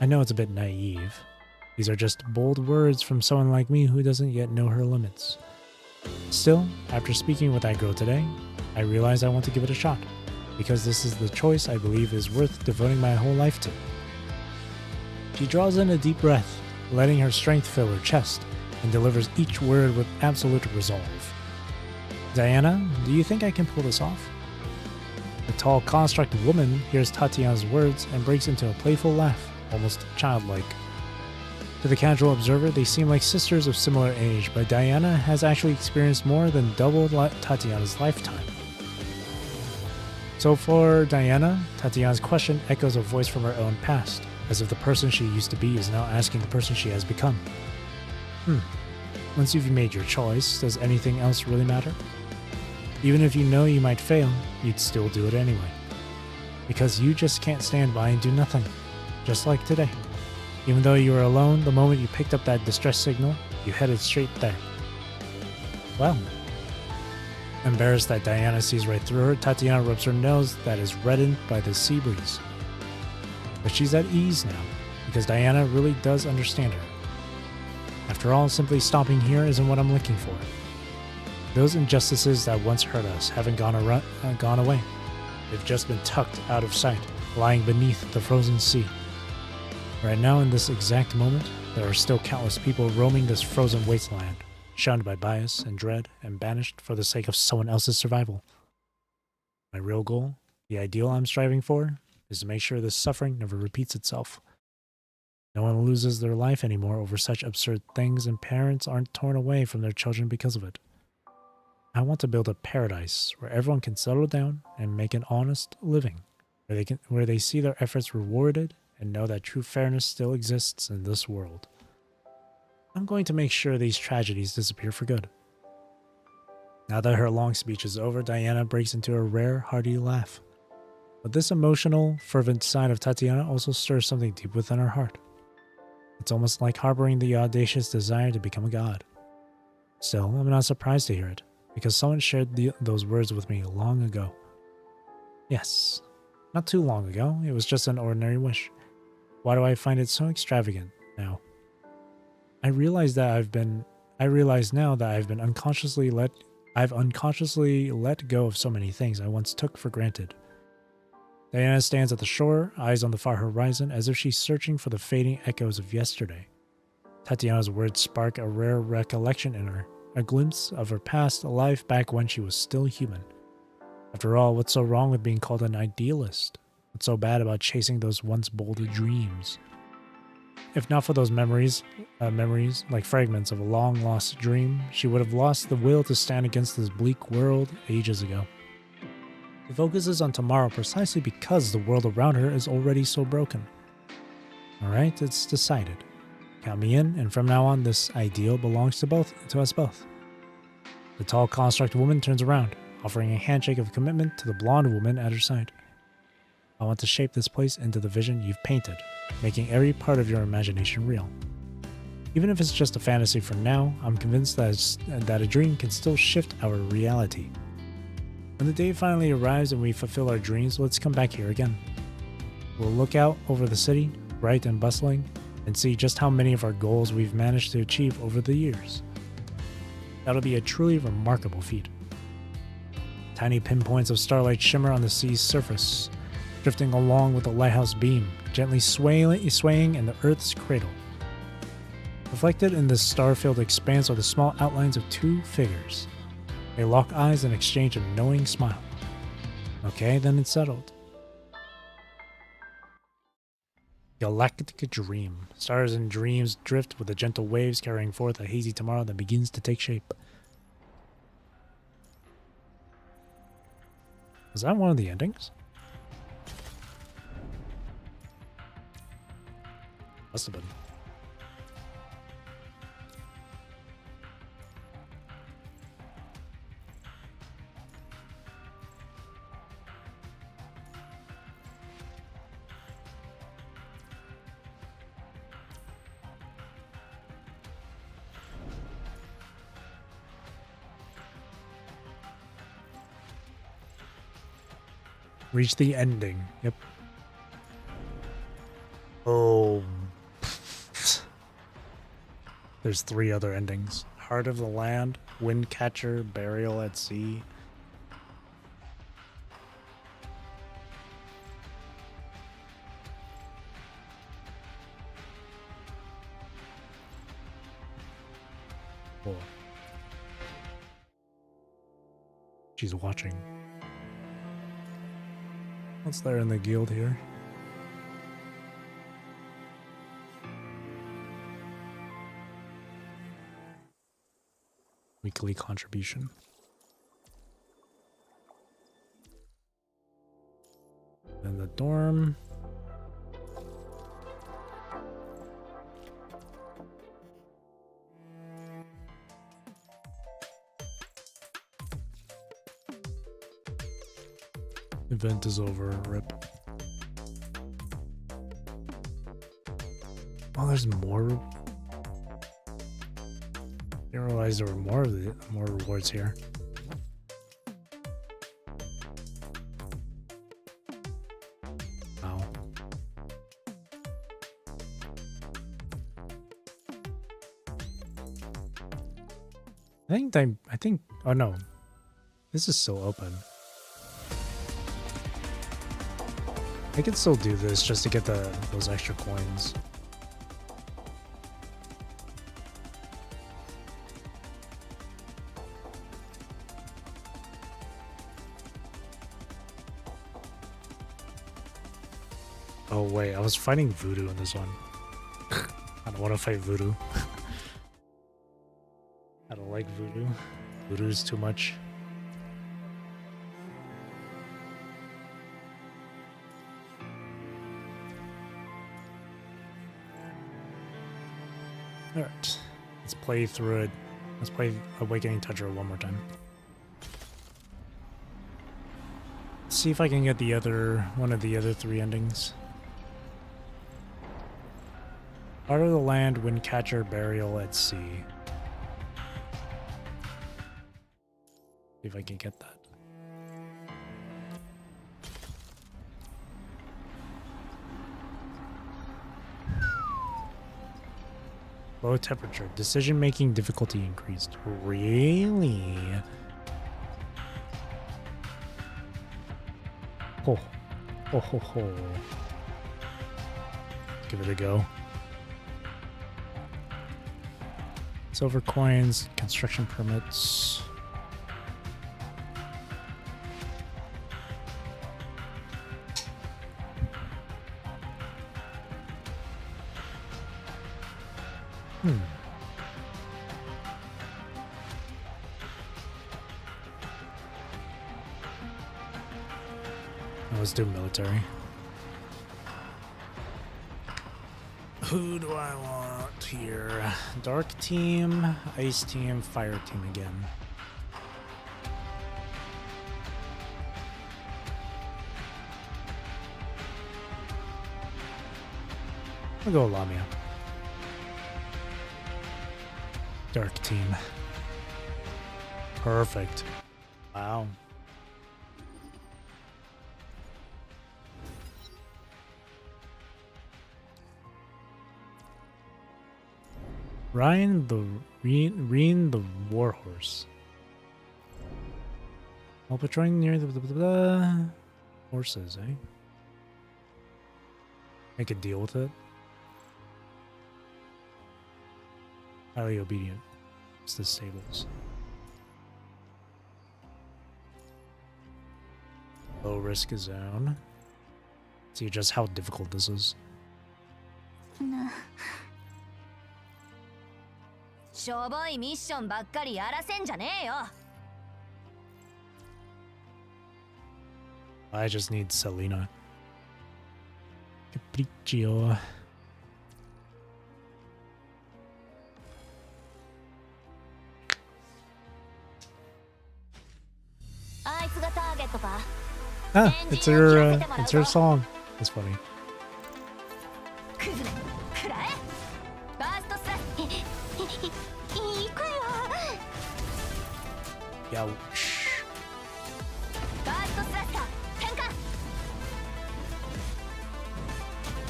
I know it's a bit naive. These are just bold words from someone like me who doesn't yet know her limits. Still, after speaking with that girl today, I realize I want to give it a shot, because this is the choice I believe is worth devoting my whole life to. She draws in a deep breath, letting her strength fill her chest, and delivers each word with absolute resolve. Diana, do you think I can pull this off? The tall construct woman hears Tatiana's words and breaks into a playful laugh, almost childlike. To the casual observer, they seem like sisters of similar age, but Diana has actually experienced more than double Tatiana's lifetime. So for Diana, Tatiana's question echoes a voice from her own past, as if the person she used to be is now asking the person she has become. Once you've made your choice, does anything else really matter? Even if you know you might fail, you'd still do it anyway. Because you just can't stand by and do nothing, just like today. Even though you were alone, the moment you picked up that distress signal, you headed straight there. Well, embarrassed that Diana sees right through her, Tatiana rubs her nose that is reddened by the sea breeze. But she's at ease now, because Diana really does understand her. After all, simply stopping here isn't what I'm looking for. Those injustices that once hurt us haven't gone away. They've just been tucked out of sight, lying beneath the frozen sea. Right now, in this exact moment, there are still countless people roaming this frozen wasteland, shunned by bias and dread and banished for the sake of someone else's survival. My real goal, the ideal I'm striving for, is to make sure this suffering never repeats itself. No one loses their life anymore over such absurd things, and parents aren't torn away from their children because of it. I want to build a paradise where everyone can settle down and make an honest living, where they see their efforts rewarded and know that true fairness still exists in this world. I'm going to make sure these tragedies disappear for good. Now that her long speech is over, Diana breaks into a rare, hearty laugh. But this emotional, fervent side of Tatiana also stirs something deep within her heart. It's almost like harboring the audacious desire to become a god. Still, I'm not surprised to hear it, because someone shared those words with me long ago. Yes, not too long ago, it was just an ordinary wish. Why do I find it so extravagant now? I realize now that I've unconsciously let go of so many things I once took for granted. Diana stands at the shore, eyes on the far horizon, as if she's searching for the fading echoes of yesterday. Tatiana's words spark a rare recollection in her, a glimpse of her past life back when she was still human. After all, what's so wrong with being called an idealist? What's so bad about chasing those once bold dreams? If not for those memories like fragments of a long-lost dream, she would have lost the will to stand against this bleak world ages ago. She focuses on tomorrow precisely because the world around her is already so broken. Alright, it's decided. Count me in, and from now on, this ideal belongs to us both. The tall construct woman turns around, offering a handshake of commitment to the blonde woman at her side. I want to shape this place into the vision you've painted, making every part of your imagination real. Even if it's just a fantasy for now, I'm convinced that a dream can still shift our reality. When the day finally arrives and we fulfill our dreams, let's come back here again. We'll look out over the city, bright and bustling, and see just how many of our goals we've managed to achieve over the years. That'll be a truly remarkable feat. Tiny pinpoints of starlight shimmer on the sea's surface, drifting along with the lighthouse beam, gently swaying in the Earth's cradle. Reflected in this star-filled expanse are the small outlines of two figures. They lock eyes and exchange a knowing smile. Okay, then it's settled. Galactic Dream. Stars and dreams drift with the gentle waves carrying forth a hazy tomorrow that begins to take shape. Was that one of the endings? Must have been. Reach the ending. Yep. Oh. There's 3 other endings. Heart of the Land, Windcatcher, Burial at Sea. Cool. She's watching. What's there in the guild here? Weekly contribution. And the dorm. Event is over. Rip. Oh, there's more. I didn't realize there were more rewards here. Wow. I think oh no. This is still open. I could still do this just to get those extra coins. Oh wait, I was fighting Voodoo in this one. I don't want to fight Voodoo. I don't like Voodoo. Voodoo is too much. Alright. Let's play through it. Let's play Awakening Tundra one more time. See if I can get the other one of the other 3 endings. Heart of the Land, Windcatcher, Burial at Sea. See if I can get that. Low temperature. Decision-making difficulty increased. Really? Oh. Oh, ho, ho. Give it a go. Silver coins, construction permits. Let's do military. Who do I want here? Dark team, ice team, fire team again. I'll go Lamia. Dark team. Perfect. Wow. Reen the Warhorse. While patrolling near the horses, eh? I could deal with it. Highly obedient. It's the stables. Low risk zone. See just how difficult this is. しょぼいミッションばっかりやらせんじゃねえよ。 I just need Selena. Capriccio. あいつがターゲットか。 Ah, it's her song. That's funny. くらえ。バーストスラッ行くよ。 Youch. バーストスラッガー転換。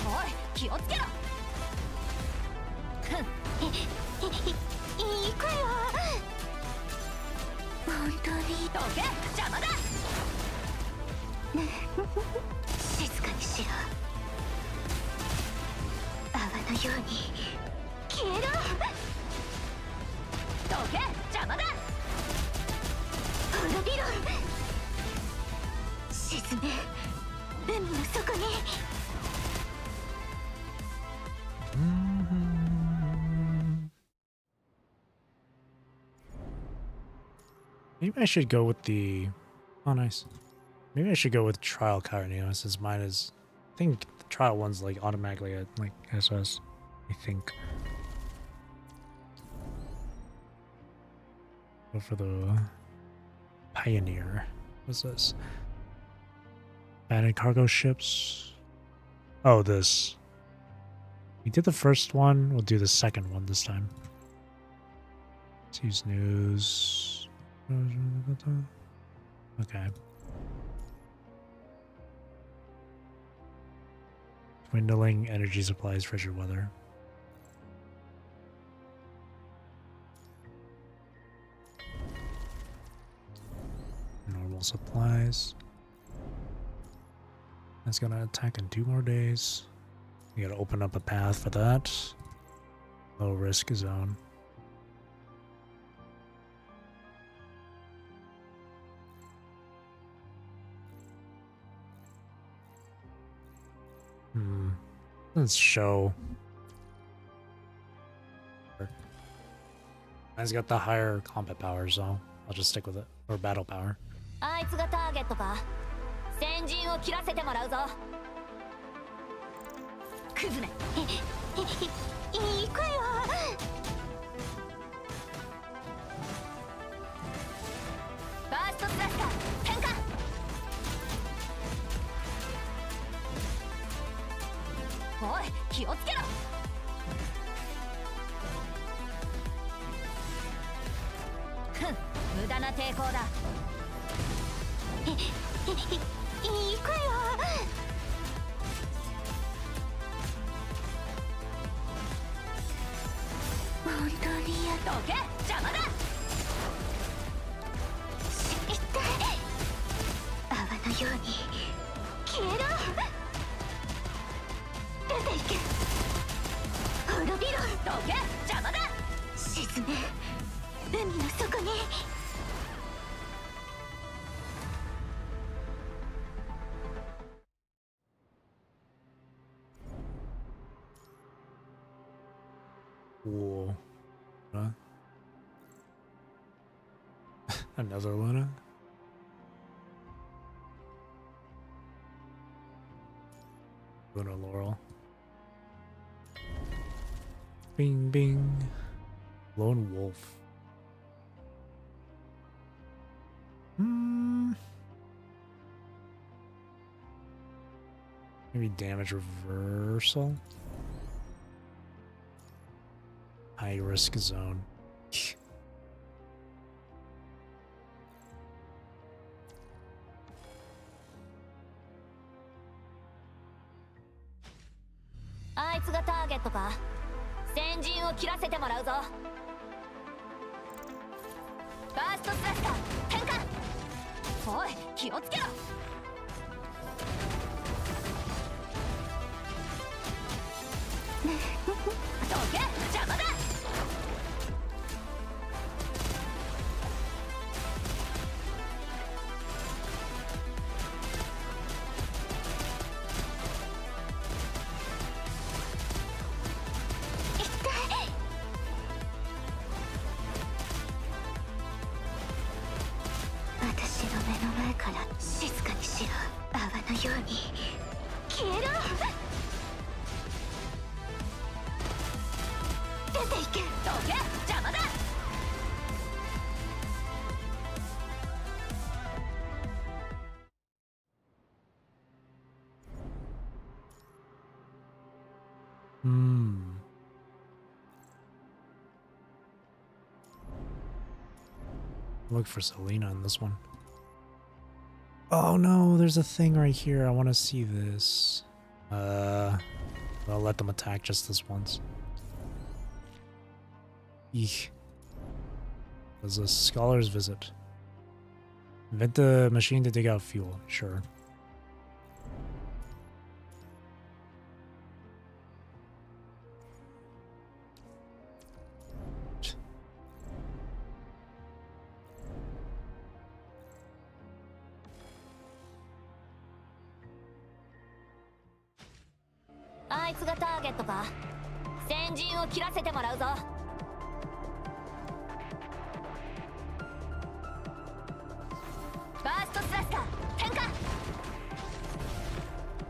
おい気をつけろ。行くよ。本当に。どけ邪魔だ。静かにしろ。泡のように消えろ。どけ邪魔だ。滅びろ。沈め海の底に。 Maybe I should go with the... Oh, nice. Maybe I should go with Trial Carneo since mine is... I think the Trial one's like automatically at like SS. I think. Go for the... Pioneer. What's this? Abandoned cargo ships. Oh, this. We did the first one. We'll do the second one this time. Let's use news. Okay. Dwindling energy supplies, frigid weather. Normal supplies. That's gonna attack in 2 more days. We gotta open up a path for that. Low risk zone. Let's show. Mine's got the higher combat power, so I'll just stick with it. Or battle power. あいつがターゲットか。先陣を切らせてもらうぞ。クズめ。行くよ。気をつけろ。ふん、無駄な抵抗だ。行くよ。本当にやっどけ、邪魔だ。痛い。泡のように消えろ。出ていけ。滅びろ。どけ、邪魔だ。沈め。海の底に。Whoa. Huh? Another Luna? Luna Laurel. Bing bing. Lone Wolf. Maybe damage reversal? High risk zone.あいつがターゲットか。先陣を切らせてもらうぞ。ファーストスラスター転換。おい、気をつけろ。どけ、邪魔だ。私の目の前から静かにしろ。泡のように消えろ。出ていけ。どけ、邪魔だ。Look for Selena in this one. Oh no, there's a thing right here. I want to see this. I'll let them attack just this once. Eek. There's a scholar's visit. Invent the machine to dig out fuel. Sure. Aいつがターゲットか。先陣を切らせてもらうぞ。ファーストスラスター転換。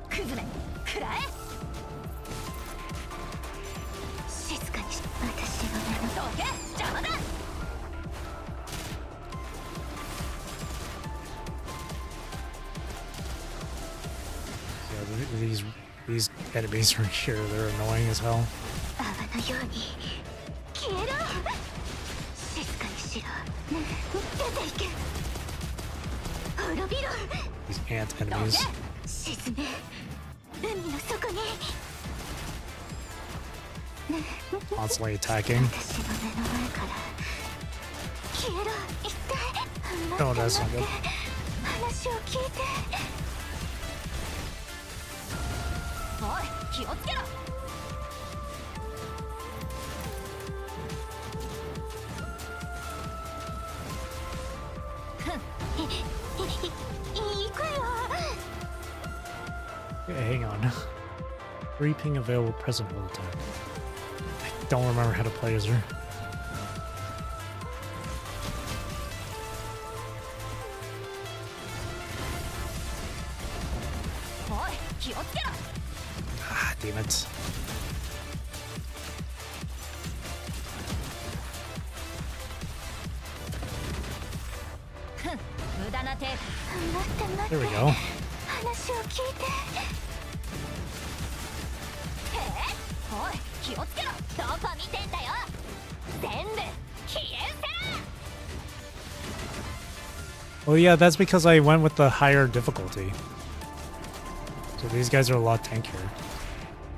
クズめ、食らえ。静かにし。私の目の。どけ、邪魔だ。Yeah, these enemies right here, they're annoying as hell. 泡のように消えろ。静かにしろ。出ていけ。滅びろ。 These ant enemies. 沈め。海の底に。 Constantly attacking. 私の目の前から消えろ。痛い。 Oh, that's not good. 話を聞いて。おい、気をつけろ。行くよ。 Okay, hang on. Reaping available present will attack. I don't remember how to play as her.おい、気をつけろ。 Ah, damn it. 無駄な抵抗。待って待って。 There we go. 話を聞いて。へえ。おい気をつけろ。どこ見てんだよ。全部消え失せろ。 Well, yeah, that's because I went with the higher difficulty. So these guys are a lot tankier.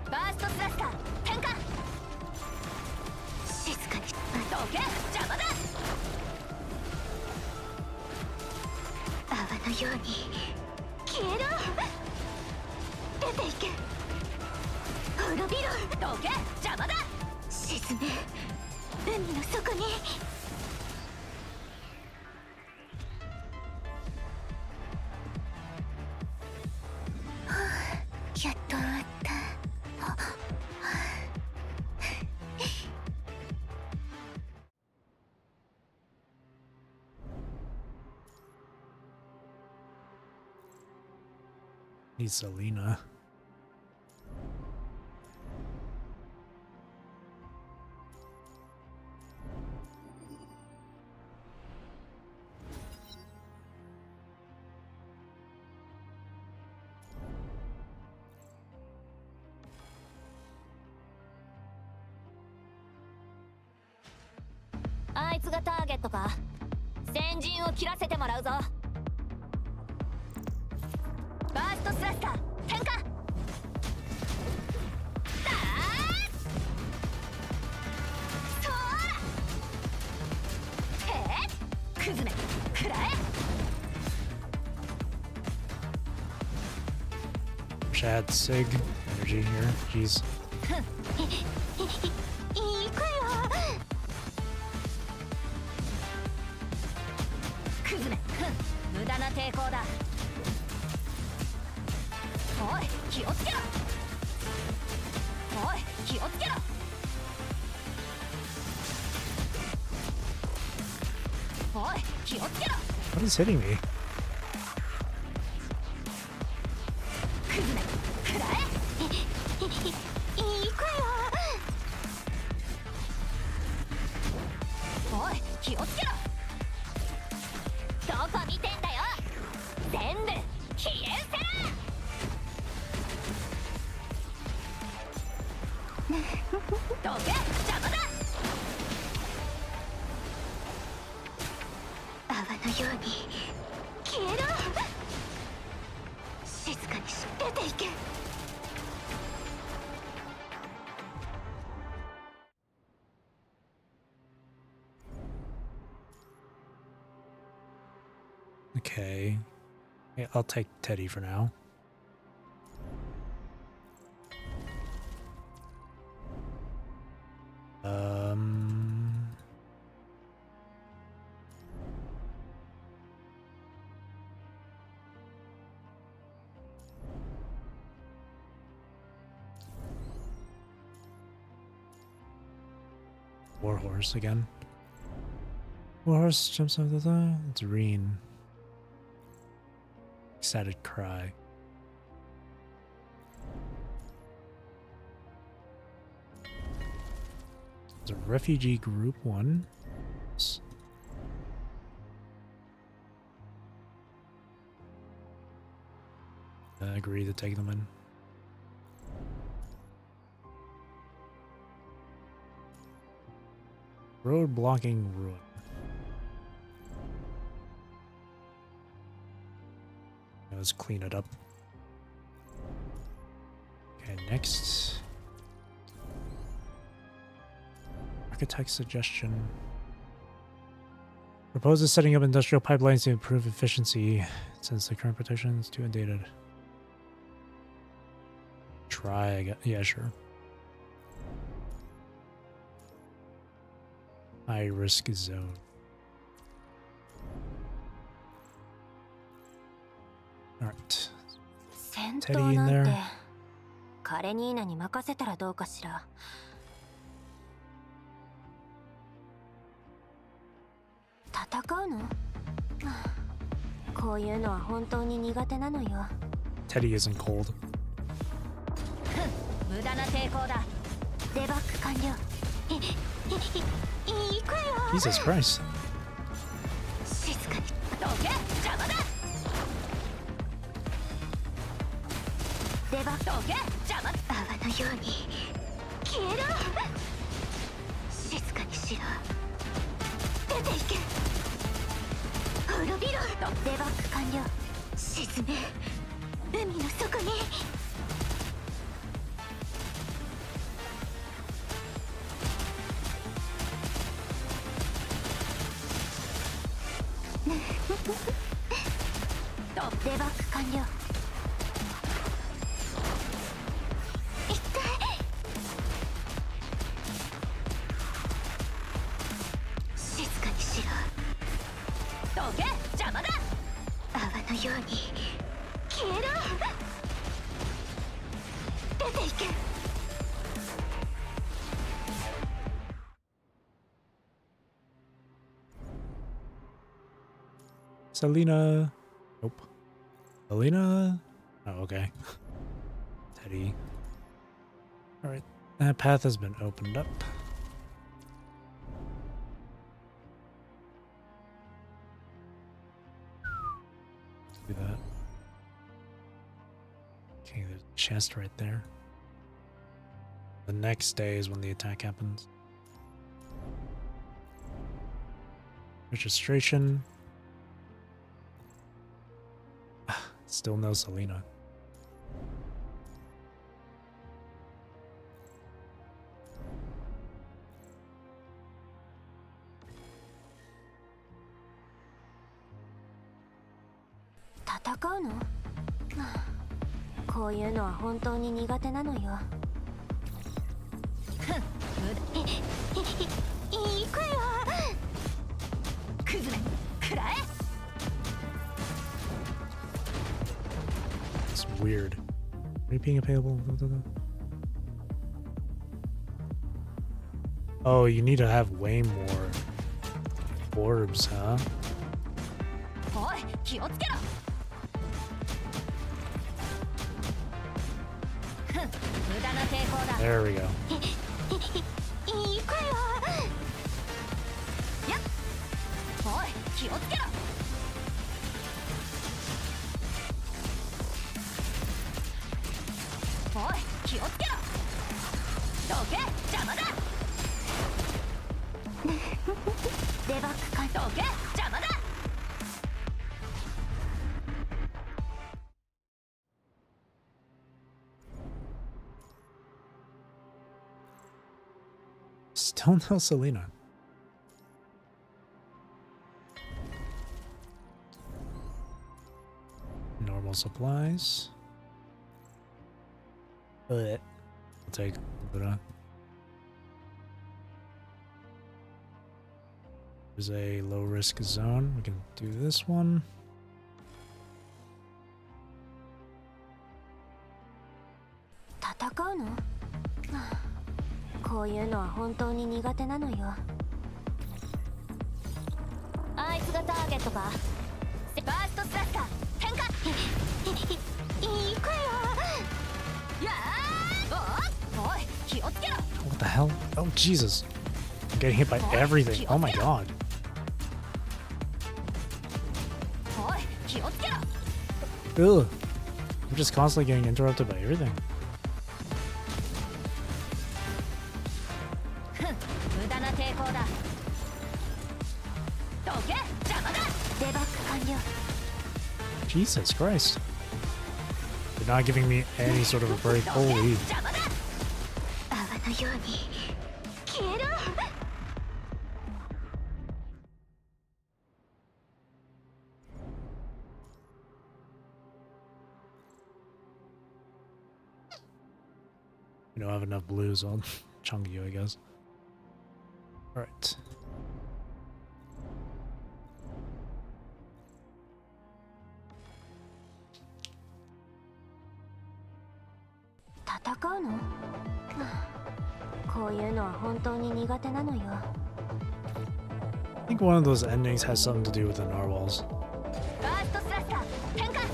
バーストスラスター点火。静かにどけ。邪魔だ。泡のように消えろ。出ていけ。滅びろ。どけ。邪魔だ。沈め。海の底に。やっと終わった。Need Selena. .あいつがターゲットか。先陣を切らせてもらうぞ。バーストスラスター点火。そーら。へえ。クズめ。食らえ。 Wish I had Sig energy here. Jeez. いくよ。クズめ。無駄な抵抗だ。おい気をつけろ。おい気をつけろ。おい気をつけろ。 What is hitting me? クズめ。食らえ。いくよ。おい気をつけろ。どこ見てんだよ。全部消え失せろ。どけ。邪魔だ。泡のように消えろ。静かに出ていけ。Okay. Yeah, I'll take Teddy for now. Warhorse again. Warhorse jumps over the. It's Reen. Excited cry. It's a refugee group 1. I agree to take them in. Road blocking ruin. Let's clean it up. Okay, next. Architect suggestion. Proposes setting up industrial pipelines to improve efficiency since the current protection is too outdated. Try, I guess. Yeah, sure. High risk zone. Alright. Teddy in there. カレニーナに任せたらどうかしら。戦うの？こういうのは本当に苦手なのよ。Teddy isn't cold. 無駄な抵抗だ。デバッグ完了。行くよ。Jesus Christ. 静かにどけ。邪魔だ。デバッグどけ。邪魔。泡のように消えろ。静かにしろ。出ていけ。滅びろ。デバッグ完了。沈め、海の底に。デバッグ完了。痛い。静かにしろ。どけ、邪魔だ。泡のように消えろ。出ていけ。Selena. Nope. Selena? Oh, okay. Teddy. Alright. That path has been opened up. Do that. Okay, there's a chest right there. The next day is when the attack happens. Registration. Still no Selena.戦うの？こういうのは本当に苦手なのよ。行くよ。クズめ、くらえ。It's weird. Are you being available? Oh, you need to have way more orbs, huh? おい、気をつけろ。無駄な抵抗だ。 There we go. 行くよ。やっ。おい、気をつけろ。おい、気をつけろ。どけ、邪魔だ。デバッグか。どけ、邪魔だ。Still no Selena. Normal supplies. I'll take Luna. There's a low risk zone. We can do this one. Tatakaw no? こういうのは本当に苦手なのよ。あいつがターゲットか。バーストスラッガー展開。行くよ。やー。おい、気をつけろ。 What the hell? Oh Jesus! I'm getting hit by everything. Oh my god. おい、気をつけろ。 Ugh. I'm just constantly getting interrupted by everything. 無駄な抵抗だ。どけ、邪魔だ。デバッグ完了。 Jesus Christ. They're not giving me any sort of a break. Holy. 邪魔だ。泡のように消えろ。 We don't have enough blues, so I'll chunk you, I guess. Alright. Tatakaw no? こういうのは本当に苦手なのよ。 I think one of those endings has something to do with the narwhals. バーストスラッガー展開。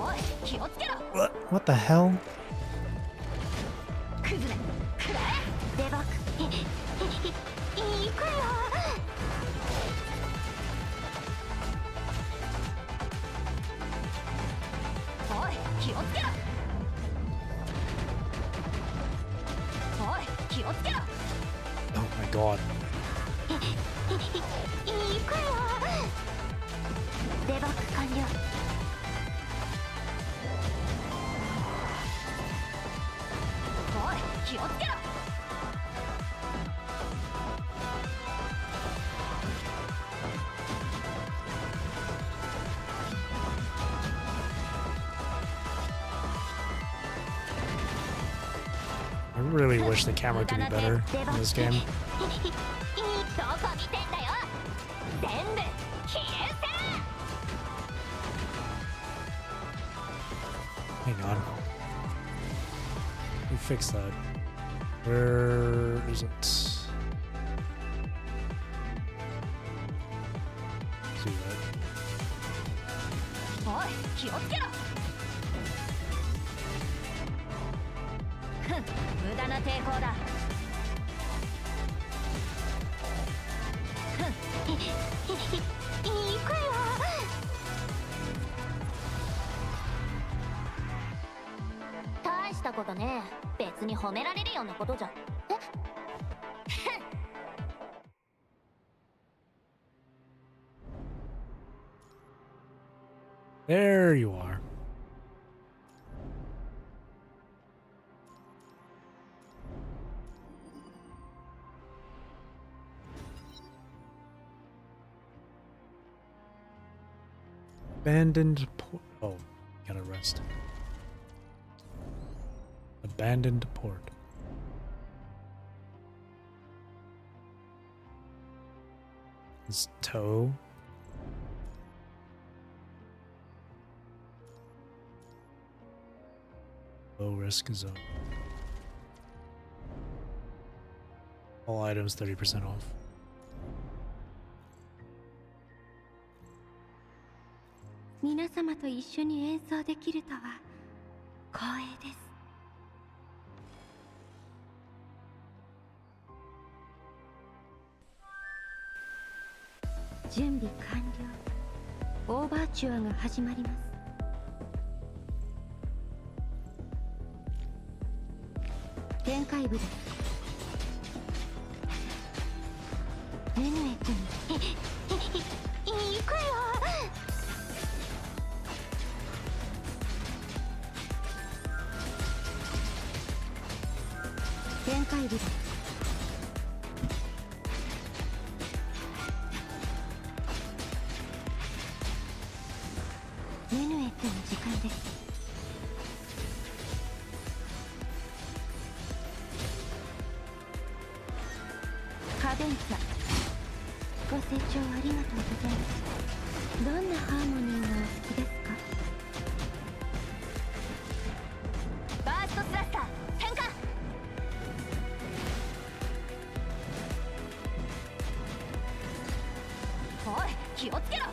おい、気をつけろ。 What the hell? クズめ、くらえ。デバッグ。行くよ。おい、気をつけろ。おい、god. いくよ。デバッグ完了。おい、気をつけろ。I really wish the camera could be better in this game. どこ見てんだよ。全部消えせ。 Hang on. We fix that. Where is it? Let's do that. おい、気をつけろ。ふん、無駄な抵抗だ。ふん、いくよ。大したことねえ。別に褒められるようなことじゃ。There you are. Abandoned port. Oh, gotta rest. Abandoned port. This tow. Low risk zone. All items 30% off. 皆様と一緒に演奏できるとは光栄です。準備完了。オーバーチュアが始まります。展開部です。ネヌエ君、行くよ。展開部です。ネヌエットの時間です。カデンツァ、ご清聴ありがとうございます。どんなハーモニーがお好きですか？バーストスラスター変化。おい、気をつけろ。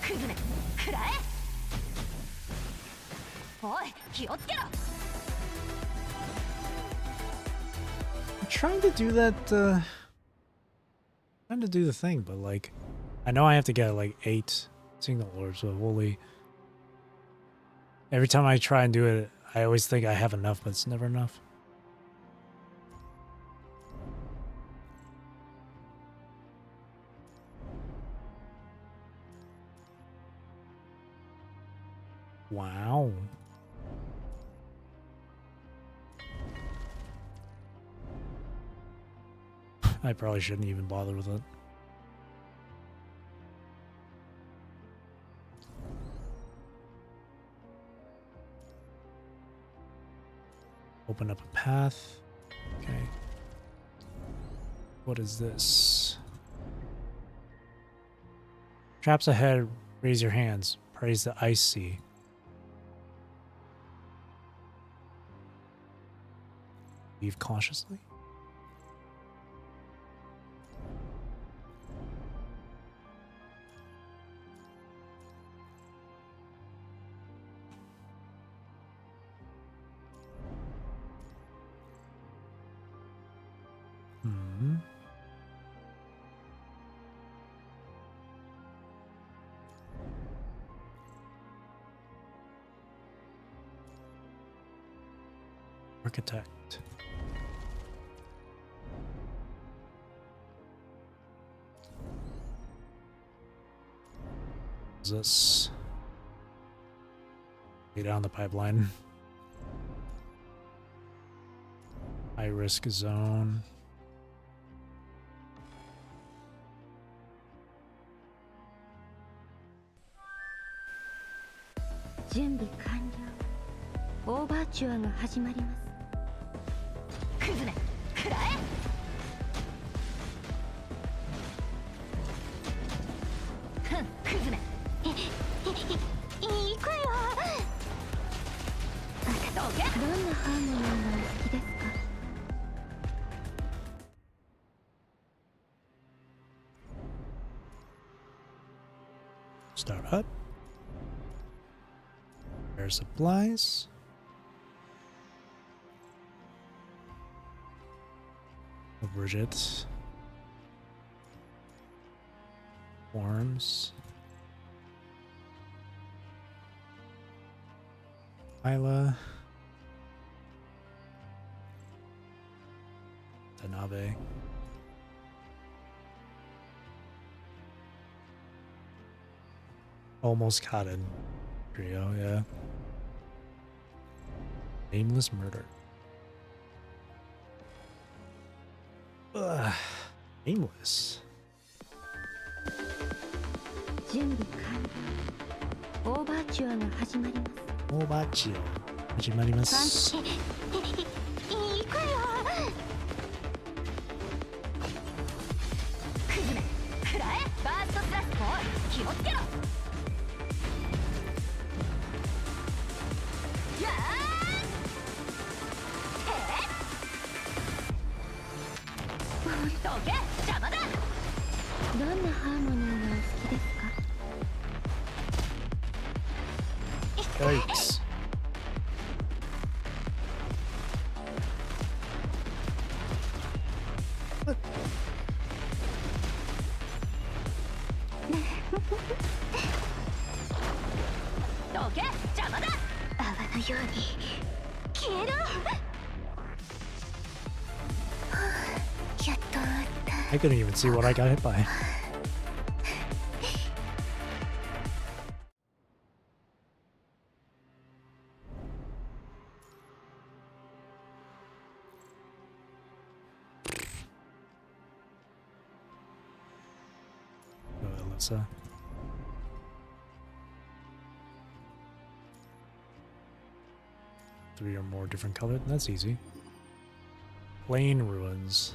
クズめ、食らえ。おい、気をつけろ。 I'm trying to do that, trying to do the thing, but like, I know I have to get like 8 signal orbs, but holy, every time I try and do it, I always think I have enough, but it's never enough. Wow. I probably shouldn't even bother with it. Open up a path. Okay. What is this? Traps ahead. Raise your hands. Praise the ice sea. Leave cautiously. Architect. Is this? Get down the pipeline. High risk zone. 준비完了。オーバーチュアが始まります。クズめ、くらえ。ふん、クズめ。行くよ。どんなハーモニーがお好きですか？ Start up. Air supplies. Bridget. Forms. Isla. Tanabe. Almost caught in trio, yeah. Nameless murder. Ugh. Nameless. 準備完了。オーバーチュアが始まります。オーバーチュア始まります。行くよ。クズめ、くらえ。バーストスラッシュ、おい、気をつけろ。やー。どけ、邪魔だ。どんなハーモニーがお好きですか？ Yikes. What? どけ、邪魔だ。泡のように消えろ。やっと終わった。 I couldn't even see what I got hit by. Oh, Alyssa. Three or more different colored. That's easy. Plain ruins.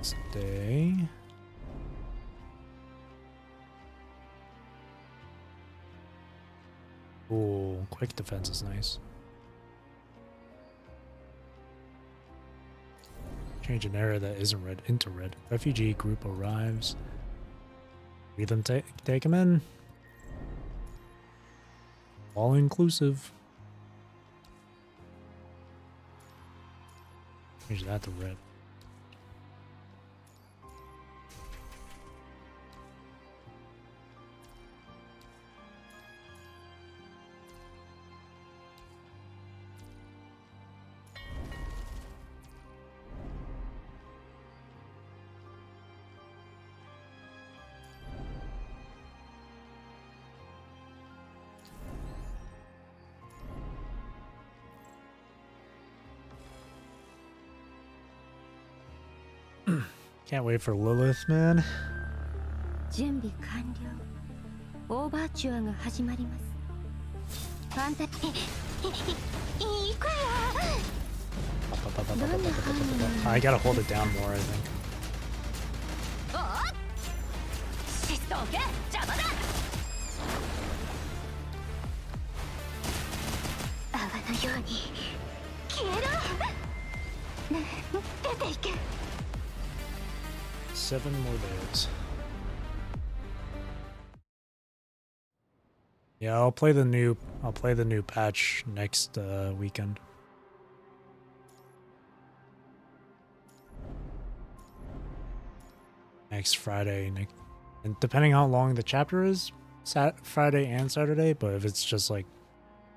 Stay. Oh, quick defense is nice. Change an area that isn't red into red. Refugee group arrives. Read them, take them in. All inclusive. Change that to red. Can't wait for Lilith, man. 準備完了。オーバーチュアが始まります。ファンタ、行くよ。 I gotta hold it down more, I think. シストーケ、邪魔だ。泡のように消えろ。出ていけ。 7 more days. Yeah, I'll play the new patch next weekend. Next Friday, and depending how long the chapter is, Friday and Saturday. But if it's just like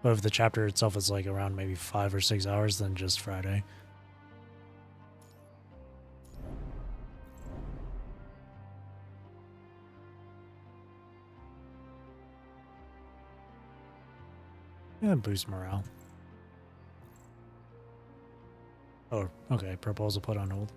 But if the chapter itself is like around maybe 5 or 6 hours, then just Friday. Yeah, boost morale. Oh, okay. Proposal put on hold.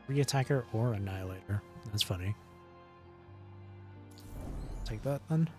Re-attacker or annihilator. That's funny. Take that then.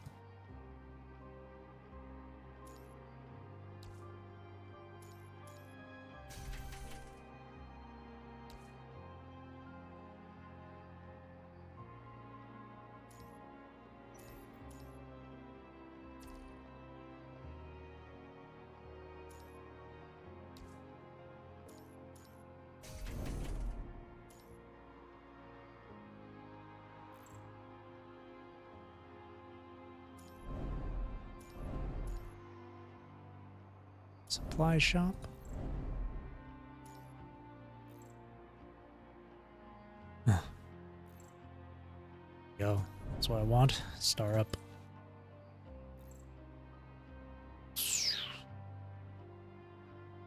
Supply shop. Yo, that's what I want. Star up.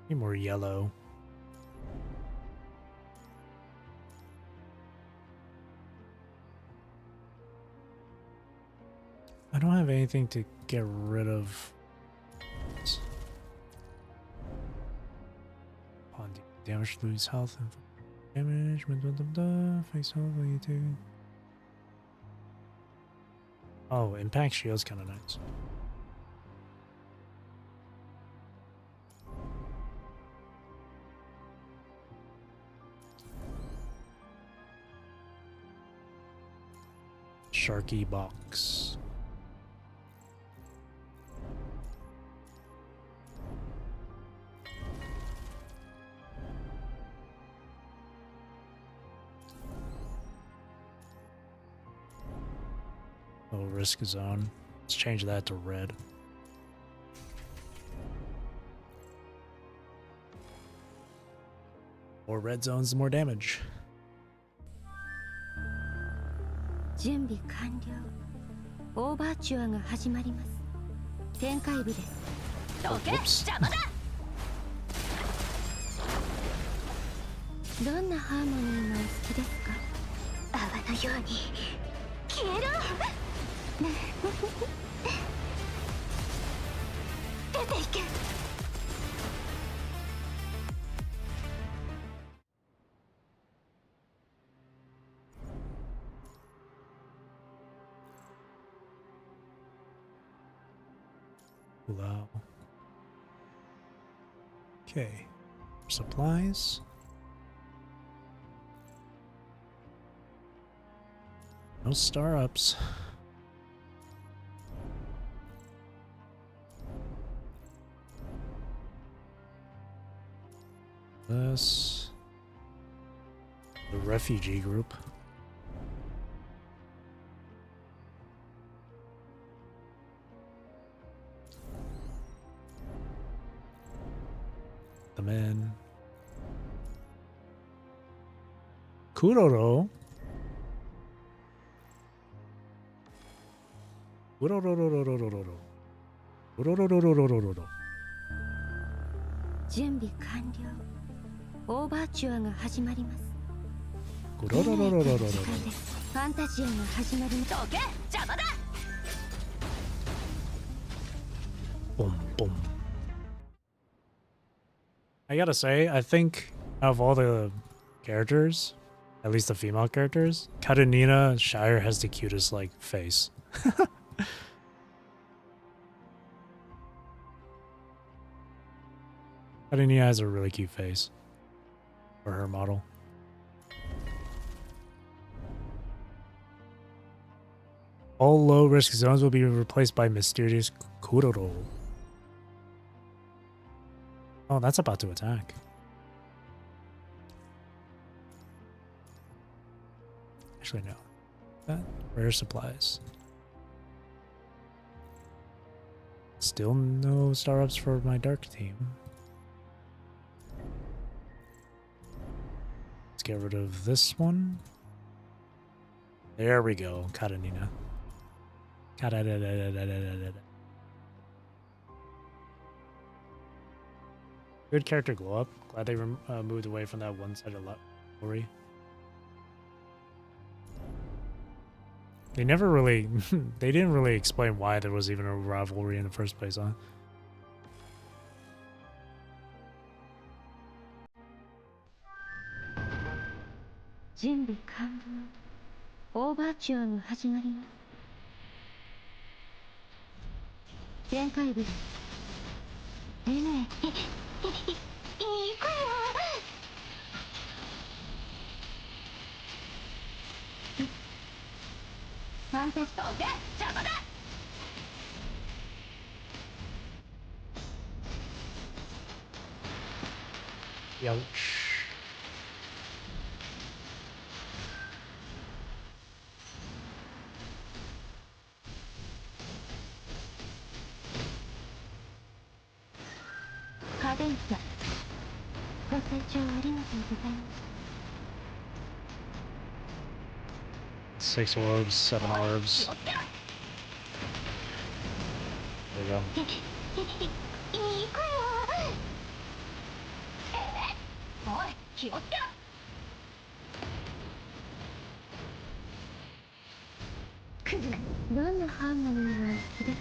Need more yellow. I don't have anything to get rid of. Upon damage, lose health and damage. Face health while you take. Oh, impact shield's kind of nice. Sharky box. Oh, risk zone. Let's change that to red. More red zones, more damage. 準備完了。オーバーチュアが始まります。展開部です。どけ、邪魔だ。どんなハーモニーがお好きですか？泡のように消えろ。出ていけ。Allow. Okay. Supplies. No star ups. This. The refugee group. Them in. Kuroro. Kurororororororo. 準備完了。オーバーチュアが始まります。 Kurororororororo. ファンタジアが始まります。どけ、邪魔だ。 Boom, boom. I gotta say, I think out of all the characters, at least the female characters, Karenina Shire has the cutest, like, face. Karenina has a really cute face. For her model. All low-risk zones will be replaced by mysterious Kuroro. Oh, that's about to attack. Actually, no. That rare supplies. Still no star-ups for my dark team. Let's get rid of this one. There we go. Karenina. Good character glow up. Glad they moved away from that one-sided rivalry. They never really, they didn't really explain why there was even a rivalry in the first place, huh? 準備完了。オーバーチュアの始まりよ。全開部。ねえねえ。いくよ。なんて人で邪魔だ。Youch. Cadencia. ご清聴ありがとうございます。 6 orbs, 7 orbs. There you go. いくよ。おい、気をつけろ。クズめ。どんなハーモニーがお好きです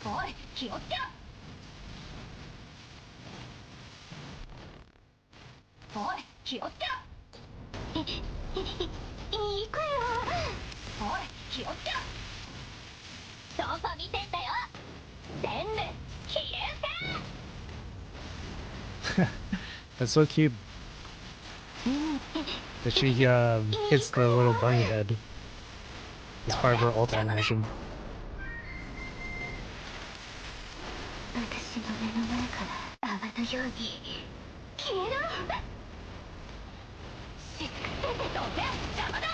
か。おい、気をつけろ。おい、気をつけろ。いくよ。おい、気をつけろ。どこ見てんだよ。全部消えるか。 That's so cute. That she hits the little bunny head. It's part of her ult animation. 私の目の前から泡のように消えろ。せっせと邪魔だ。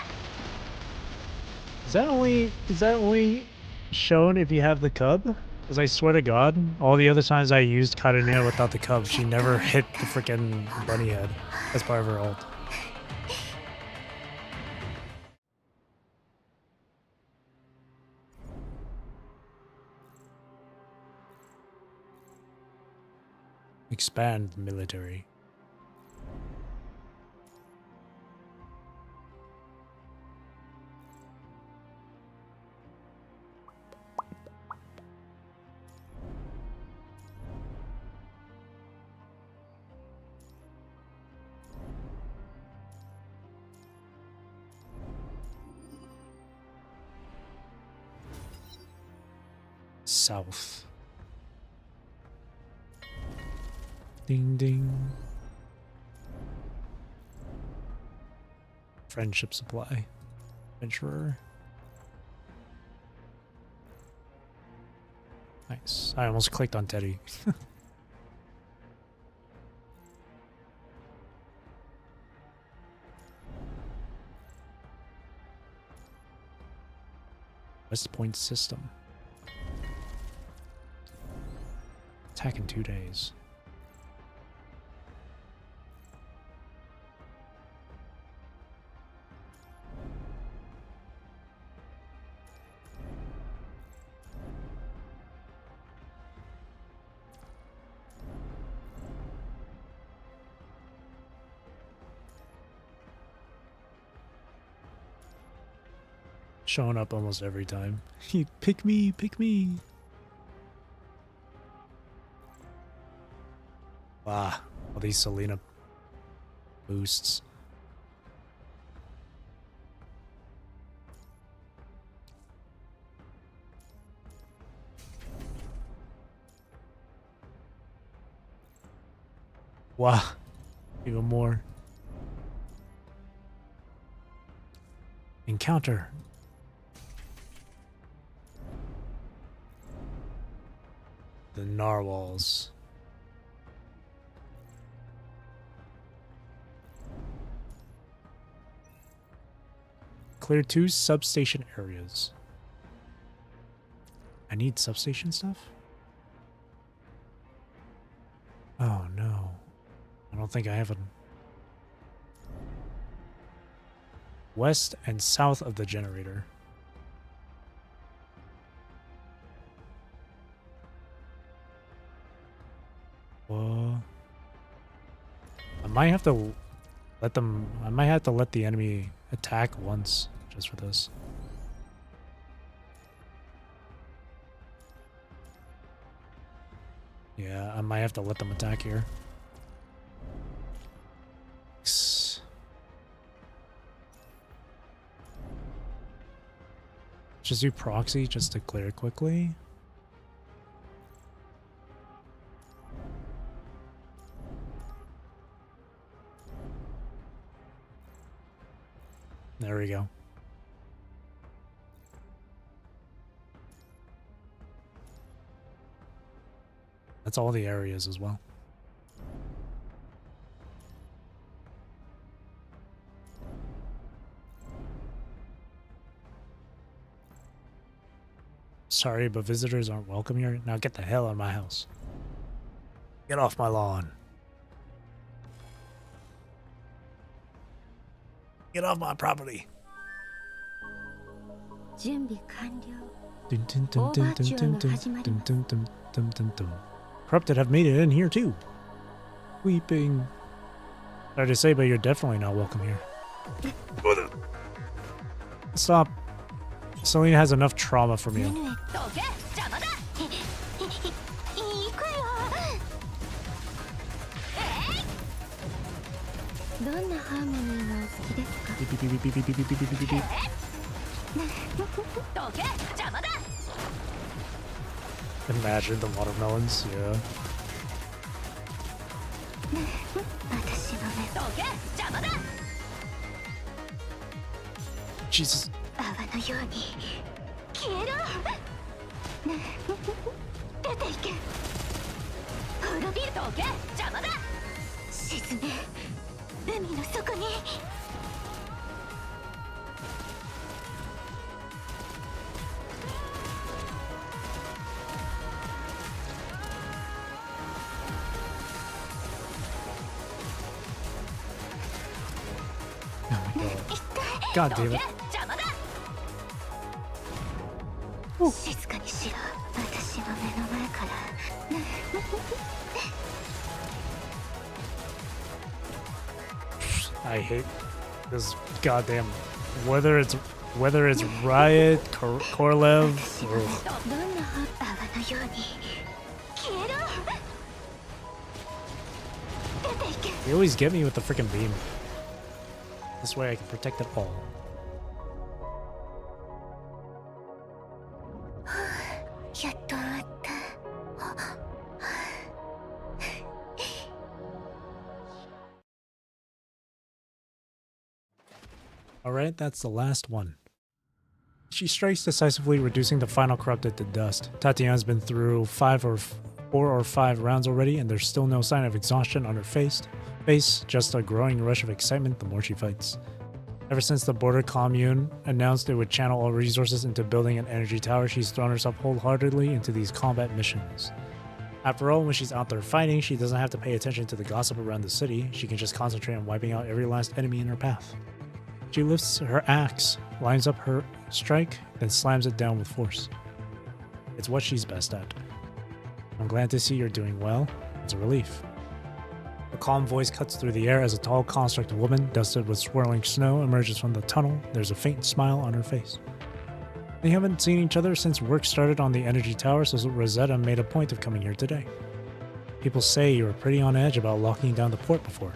Is that only shown if you have the cub? Because I swear to God, all the other times I used Katarina without the cub, she never hit the freaking bunny head as part of her ult. Expand the military. South. Ding ding. Friendship supply. Adventurer. Nice. I almost clicked on Teddy. West Point system. Attack in 2 days. Showing up almost every time. Pick me, pick me. Wow, all these Selena boosts. Wow, even more. Encounter. The narwhals. Clear 2 substation areas. I need substation stuff? Oh no. I don't think I have a... West and south of the generator. Whoa. I might have to let them... I might have to let the enemy attack once, just for this. Yeah, I might have to let them attack here. Just do proxy just to clear quickly. There we go. That's all the areas as well. Sorry, but visitors aren't welcome here. Now get the hell out of my house. Get off my lawn. Get off my property. 準備完了。 Dun, dun, dun, dun, dun, dun, dun, dun, dun, dun, dun, dun, dun. Corrupted have made it in here too. Weeping. Sorry to say, but you're definitely not welcome here. Stop. Selena has enough trauma from you. どけ邪魔だ行くよどんなハーモニーがお好きですか Beep, beep, beep, beep, beep, beep, beep, beep, beep, beep, beep. どけ邪魔だ Imagine the watermelons, yeah. 私の目どけ邪魔だ Jesus. 泡のように消えろ出ていけ滅びるどけ邪魔だ沈め海の底に Oh my god. God damn it. 静かにしろ私の目の前から I hate this goddamn whether it's Riot, Korlev, or どんな泡のように消えろ出ていけ they always get me with the freaking beam. This way I can protect it all. やっと終わった Alright, that's the last one. She strikes decisively, reducing the final corrupted to dust. Tatiana's been through 4 or 5 rounds already, and there's still no sign of exhaustion on her face, just a growing rush of excitement the more she fights. Ever since the border commune announced it would channel all resources into building an energy tower, she's thrown herself wholeheartedly into these combat missions. After all, when she's out there fighting, she doesn't have to pay attention to the gossip around the city. She can just concentrate on wiping out every last enemy in her path. She lifts her axe, lines up her strike, then slams it down with force. It's what she's best at. I'm glad to see you're doing well. It's a relief. A calm voice cuts through the air as a tall construct woman, dusted with swirling snow, emerges from the tunnel. There's a faint smile on her face. They haven't seen each other since work started on the energy tower, so Rosetta made a point of coming here today. People say you were pretty on edge about locking down the port before,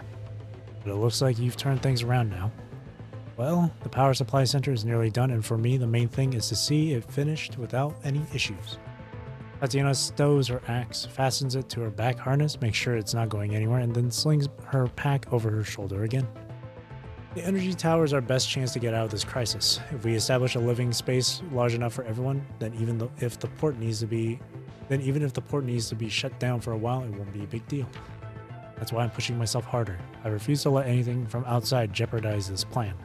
but it looks like you've turned things around now. Well, the power supply center is nearly done, and for me, the main thing is to see it finished without any issues. Tatiana stows her axe, fastens it to her back harness, makes sure it's not going anywhere, and then slings her pack over her shoulder again. The energy tower is our best chance to get out of this crisis. If we establish a living space large enough for everyone, then even if the port needs to be shut down for a while, it won't be a big deal. That's why I'm pushing myself harder. I refuse to let anything from outside jeopardize this plan.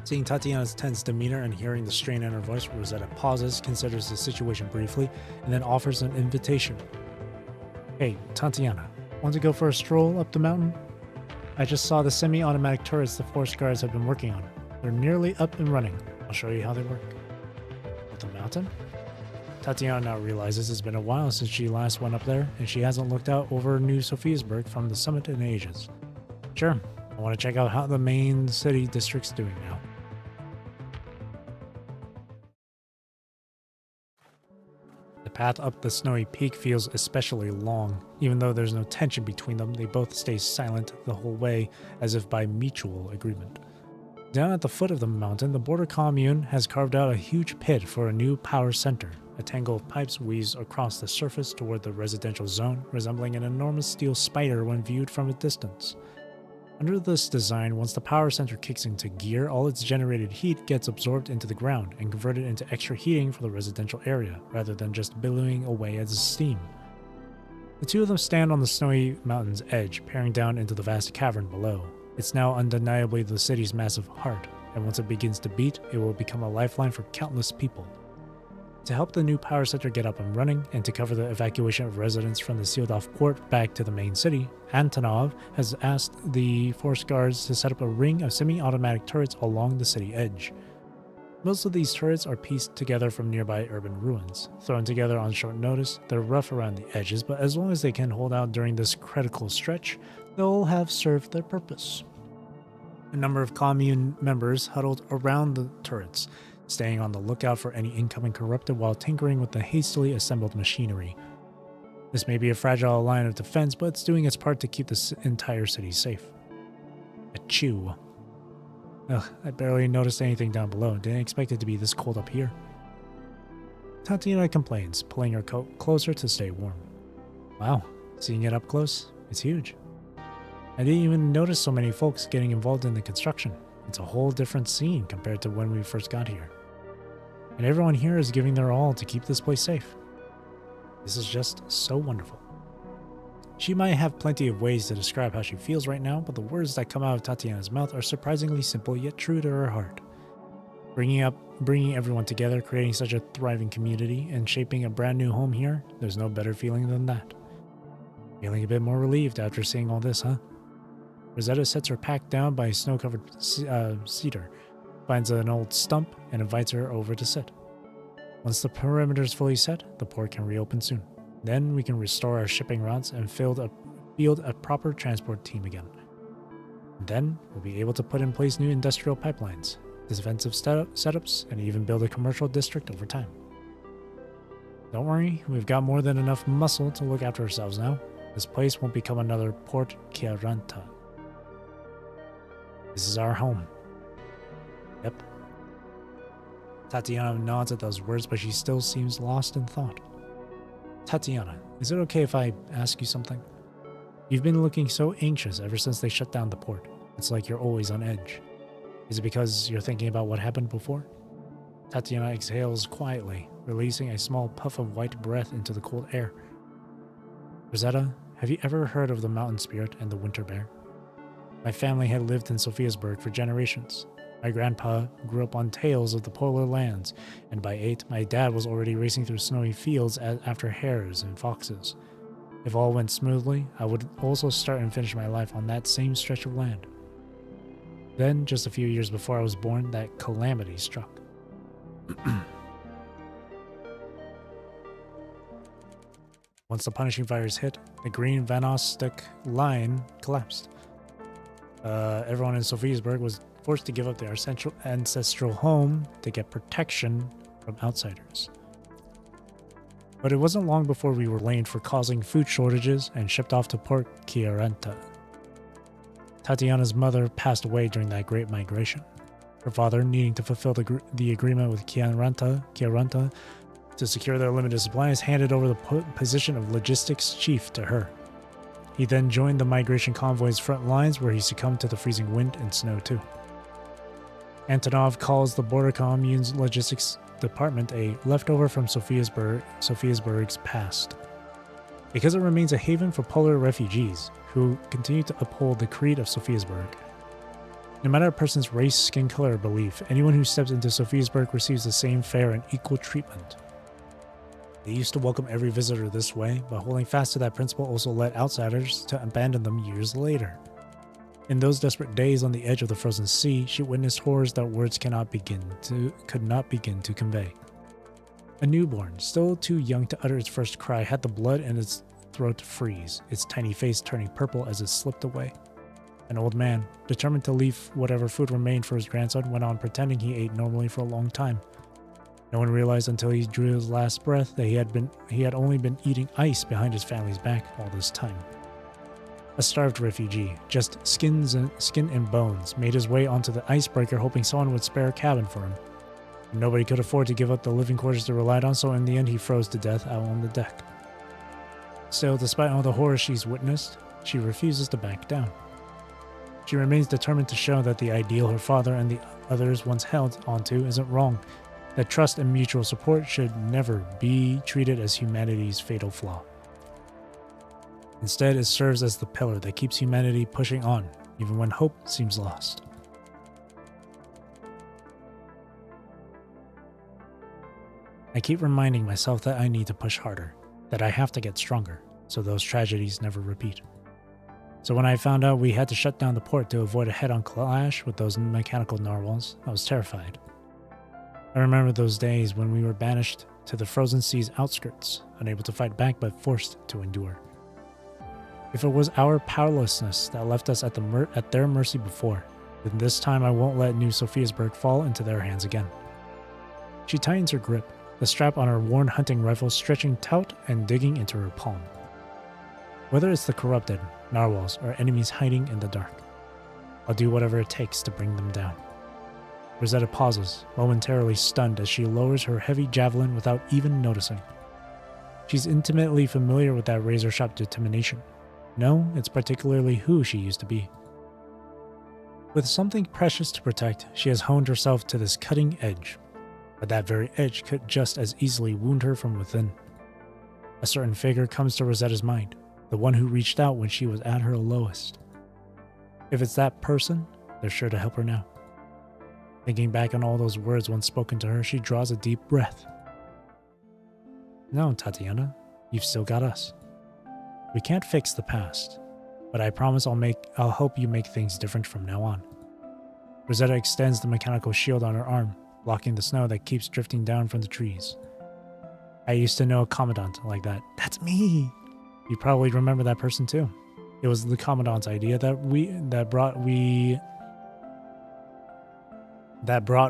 Seeing Tatiana's tense demeanor and hearing the strain in her voice, Rosetta pauses, considers the situation briefly, and then offers an invitation. Hey, Tatiana, want to go for a stroll up the mountain? I just saw the semi-automatic turrets the forest guards have been working on. They're nearly up and running. I'll show you how they work. Up the mountain? Tatiana now realizes it's been a while since she last went up there, and she hasn't looked out over New Sophiasburg from the summit in ages. Sure, I want to check out how the main city district's doing now. The path up the snowy peak feels especially long. Even though there's no tension between them, they both stay silent the whole way, as if by mutual agreement. Down at the foot of the mountain, the border commune has carved out a huge pit for a new power center. A tangle of pipes weaves across the surface toward the residential zone, resembling an enormous steel spider when viewed from a distance. Under this design, once the power center kicks into gear, all its generated heat gets absorbed into the ground and converted into extra heating for the residential area, rather than just billowing away as steam. The two of them stand on the snowy mountain's edge, peering down into the vast cavern below. It's now undeniably the city's massive heart, and once it begins to beat, it will become a lifeline for countless people. To help the new power center get up and running, and to cover the evacuation of residents from the sealed-off port back to the main city, Antonov has asked the forest guards to set up a ring of semi-automatic turrets along the city edge. Most of these turrets are pieced together from nearby urban ruins. Thrown together on short notice, they're rough around the edges, but as long as they can hold out during this critical stretch, they'll have served their purpose. A number of commune members huddled around the turrets, staying on the lookout for any incoming corrupted while tinkering with the hastily assembled machinery. This may be a fragile line of defense, but it's doing its part to keep the entire city safe. Achoo. Ugh, I barely noticed anything down below. Didn't expect it to be this cold up here. Tatiana complains, pulling her coat closer to stay warm. Wow, seeing it up close, it's huge. I didn't even notice so many folks getting involved in the construction. It's a whole different scene compared to when we first got here. And everyone here is giving their all to keep this place safe. This is just so wonderful. She might have plenty of ways to describe how she feels right now, but the words that come out of Tatiana's mouth are surprisingly simple yet true to her heart. Bringing everyone together, creating such a thriving community, and shaping a brand new home here, there's no better feeling than that. Feeling a bit more relieved after seeing all this, huh? Rosetta sets her pack down by a snow-covered cedar, finds an old stump, and invites her over to sit. Once the perimeter is fully set, the port can reopen soon. Then we can restore our shipping routes and field a proper transport team again. And then we'll be able to put in place new industrial pipelines, defensive setups, and even build a commercial district over time. Don't worry, we've got more than enough muscle to look after ourselves now. This place won't become another Port Chiaranta. This is our home. Yep. Tatiana nods at those words, but she still seems lost in thought. Tatiana, is it okay if I ask you something? You've been looking so anxious ever since they shut down the port. It's like you're always on edge. Is it because you're thinking about what happened before? Tatiana exhales quietly, releasing a small puff of white breath into the cold air. Rosetta, have you ever heard of the mountain spirit and the winter bear? My family had lived in Sophiasburg for generations. My grandpa grew up on tales of the polar lands, and by 8, my dad was already racing through snowy fields after hares and foxes. If all went smoothly, I would also start and finish my life on that same stretch of land. Then, just a few years before I was born, that calamity struck. Once the punishing fires hit, the green Vanostic line collapsed. Everyone in Sophiasburg was forced to give up their ancestral home to get protection from outsiders. But it wasn't long before we were blamed for causing food shortages and shipped off to Port Chiaranta. Tatiana's mother passed away during that great migration. Her father, needing to fulfill the agreement with Chiaranta to secure their limited supplies, handed over the position of logistics chief to her. He then joined the migration convoy's front lines, where he succumbed to the freezing wind and snow too. Antonov calls the border commune's logistics department a leftover from Sophiasburg's past, because it remains a haven for polar refugees who continue to uphold the creed of Sophiasburg. No matter a person's race, skin color, or belief, anyone who steps into Sophiasburg receives the same fair and equal treatment. They used to welcome every visitor this way, but holding fast to that principle also led outsiders to abandon them years later. In those desperate days on the edge of the frozen sea, she witnessed horrors that words could not begin to convey. A newborn, still too young to utter its first cry, had the blood in its throat freeze, its tiny face turning purple as it slipped away. An old man, determined to leave whatever food remained for his grandson, went on pretending he ate normally for a long time. No one realized until he drew his last breath that he had only been eating ice behind his family's back all this time. A starved refugee, just skin and bones, made his way onto the icebreaker hoping someone would spare a cabin for him. Nobody could afford to give up the living quarters they relied on, so in the end he froze to death out on the deck. Still, despite all the horror she's witnessed, she refuses to back down. She remains determined to show that the ideal her father and the others once held onto isn't wrong, that trust and mutual support should never be treated as humanity's fatal flaw. Instead, it serves as the pillar that keeps humanity pushing on, even when hope seems lost. I keep reminding myself that I need to push harder, that I have to get stronger, so those tragedies never repeat. So when I found out we had to shut down the port to avoid a head-on clash with those mechanical narwhals, I was terrified. I remember those days when we were banished to the frozen sea's outskirts, unable to fight back but forced to endure. If it was our powerlessness that left us at their mercy before, then this time I won't let New Sophiasburg fall into their hands again. She tightens her grip, the strap on her worn hunting rifle stretching taut and digging into her palm. Whether it's the corrupted, narwhals, or enemies hiding in the dark, I'll do whatever it takes to bring them down. Rosetta pauses, momentarily stunned as she lowers her heavy javelin without even noticing. She's intimately familiar with that razor-sharp determination. No, it's particularly who she used to be. With something precious to protect, she has honed herself to this cutting edge, but that very edge could just as easily wound her from within. A certain figure comes to Rosetta's mind, the one who reached out when she was at her lowest. If it's that person, they're sure to help her now. Thinking back on all those words once spoken to her, she draws a deep breath. No, Tatiana, you've still got us. We can't fix the past, but I promise I'll help you make things different from now on. Rosetta extends the mechanical shield on her arm, blocking the snow that keeps drifting down from the trees. I used to know a commandant like that. That's me! You probably remember that person too. It was the commandant's idea that brought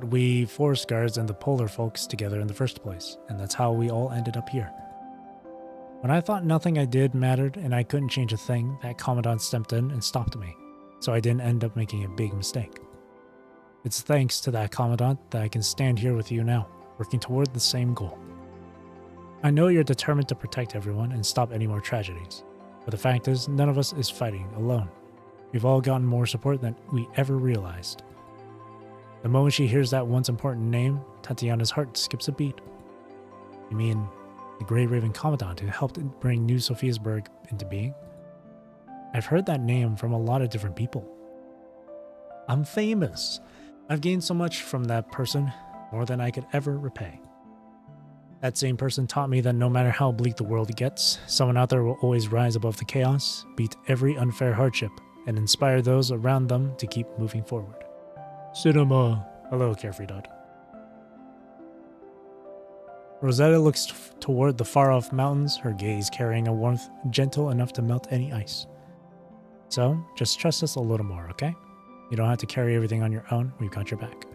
we forest guards and the polar folks together in the first place, and that's how we all ended up here. When I thought nothing I did mattered and I couldn't change a thing, that commandant stepped in and stopped me, so I didn't end up making a big mistake. It's thanks to that commandant that I can stand here with you now, working toward the same goal. I know you're determined to protect everyone and stop any more tragedies, but the fact is, none of us is fighting alone. We've all gotten more support than we ever realized. The moment she hears that once important name, Tatiana's heart skips a beat. You mean the Grey Raven Commandant who helped bring New Sophiasburg into being? I've heard that name from a lot of different people. I'm famous. I've gained so much from that person, more than I could ever repay. That same person taught me that no matter how bleak the world gets, someone out there will always rise above the chaos, beat every unfair hardship, and inspire those around them to keep moving forward. Cinema. Hello, carefree dot. Rosetta looks toward the far-off mountains, her gaze carrying a warmth gentle enough to melt any ice. So, just trust us a little more, okay? You don't have to carry everything on your own, we've got your back.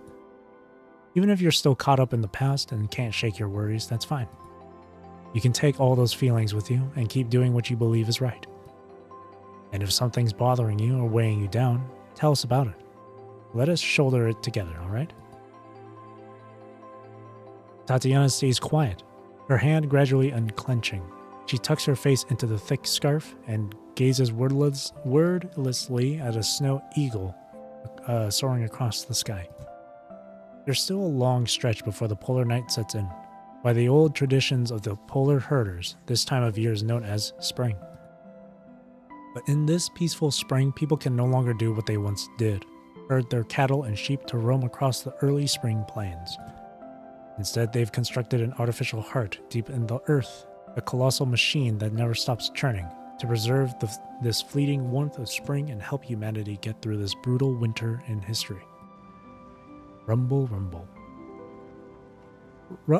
Even if you're still caught up in the past and can't shake your worries, that's fine. You can take all those feelings with you and keep doing what you believe is right. And if something's bothering you or weighing you down, tell us about it. Let us shoulder it together, alright? Tatiana stays quiet, her hand gradually unclenching. She tucks her face into the thick scarf and gazes wordlessly at a snow eagle soaring across the sky. There's still a long stretch before the polar night sets in. By the old traditions of the polar herders, this time of year is known as spring. But in this peaceful spring, people can no longer do what they once did. herd their cattle and sheep to roam across the early spring plains. Instead, they've constructed an artificial heart deep in the earth, a colossal machine that never stops churning, to preserve this fleeting warmth of spring and help humanity get through this brutal winter in history. Rumble, rumble.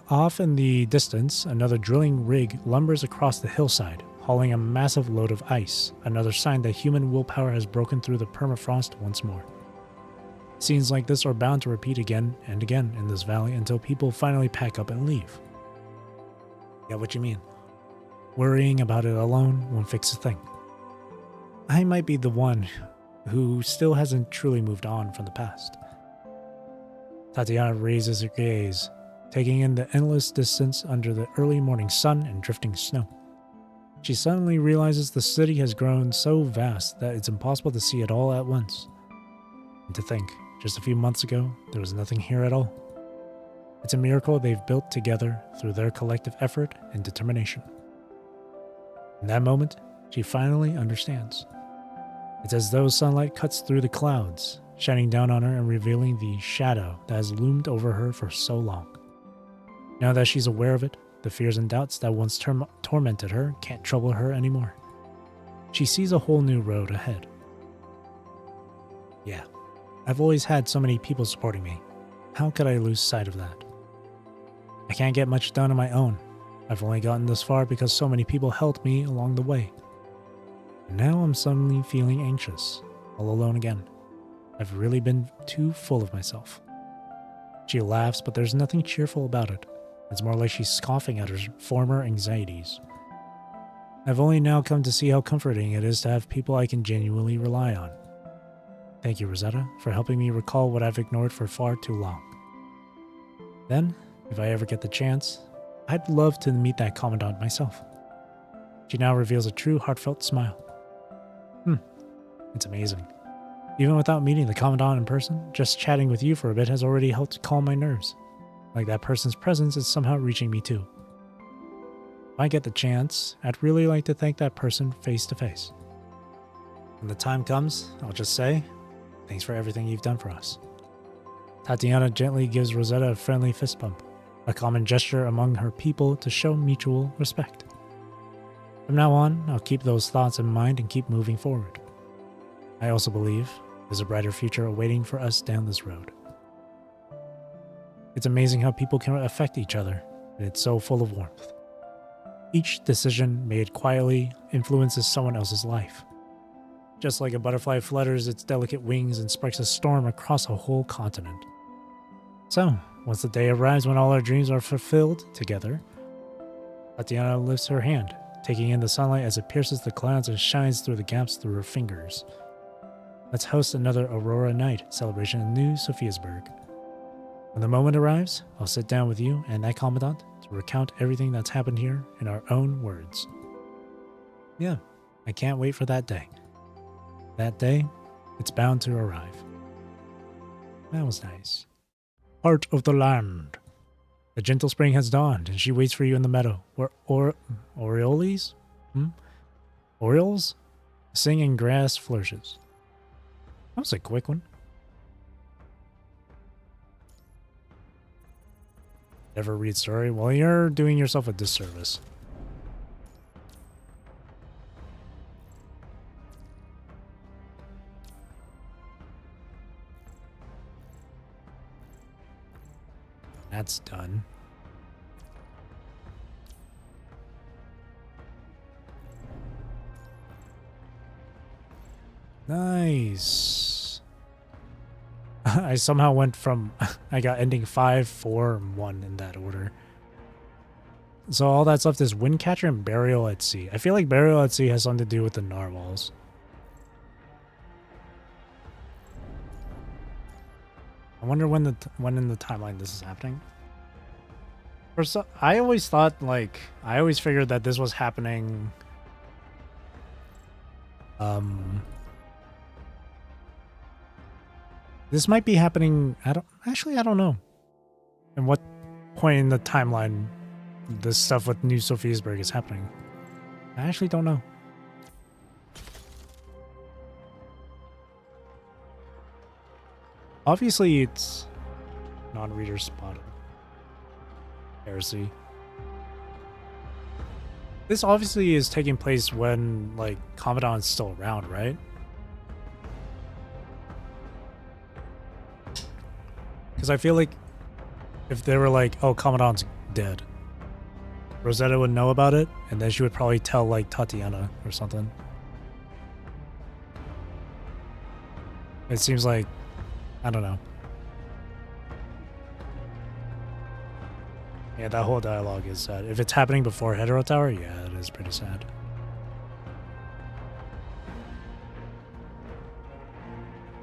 Off in the distance, another drilling rig lumbers across the hillside, hauling a massive load of ice, another sign that human willpower has broken through the permafrost once more. Scenes like this are bound to repeat again and again in this valley until people finally pack up and leave. Get what you mean. Worrying about it alone won't fix a thing. I might be the one who still hasn't truly moved on from the past. Tatiana raises her gaze, taking in the endless distance under the early morning sun and drifting snow. She suddenly realizes the city has grown so vast that it's impossible to see it all at once. And to think, just a few months ago, there was nothing here at all. It's a miracle they've built together through their collective effort and determination. In that moment, she finally understands. It's as though sunlight cuts through the clouds, shining down on her and revealing the shadow that has loomed over her for so long. Now that she's aware of it, the fears and doubts that once tormented her can't trouble her anymore. She sees a whole new road ahead. Yeah, I've always had so many people supporting me. How could I lose sight of that? I can't get much done on my own. I've only gotten this far because so many people helped me along the way. And now I'm suddenly feeling anxious, all alone again. I've really been too full of myself. She laughs, but there's nothing cheerful about it. It's more like she's scoffing at her former anxieties. I've only now come to see how comforting it is to have people I can genuinely rely on. Thank you, Rosetta, for helping me recall what I've ignored for far too long. Then, if I ever get the chance, I'd love to meet that commandant myself. She now reveals a true heartfelt smile. It's amazing. Even without meeting the commandant in person, just chatting with you for a bit has already helped calm my nerves. Like that person's presence is somehow reaching me too. If I get the chance, I'd really like to thank that person face to face. When the time comes, I'll just say, thanks for everything you've done for us. Tatiana gently gives Rosetta a friendly fist bump, a common gesture among her people to show mutual respect. From now on, I'll keep those thoughts in mind and keep moving forward. I also believe there's a brighter future awaiting for us down this road. It's amazing how people can affect each other, and it's so full of warmth. Each decision made quietly influences someone else's life. Just like a butterfly flutters its delicate wings and sparks a storm across a whole continent. So, once the day arrives when all our dreams are fulfilled together, Tatiana lifts her hand, taking in the sunlight as it pierces the clouds and shines through the gaps through her fingers. Let's host another Aurora Night celebration in New Sophiasburg. When the moment arrives, I'll sit down with you and that commandant to recount everything that's happened here in our own words. Yeah, I can't wait for that day. That day, it's bound to arrive. That was nice. Heart of the land. The gentle spring has dawned, and she waits for you in the meadow, where Orioles sing and grass flourishes. That was a quick one. Never read story? Well, you're doing yourself a disservice. That's done. Nice. I somehow went from... I got ending 5, 4, and 1 in that order. So all that's left is Windcatcher and Burial at Sea. I feel like Burial at Sea has something to do with the narwhals. I wonder when in the timeline this is happening. I always thought, like, I always figured that this was happening. This might be happening. I don't know. And what point in the timeline this stuff with New Sophiasburg is happening? I actually don't know. Obviously, it's non-reader spotted. Heresy. This obviously is taking place when, like, Commandant's still around, right? Because I feel like if they were like, oh, Commandant's dead, Rosetta would know about it, and then she would probably tell, like, Tatiana or something. It seems like, I don't know. Yeah, that whole dialogue is sad. If it's happening before Hetero Tower, yeah, it is pretty sad.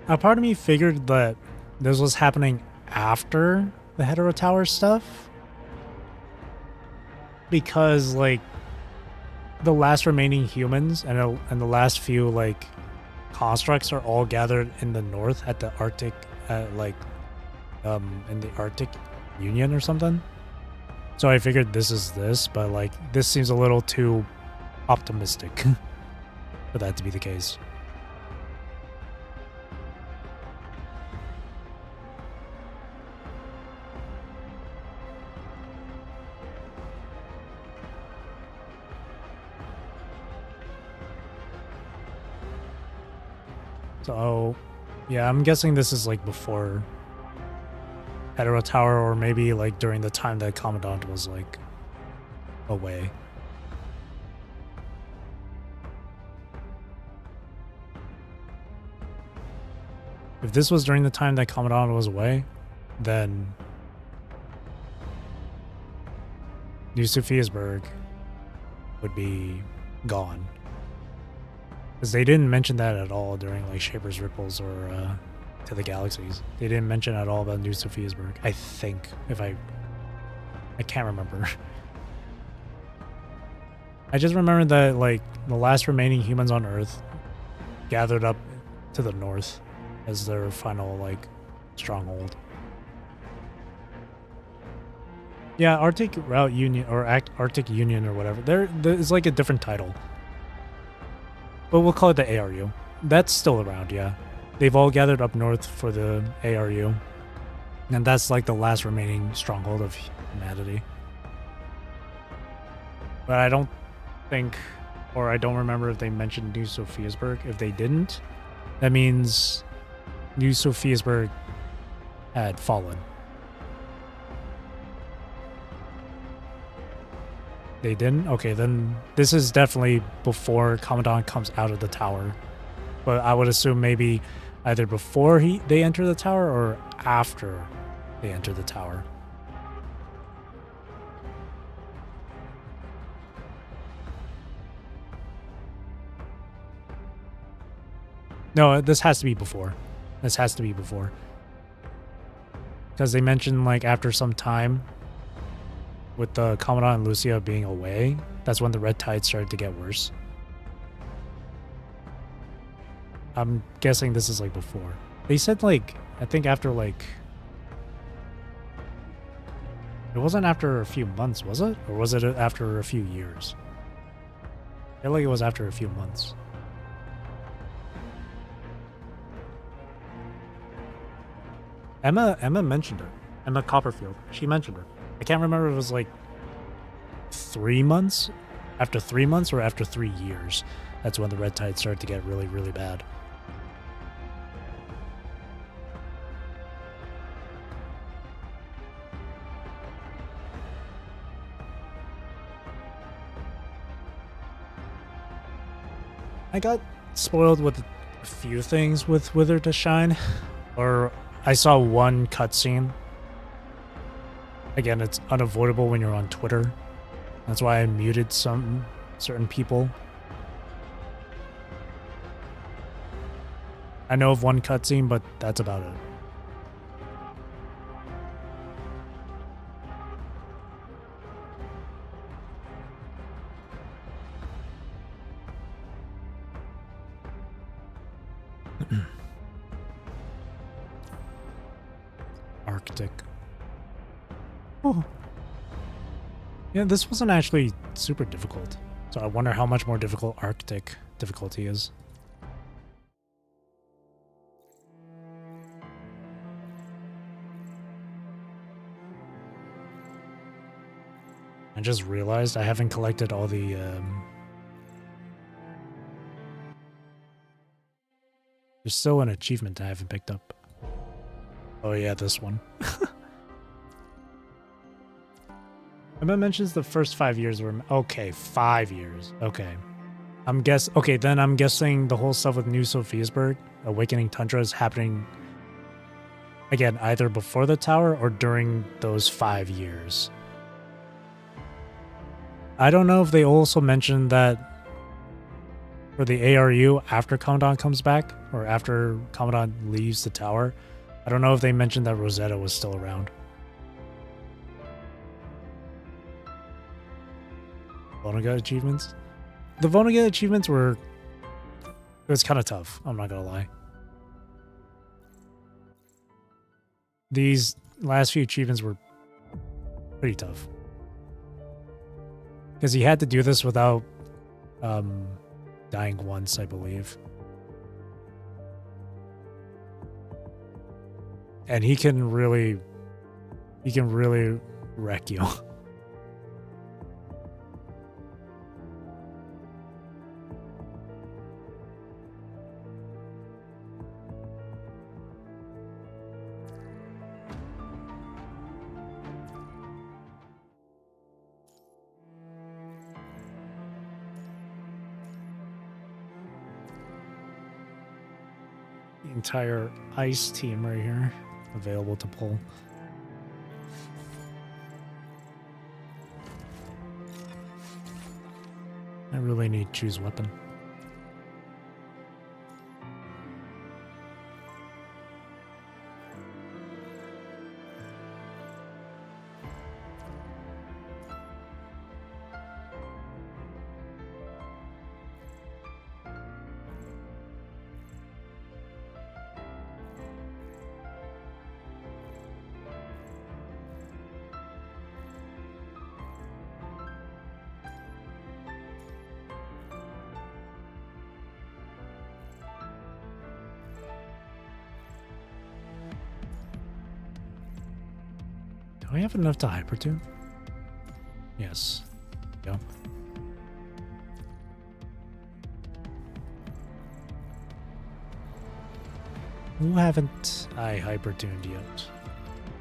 Now, part of me figured that this was happening after the Hetero Tower stuff, because, like, the last remaining humans and the last few, like, constructs are all gathered in the north at the Arctic, in the Arctic Union or something. So I figured this is this, but, like, this seems a little too optimistic for that to be the case. So, yeah, I'm guessing this is, like, before Hetero Tower, or maybe, like, during the time that Commandant was, like, away. If this was during the time that Commandant was away, then New Sophiasburg would be gone. Because they didn't mention that at all during, like, Shaper's Ripples or To the Galaxies. They didn't mention at all about New Sophiasburg. I think, if I can't remember. I just remember that, like, the last remaining humans on Earth gathered up to the north as their final, like, stronghold. Yeah, Arctic Route Union, or Arctic Union or whatever. There's, like, a different title. But we'll call it the ARU. That's still around, yeah. They've all gathered up north for the ARU. And that's, like, the last remaining stronghold of humanity. But I don't think, or I don't remember if they mentioned New Sophiasburg. If they didn't, that means New Sophiasburg had fallen. They didn't? Okay, then this is definitely before Commandant comes out of the tower. But I would assume maybe either before they enter the tower or after they enter the tower. No, this has to be before. This has to be before. Because they mentioned, like, after some time, with the Commandant and Lucia being away, that's when the red tide started to get worse. I'm guessing this is, like, before. They said, like, I think after, like, it wasn't after a few months, was it? Or was it after a few years? I feel like it was after a few months. Emma mentioned her. Emma Copperfield. She mentioned her. I can't remember if it was, like, 3 months? After 3 months or after 3 years. That's when the red tide started to get really, really bad. I got spoiled with a few things with Wither to Shine. Or I saw one cutscene. Again, it's unavoidable when you're on Twitter. That's why I muted some certain people. I know of one cutscene, but that's about it. Arctic. Oh. Yeah, this wasn't actually super difficult. So I wonder how much more difficult Arctic difficulty is. I just realized I haven't collected all the there's still an achievement I haven't picked up. Oh yeah, this one. Emma mentions the first 5 years were okay, 5 years. Okay. I'm guessing the whole stuff with New Sophiasburg, Awakening Tundra is happening again either before the tower or during those 5 years. I don't know if they also mentioned that for the ARU after Commandant comes back or after Commandant leaves the tower. I don't know if they mentioned that Rosetta was still around. Vonnegut achievements? The Vonnegut achievements were... It was kind of tough, I'm not gonna lie. These last few achievements were pretty tough. Because he had to do this without dying once, I believe. And he can really wreck you. The entire ice team right here available to pull. I really need to choose weapon. Do I have enough to hypertune? Yes. Yep. Who haven't I hypertuned yet?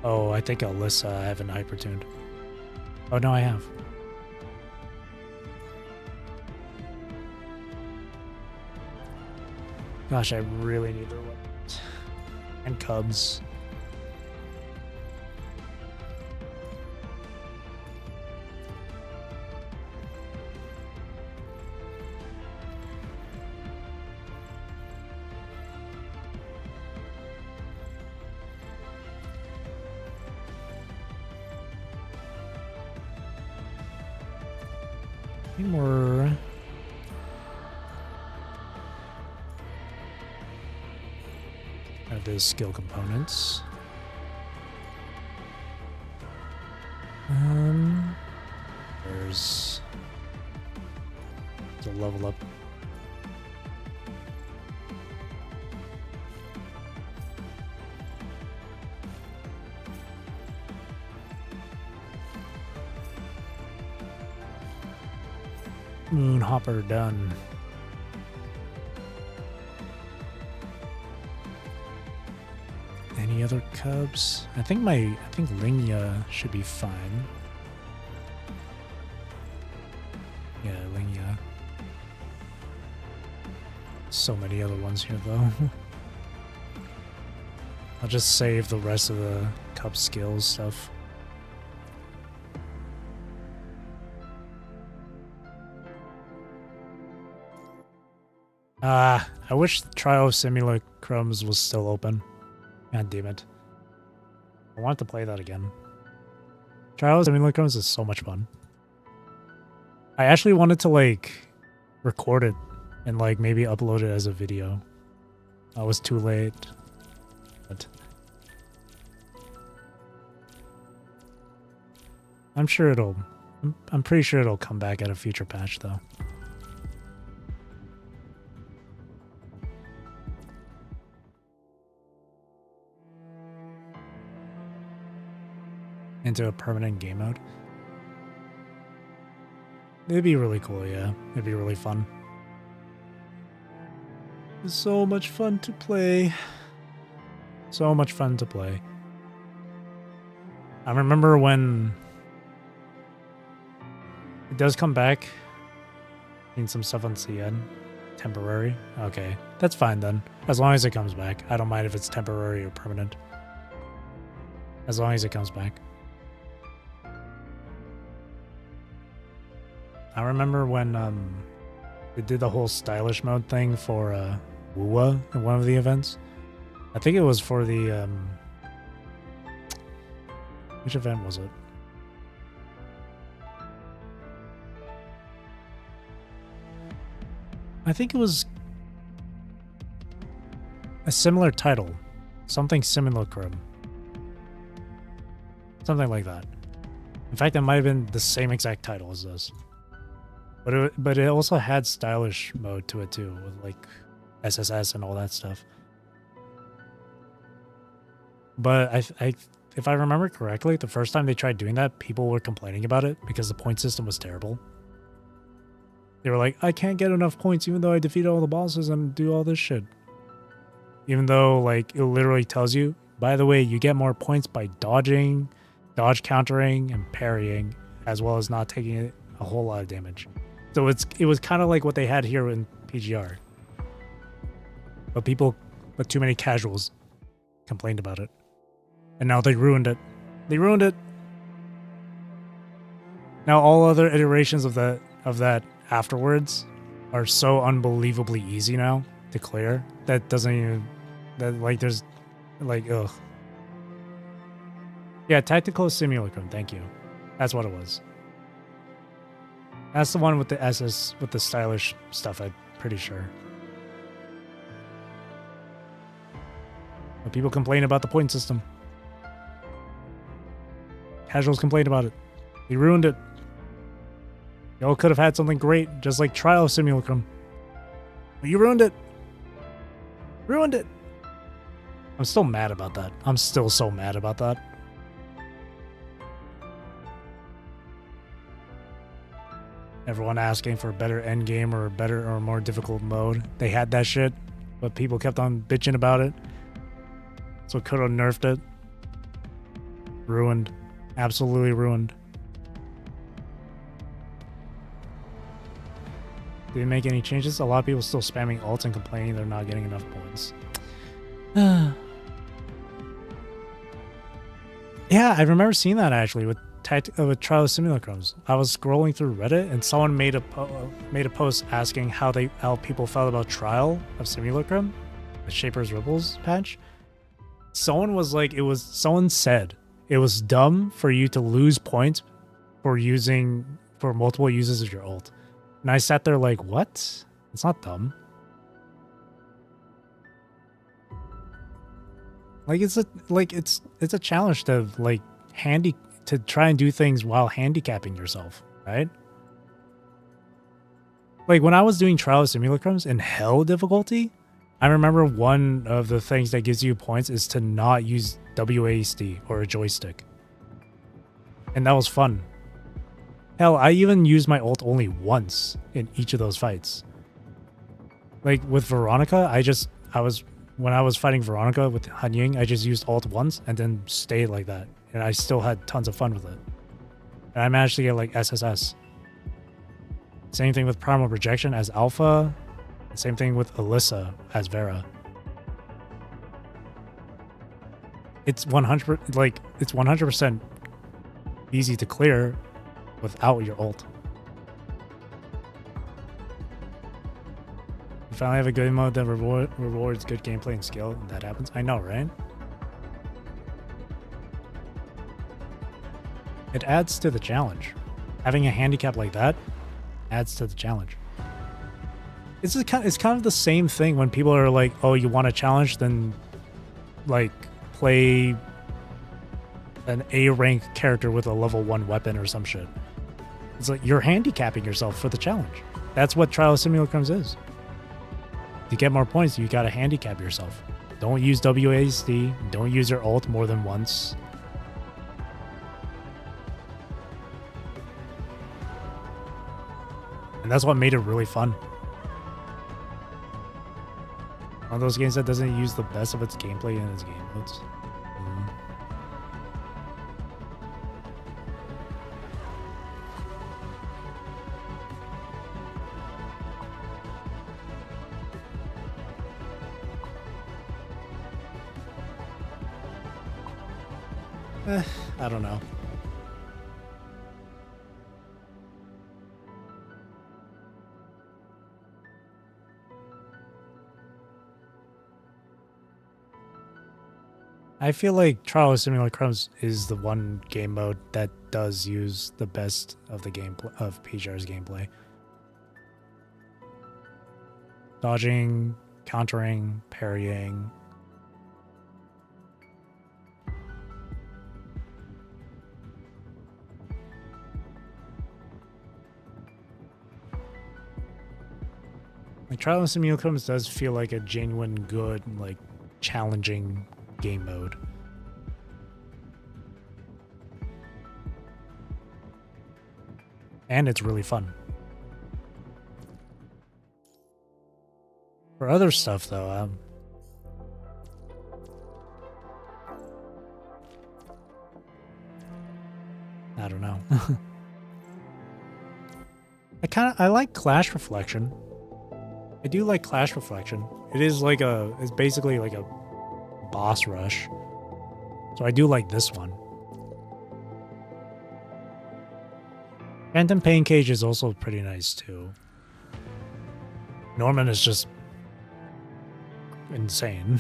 Oh, I think Alyssa I haven't hypertuned. Oh, no, I have. Gosh, I really need their weapons. And Cubs. Any more of those skill components? There's a level up. Moonhopper done. Any other cubs? I think Lingya should be fine. Yeah, Lingya. So many other ones here though. I'll just save the rest of the cub skills stuff. I wish Trial of Simulacrums was still open. God damn it. I want to play that again. Trial of Simulacrums is so much fun. I actually wanted to, like, record it and, like, maybe upload it as a video. I was too late. But I'm sure I'm pretty sure it'll come back at a future patch, though. Into a permanent game mode. It'd be really cool, yeah. It'd be really fun. It's so much fun to play. So much fun to play. I remember when it does come back. Need some stuff on CN. Temporary. Okay. That's fine then. As long as it comes back. I don't mind if it's temporary or permanent. As long as it comes back. I remember when they did the whole stylish mode thing for Wuwa in one of the events. I think it was for the which event was it? I think it was a similar title. Something simulacrum. Something like that. In fact, it might have been the same exact title as this. But it also had stylish mode to it too, with like SSS and all that stuff. But if I remember correctly, the first time they tried doing that, people were complaining about it because the point system was terrible. They were like, I can't get enough points even though I defeat all the bosses and do all this shit. Even though, like, it literally tells you, by the way, you get more points by dodging, dodge countering, and parrying, as well as not taking a whole lot of damage. So it was kind of like what they had here in PGR. But too many casuals complained about it. And now they ruined it. They ruined it. Now all other iterations of that afterwards are so unbelievably easy now to clear that doesn't even there's ugh. Yeah, Tactical Simulacrum, thank you. That's what it was. That's the one with the SS with the stylish stuff, I'm pretty sure. But people complain about the point system. Casuals complain about it. They ruined it. Y'all could have had something great, just like Trial Simulacrum. But you ruined it. Ruined it. I'm still mad about that. I'm still so mad about that. Everyone asking for a better endgame or a better or more difficult mode. They had that shit, but people kept on bitching about it. So could have nerfed it. Ruined. Absolutely ruined. Did they make any changes? A lot of people still spamming ults and complaining they're not getting enough points. Yeah, I remember seeing that actually with Trial of Simulacrums. I was scrolling through Reddit and someone made a post asking how people felt about Trial of Simulacrum, the Shaper's Ripples patch. Someone said it was dumb for you to lose points for multiple uses of your ult. And I sat there like, what? It's not dumb. Like it's a challenge to to try and do things while handicapping yourself, right? Like when I was doing Trial of Simulacrums in Hell difficulty, I remember one of the things that gives you points is to not use WASD or a joystick. And that was fun. Hell, I even used my ult only once in each of those fights. Like with Veronica, when I was fighting Veronica with Han Ying, I just used ult once and then stayed like that. And I still had tons of fun with it. And I managed to get like SSS. Same thing with Primal Projection as Alpha. Same thing with Alyssa as Vera. It's 100% easy to clear without your ult. You finally have a good mode that rewards good gameplay and skill, and that happens. I know, right? It adds to the challenge. Having a handicap like that adds to the challenge. It's kind of the same thing when people are like, oh, you want a challenge, then like play an A rank character with a level 1 weapon or some shit. It's like you're handicapping yourself for the challenge. That's what Trial of Simulacrums is. To get more points, you gotta handicap yourself. Don't use WASD, don't use your ult more than once. And that's what made it really fun. One of those games that doesn't use the best of its gameplay in its game modes. I don't know. I feel like Trial of Simulacrums is the one game mode that does use the best of the gameplay of PJR's gameplay. Dodging, countering, parrying. Like Trial of Simulacrums does feel like a genuine good, like challenging game mode. And it's really fun. For other stuff though, I don't know. I like Clash Reflection. I do like Clash Reflection. It's basically like a boss rush. So I do like this one. Phantom Pain Cage is also pretty nice too. Norman is just insane.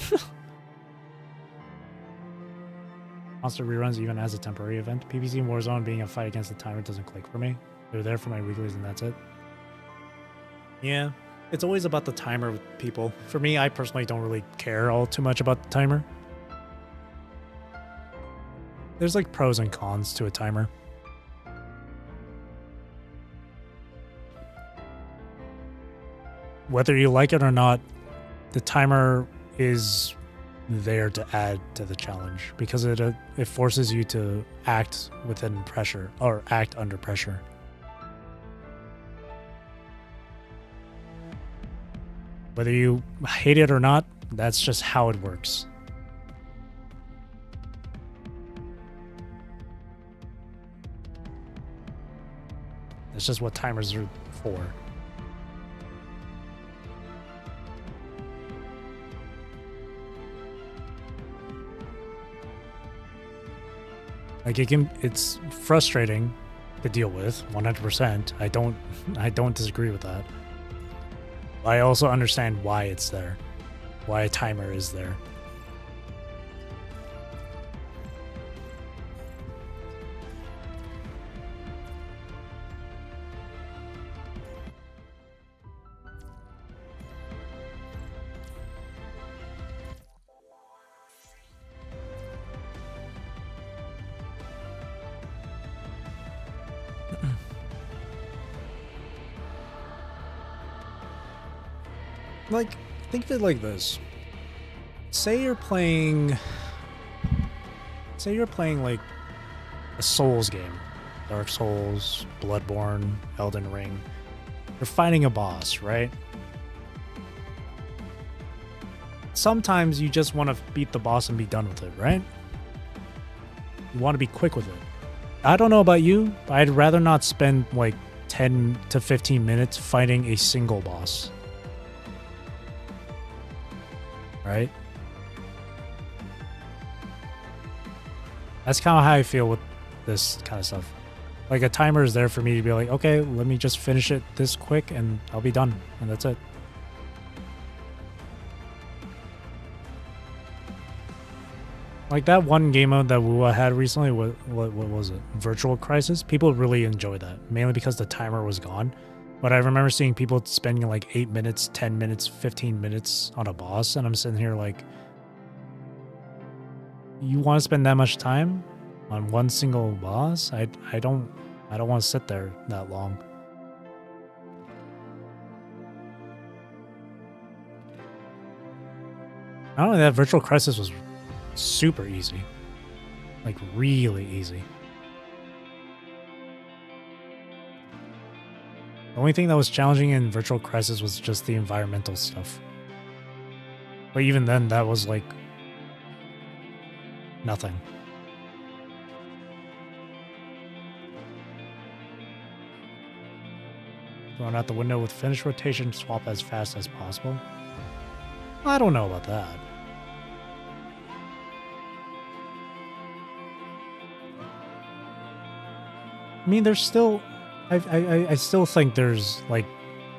Monster reruns even as a temporary event. PvZ and Warzone being a fight against the timer doesn't click for me. They're there for my weeklies and that's it. Yeah, it's always about the timer with people. For me, I personally don't really care all too much about the timer. There's like pros and cons to a timer. Whether you like it or not, the timer is there to add to the challenge because it forces you to act within pressure or act under pressure. Whether you hate it or not, that's just how it works. That's just what timers are for. Like it's frustrating to deal with, 100%. I don't disagree with that. But I also understand why it's there, why a timer is there. Like, think of it like this. Say you're playing like a Souls game. Dark Souls, Bloodborne, Elden Ring. You're fighting a boss, right? Sometimes you just want to beat the boss and be done with it, right? You want to be quick with it. I don't know about you, but I'd rather not spend like 10 to 15 minutes fighting a single boss. Right? That's kind of how I feel with this kind of stuff. Like a timer is there for me to be like, okay, let me just finish it this quick and I'll be done. And that's it. Like that one game mode that WUA had recently, what was it? Virtual Crisis? People really enjoyed that, mainly because the timer was gone. But I remember seeing people spending like 8 minutes, 10 minutes, 15 minutes on a boss, and I'm sitting here like, you want to spend that much time on one single boss? I don't want to sit there that long. I don't know, that Virtual Crisis was super easy. Like really easy. The only thing that was challenging in Virtual Crisis was just the environmental stuff. But even then, that was like nothing. Thrown out the window with finish rotation, swap as fast as possible. I don't know about that. I mean, there's still, I still think there's like,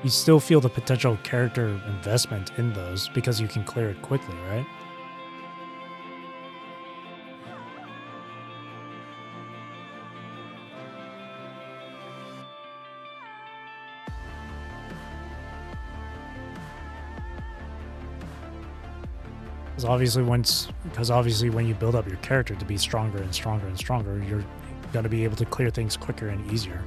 you still feel the potential character investment in those because you can clear it quickly, right? Because obviously when you build up your character to be stronger and stronger and stronger, you're going to be able to clear things quicker and easier.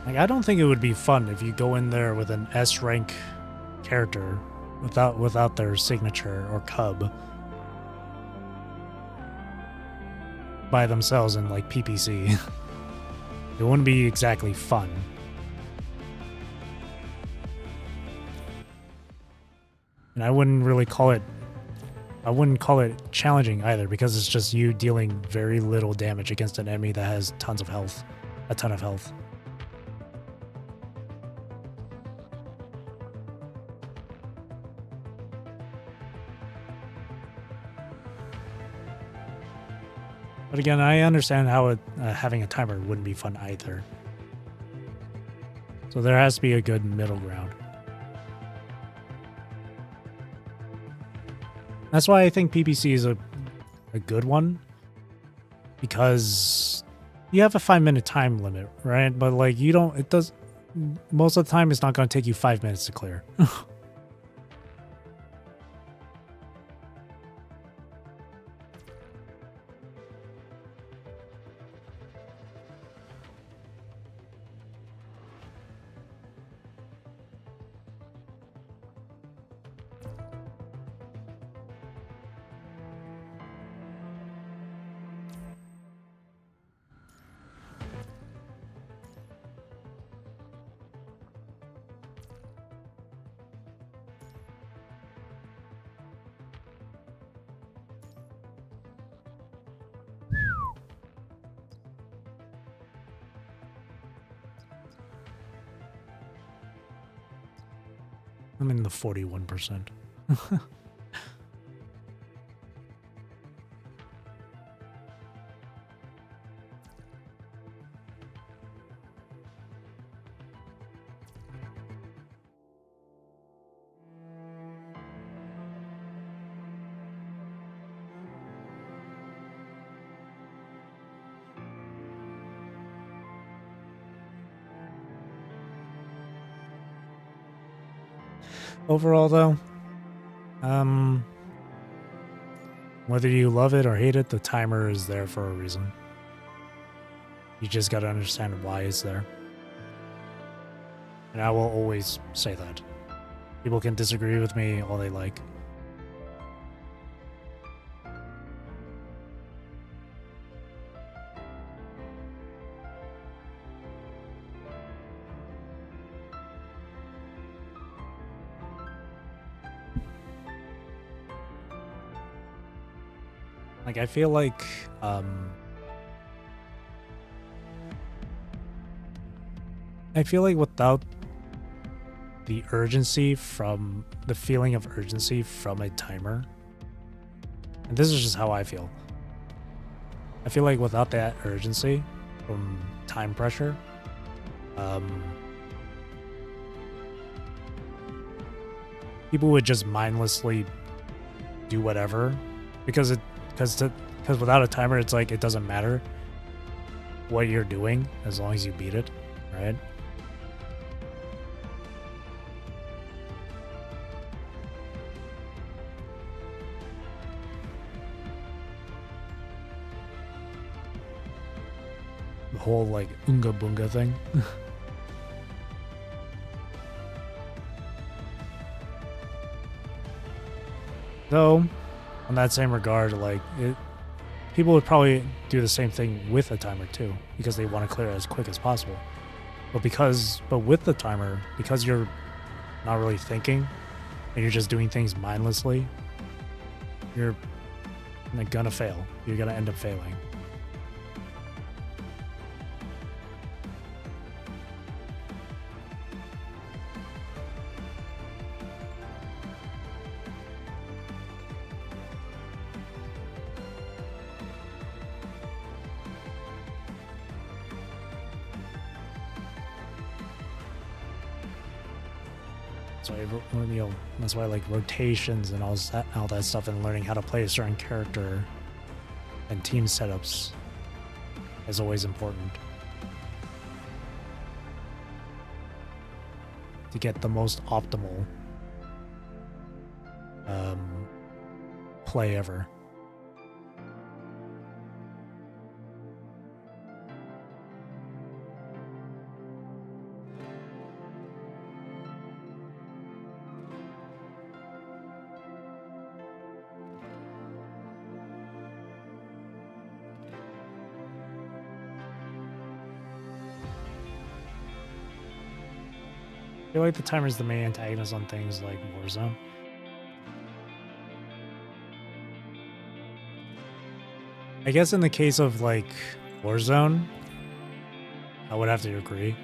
Like, I don't think it would be fun if you go in there with an S rank character without their signature or cub by themselves in like PPC. It wouldn't be exactly fun. And I wouldn't call it challenging either, because it's just you dealing very little damage against an enemy that has tons of health, a ton of health. But again, I understand how having a timer wouldn't be fun either. So there has to be a good middle ground. That's why I think PPC is a good one. Because you have a 5-minute time limit, right? But like most of the time it's not going to take you 5 minutes to clear. I'm in the 41%. Overall, though, whether you love it or hate it, the timer is there for a reason. You just got to understand why it's there. And I will always say that. People can disagree with me all they like. Like, I feel like, without the urgency from, the feeling of urgency from a timer, and this is just how I feel. I feel like without that urgency from time pressure, people would just mindlessly do whatever, because without a timer, it's like it doesn't matter what you're doing as long as you beat it, right? The whole like Unga Bunga thing. Though, on that same regard, like, people would probably do the same thing with a timer too, because they want to clear it as quick as possible. But with the timer, because you're not really thinking and you're just doing things mindlessly, you're gonna fail. You're gonna end up failing. That's why like rotations and all that stuff, and learning how to play a certain character and team setups is always important to get the most optimal play ever. I feel like the timer is the main antagonist on things like Warzone. I guess in the case of like Warzone, I would have to agree.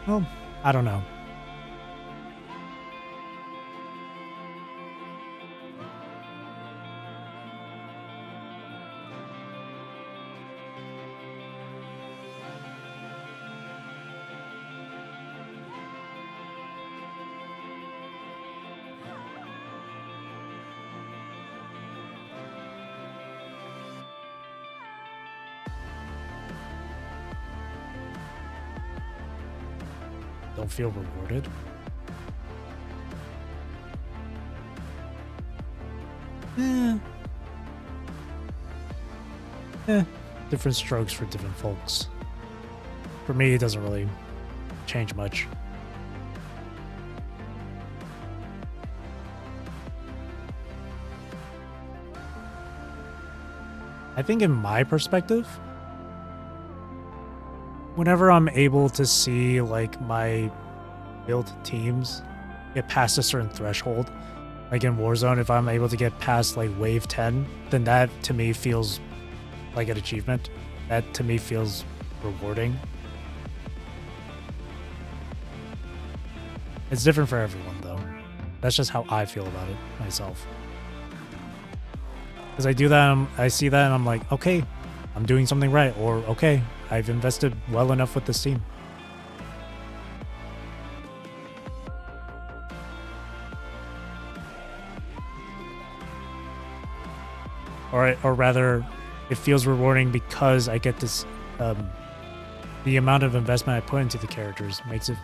Well, I don't know. Don't feel rewarded. Different strokes for different folks. For me, it doesn't really change much. I think in my perspective, whenever I'm able to see like my built teams get past a certain threshold, like in Warzone, if I'm able to get past like wave 10, then that to me feels like an achievement. That to me feels rewarding. It's different for everyone though. That's just how I feel about it myself. Because I do that, I see that and I'm like, okay, I'm doing something right, or okay, I've invested well enough with this team. Or rather, it feels rewarding because I get this, the amount of investment I put into the characters makes it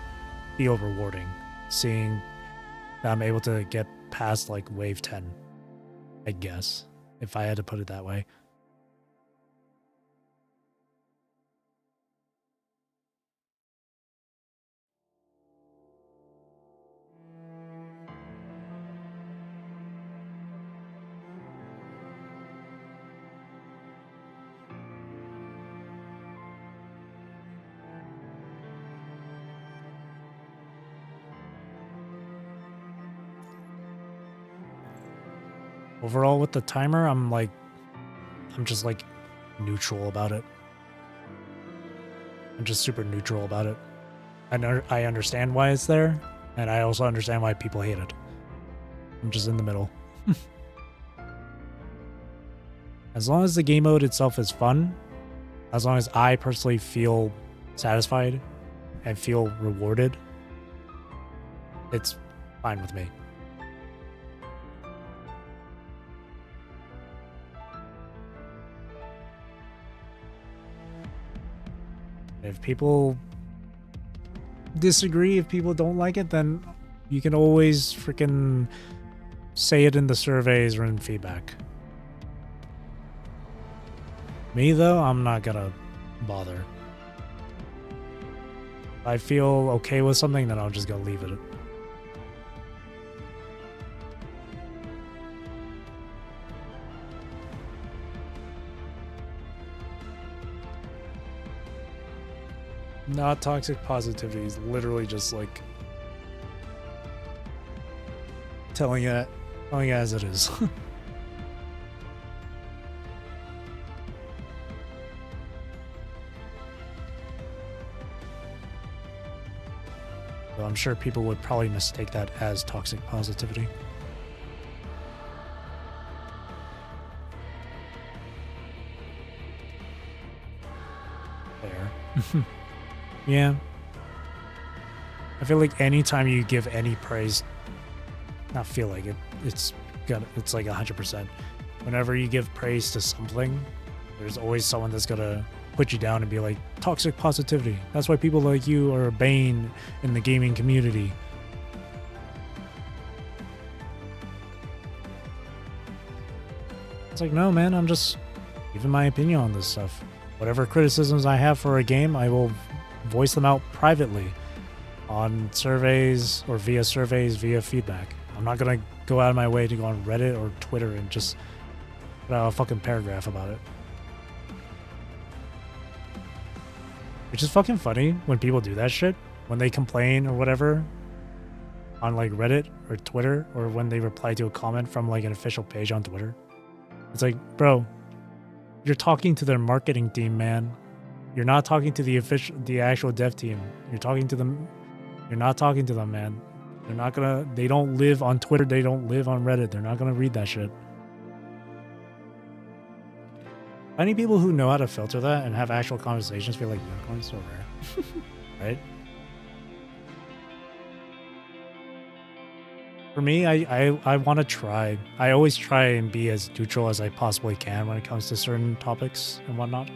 feel rewarding, seeing that I'm able to get past like wave 10, I guess, if I had to put it that way. Overall, with the timer, I'm just like neutral about it. I'm just super neutral about it. I understand why it's there, and I also understand why people hate it. I'm just in the middle. As long as the game mode itself is fun, as long as I personally feel satisfied and feel rewarded, it's fine with me. If people disagree, if people don't like it, then you can always freaking say it in the surveys or in feedback. Me though, I'm not gonna bother. If I feel okay with something, then I'll just go leave it. Not toxic positivity is literally just like telling it as it is. Though I'm sure people would probably mistake that as toxic positivity. Fair. Yeah. I feel like anytime you give any praise, not feel like it, it's like 100%. Whenever you give praise to something, there's always someone that's gonna put you down and be like, toxic positivity. That's why people like you are a bane in the gaming community. It's like, no, man, I'm just giving my opinion on this stuff. Whatever criticisms I have for a game, I will voice them out privately on surveys or via feedback. I'm not gonna go out of my way to go on Reddit or Twitter and just put out a fucking paragraph about it. Which is fucking funny when people do that shit. When they complain or whatever on like Reddit or Twitter, or when they reply to a comment from like an official page on Twitter. It's like, bro, you're talking to their marketing team, man. You're not talking to the actual dev team. You're talking to them. You're not talking to them, man. They're not gonna. They don't live on Twitter. They don't live on Reddit. They're not gonna read that shit. Any people who know how to filter that and have actual conversations feel like unicorns so rare, right? For me, I want to try. I always try and be as neutral as I possibly can when it comes to certain topics and whatnot.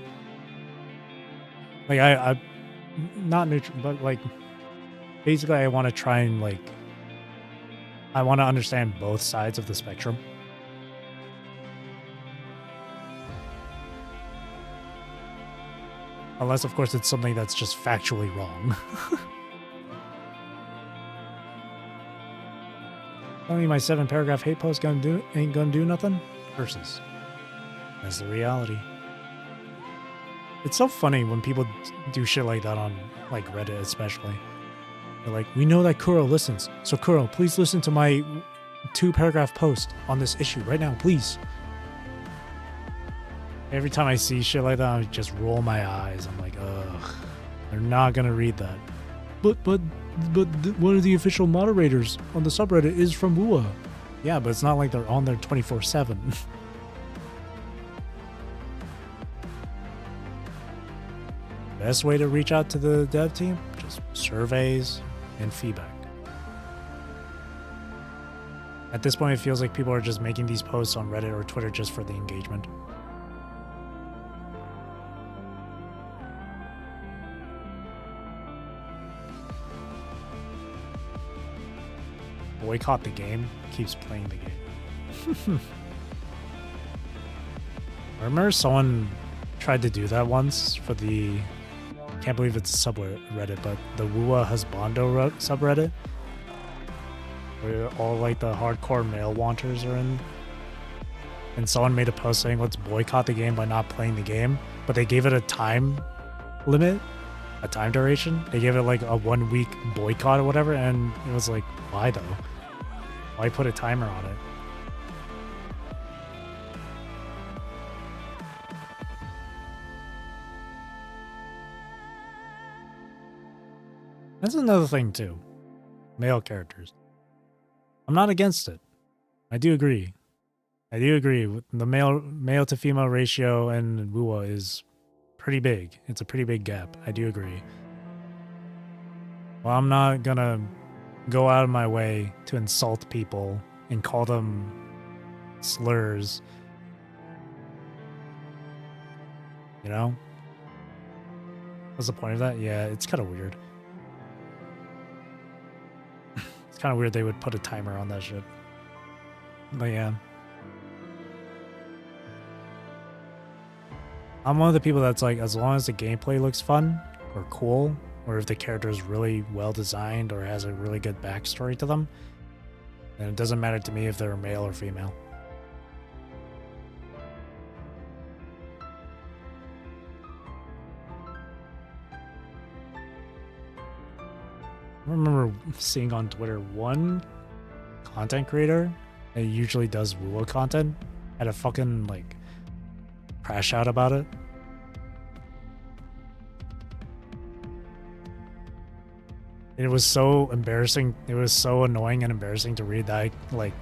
Like I not neutral, but like basically I want to try and like I want to understand both sides of the spectrum. Unless, of course, it's something that's just factually wrong. Only my 7-paragraph hate post ain't gonna do nothing? Versus. That's the reality. It's so funny when people do shit like that on like Reddit especially. They're like, we know that Kuro listens. So Kuro, please listen to my 2-paragraph post on this issue right now, please. Every time I see shit like that, I just roll my eyes. I'm like, ugh, they're not gonna read that. But one of the official moderators on the subreddit is from WUA. Yeah, but it's not like they're on there 24/7. Best way to reach out to the dev team? Just surveys and feedback. At this point, it feels like people are just making these posts on Reddit or Twitter just for the engagement. Boycott the game, keeps playing the game. I remember someone tried to do that once for the, can't believe it's a subreddit, but the WUA Husbando subreddit, where all like the hardcore male wanters are in. And someone made a post saying, let's boycott the game by not playing the game, but they gave it a time limit, a time duration. They gave it like a 1-week boycott or whatever, and it was like, why though? Why put a timer on it? That's another thing too. Male characters. I'm not against it. I do agree. The male to female ratio in WUA is pretty big. It's a pretty big gap. I do agree. Well, I'm not gonna go out of my way to insult people and call them slurs. You know? What's the point of that? Yeah, it's kind of weird. It's kind of weird they would put a timer on that shit. But yeah. I'm one of the people that's like, as long as the gameplay looks fun or cool, or if the character is really well designed or has a really good backstory to them, then it doesn't matter to me if they're male or female. I remember seeing on Twitter one content creator that usually does Woo content had a fucking like crash out about it. It was so embarrassing. It was so annoying and embarrassing to read that I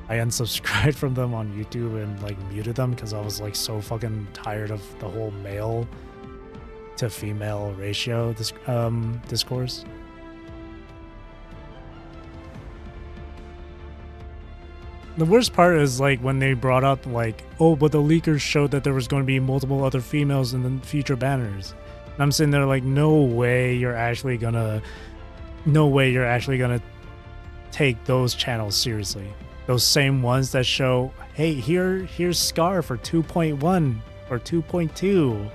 unsubscribed from them on YouTube and like muted them because I was like so fucking tired of the whole male to female ratio discourse. The worst part is like when they brought up like, oh, but the leakers showed that there was going to be multiple other females in the future banners. And I'm sitting there like, no way you're actually gonna take those channels seriously. Those same ones that show, hey, here's Scar for 2.1 or 2.2.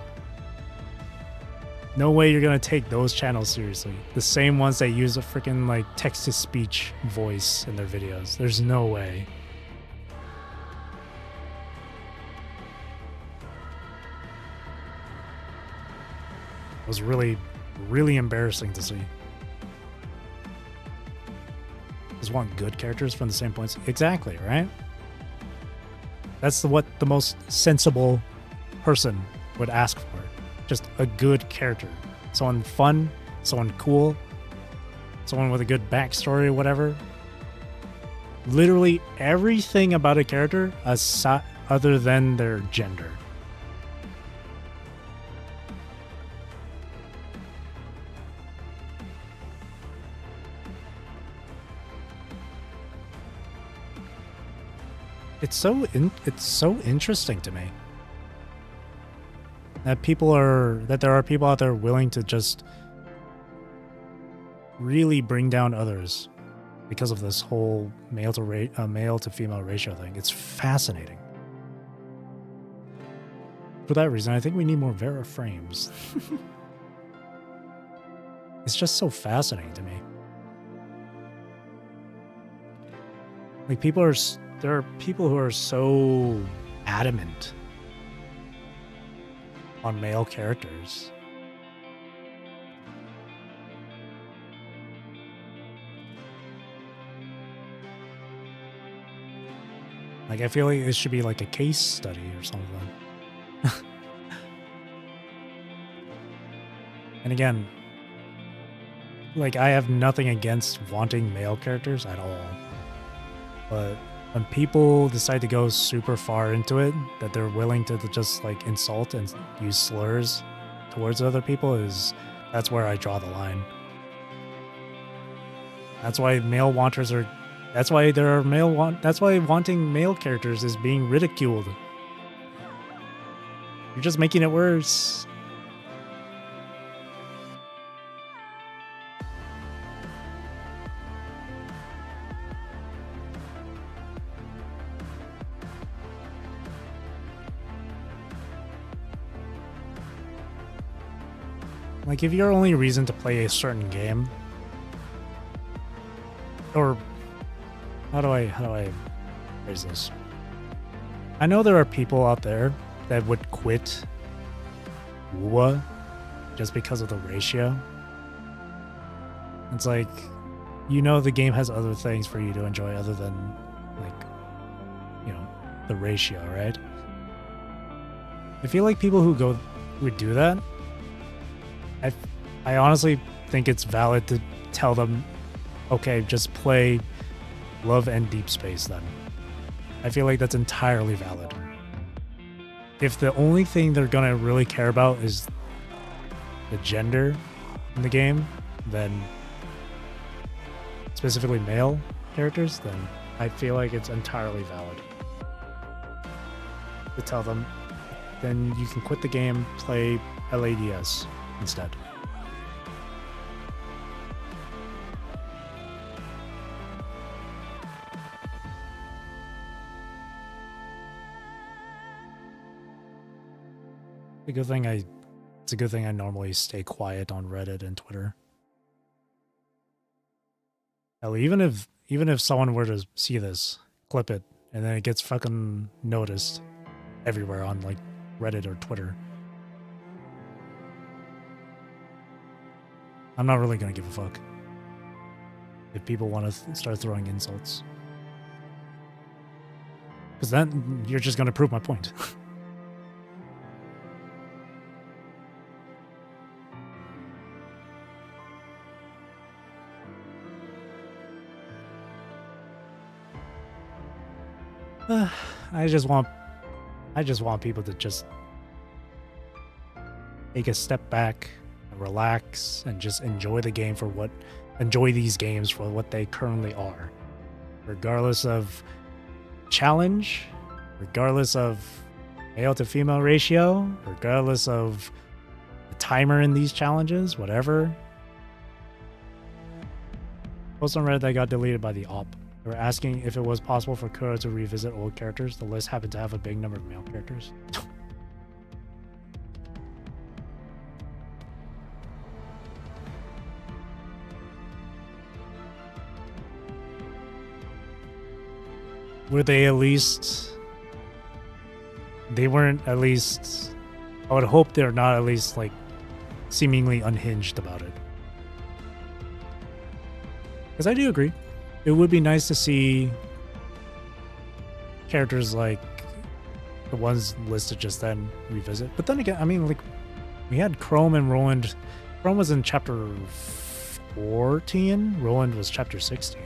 No way you're gonna take those channels seriously. The same ones that use a freaking like text-to-speech voice in their videos. There's no way. It was really, really embarrassing to see. Just want good characters from the same points. Exactly, right? That's what the most sensible person would ask for. Just a good character. Someone fun, someone cool, someone with a good backstory or whatever. Literally everything about a character other than their gender. It's so interesting to me that there are people out there willing to just really bring down others because of this whole male to female ratio thing. It's fascinating. For that reason, I think we need more Vera frames. It's just so fascinating to me. Like there are people who are so adamant on male characters. Like, I feel like it should be like a case study or something. And again, like, I have nothing against wanting male characters at all. But when people decide to go super far into it, that they're willing to just like insult and use slurs towards other people, that's where I draw the line. That's why that's why wanting male characters is being ridiculed. You're just making it worse. Like, if your only reason to play a certain game, or how do I phrase this? I know there are people out there that would quit WoA just because of the ratio. It's like, you know, the game has other things for you to enjoy other than, like, you know, the ratio, right? I feel like people who would do that, I honestly think it's valid to tell them, okay, just play Love and Deep Space then. I feel like that's entirely valid. If the only thing they're gonna really care about is the gender in the game, then specifically male characters, then I feel like it's entirely valid to tell them, then you can quit the game, play LADS instead. It's a good thing I normally stay quiet on Reddit and Twitter. Hell, even if someone were to see this, clip it, and then it gets fucking noticed everywhere on like Reddit or Twitter, I'm not really gonna give a fuck if people want to start throwing insults, because then you're just gonna prove my point. I just want people to just take a step back and relax and just enjoy the game for enjoy these games for what they currently are, regardless of challenge, regardless of male to female ratio, regardless of the timer in these challenges, whatever. Post on Reddit that got deleted by the op. They were asking if it was possible for Kuro to revisit old characters. The list happened to have a big number of male characters. Were they at least... They weren't at least... I would hope they're not at least, like, seemingly unhinged about it. Because I do agree. It would be nice to see characters like the ones listed just then revisit. But then again, I mean, like, we had Chrome and Roland. Chrome was in chapter 14. Roland was chapter 16.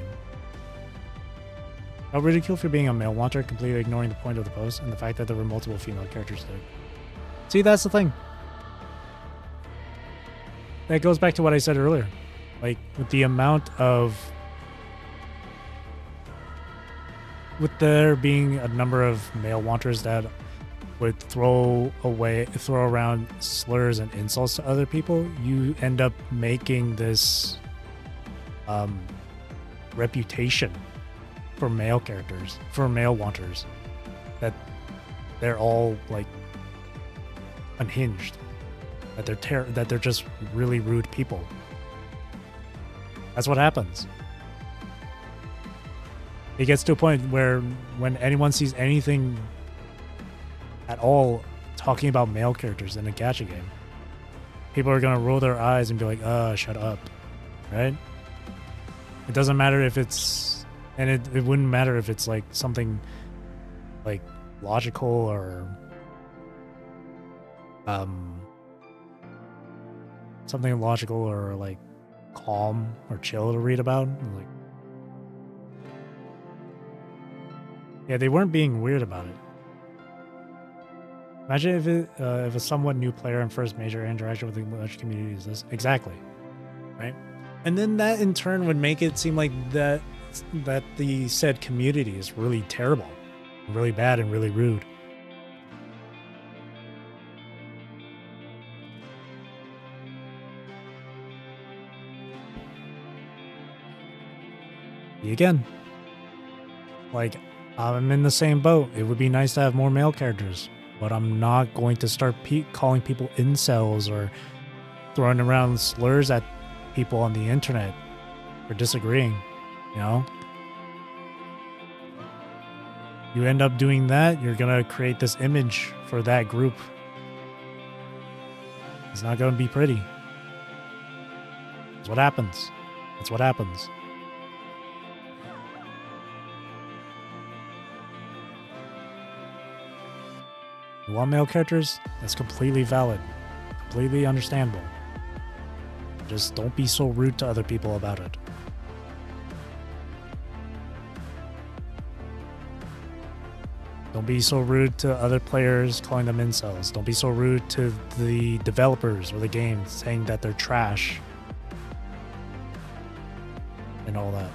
Got ridiculed for being a male wanter, completely ignoring the point of the post and the fact that there were multiple female characters there. See, that's the thing. That goes back to what I said earlier. Like, with the amount of... With there being a number of male wanters that would throw around slurs and insults to other people, you end up making this reputation for male characters, for male wanters, that they're all like unhinged, that they're just really rude people. That's what happens. It gets to a point where when anyone sees anything at all talking about male characters in a gacha game, people are gonna roll their eyes and be like, shut up, right? It doesn't matter if it's, and it wouldn't matter if it's like something like logical or something logical or like calm or chill to read about. Like, yeah, they weren't being weird about it. Imagine if a somewhat new player and first major interaction with the large community is this. Exactly. Right? And then that in turn would make it seem like that the said community is really terrible, really bad, and really rude. Again, like, I'm in the same boat. It would be nice to have more male characters, but I'm not going to start calling people incels or throwing around slurs at people on the internet for disagreeing, you know? You end up doing that, you're gonna create this image for that group. It's not gonna be pretty. That's what happens. That's what happens. You want male characters? That's completely valid. Completely understandable. Just don't be so rude to other people about it. Don't be so rude to other players calling them incels. Don't be so rude to the developers or the game saying that they're trash. And all that.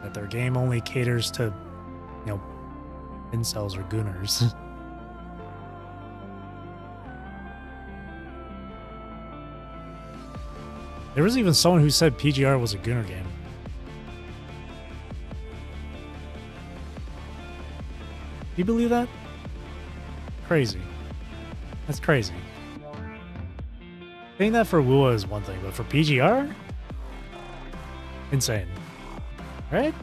That their game only caters to, you know, incels or gooners. There was even someone who said PGR was a gooner game. you believe that? Crazy. That's crazy. Saying that for Wua is one thing, but for PGR? Insane. Right?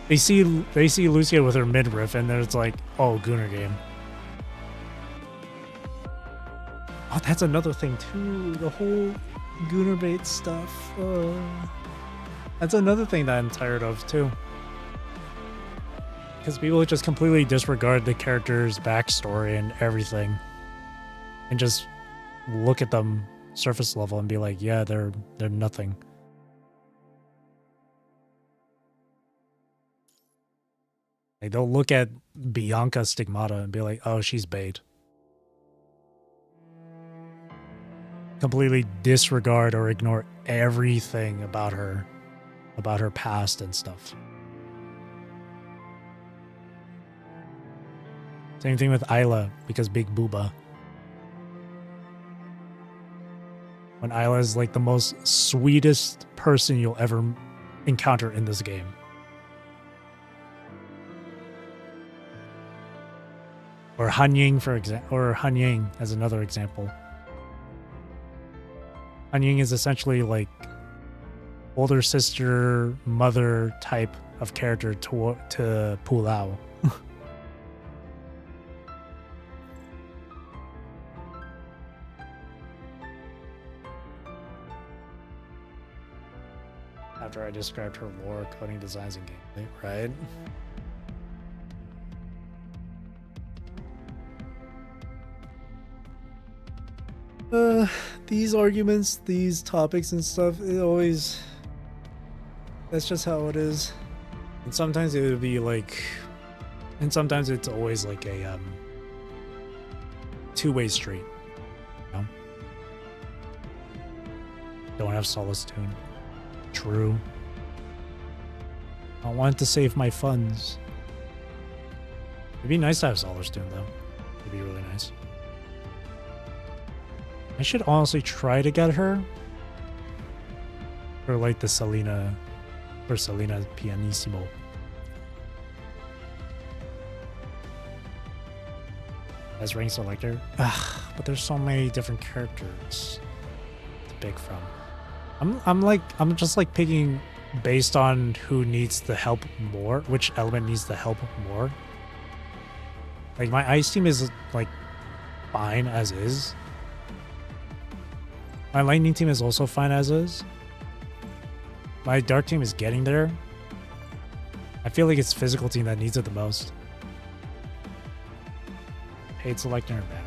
They see Lucia with her midriff and then it's like, oh, Gunnar game. Oh, that's another thing too. The whole Gunnar bait stuff. That's another thing that I'm tired of too. Because people just completely disregard the character's backstory and everything. And just look at them surface level and be like, yeah, they're nothing. Like, they'll look at Bianca Stigmata and be like, oh, she's bait. Completely disregard or ignore everything about her past and stuff. Same thing with Isla, because Big Booba. When Isla is like the most sweetest person you'll ever encounter in this game. Or Han Ying, or Han Ying as another example. Han Ying is essentially like older sister, mother type of character to Pulao. After I described her lore, coding, designs, and gameplay, right? These arguments, these topics and stuff, it always... That's just how it is. And sometimes it would be like... And sometimes it's always like a, two-way street. You know? Don't have Solace Tune. True. I want to save my funds. It'd be nice to have Solace Tune, though. It'd be really nice. I should honestly try to get her for like the Selena Pianissimo. As rank selector? But there's so many different characters to pick from. I'm just like picking based on who needs the help more, which element needs the help more. Like my ice team is like fine as is. My lightning team is also fine as is. My dark team is getting there. I feel like it's physical team that needs it the most. Paid selector or banner.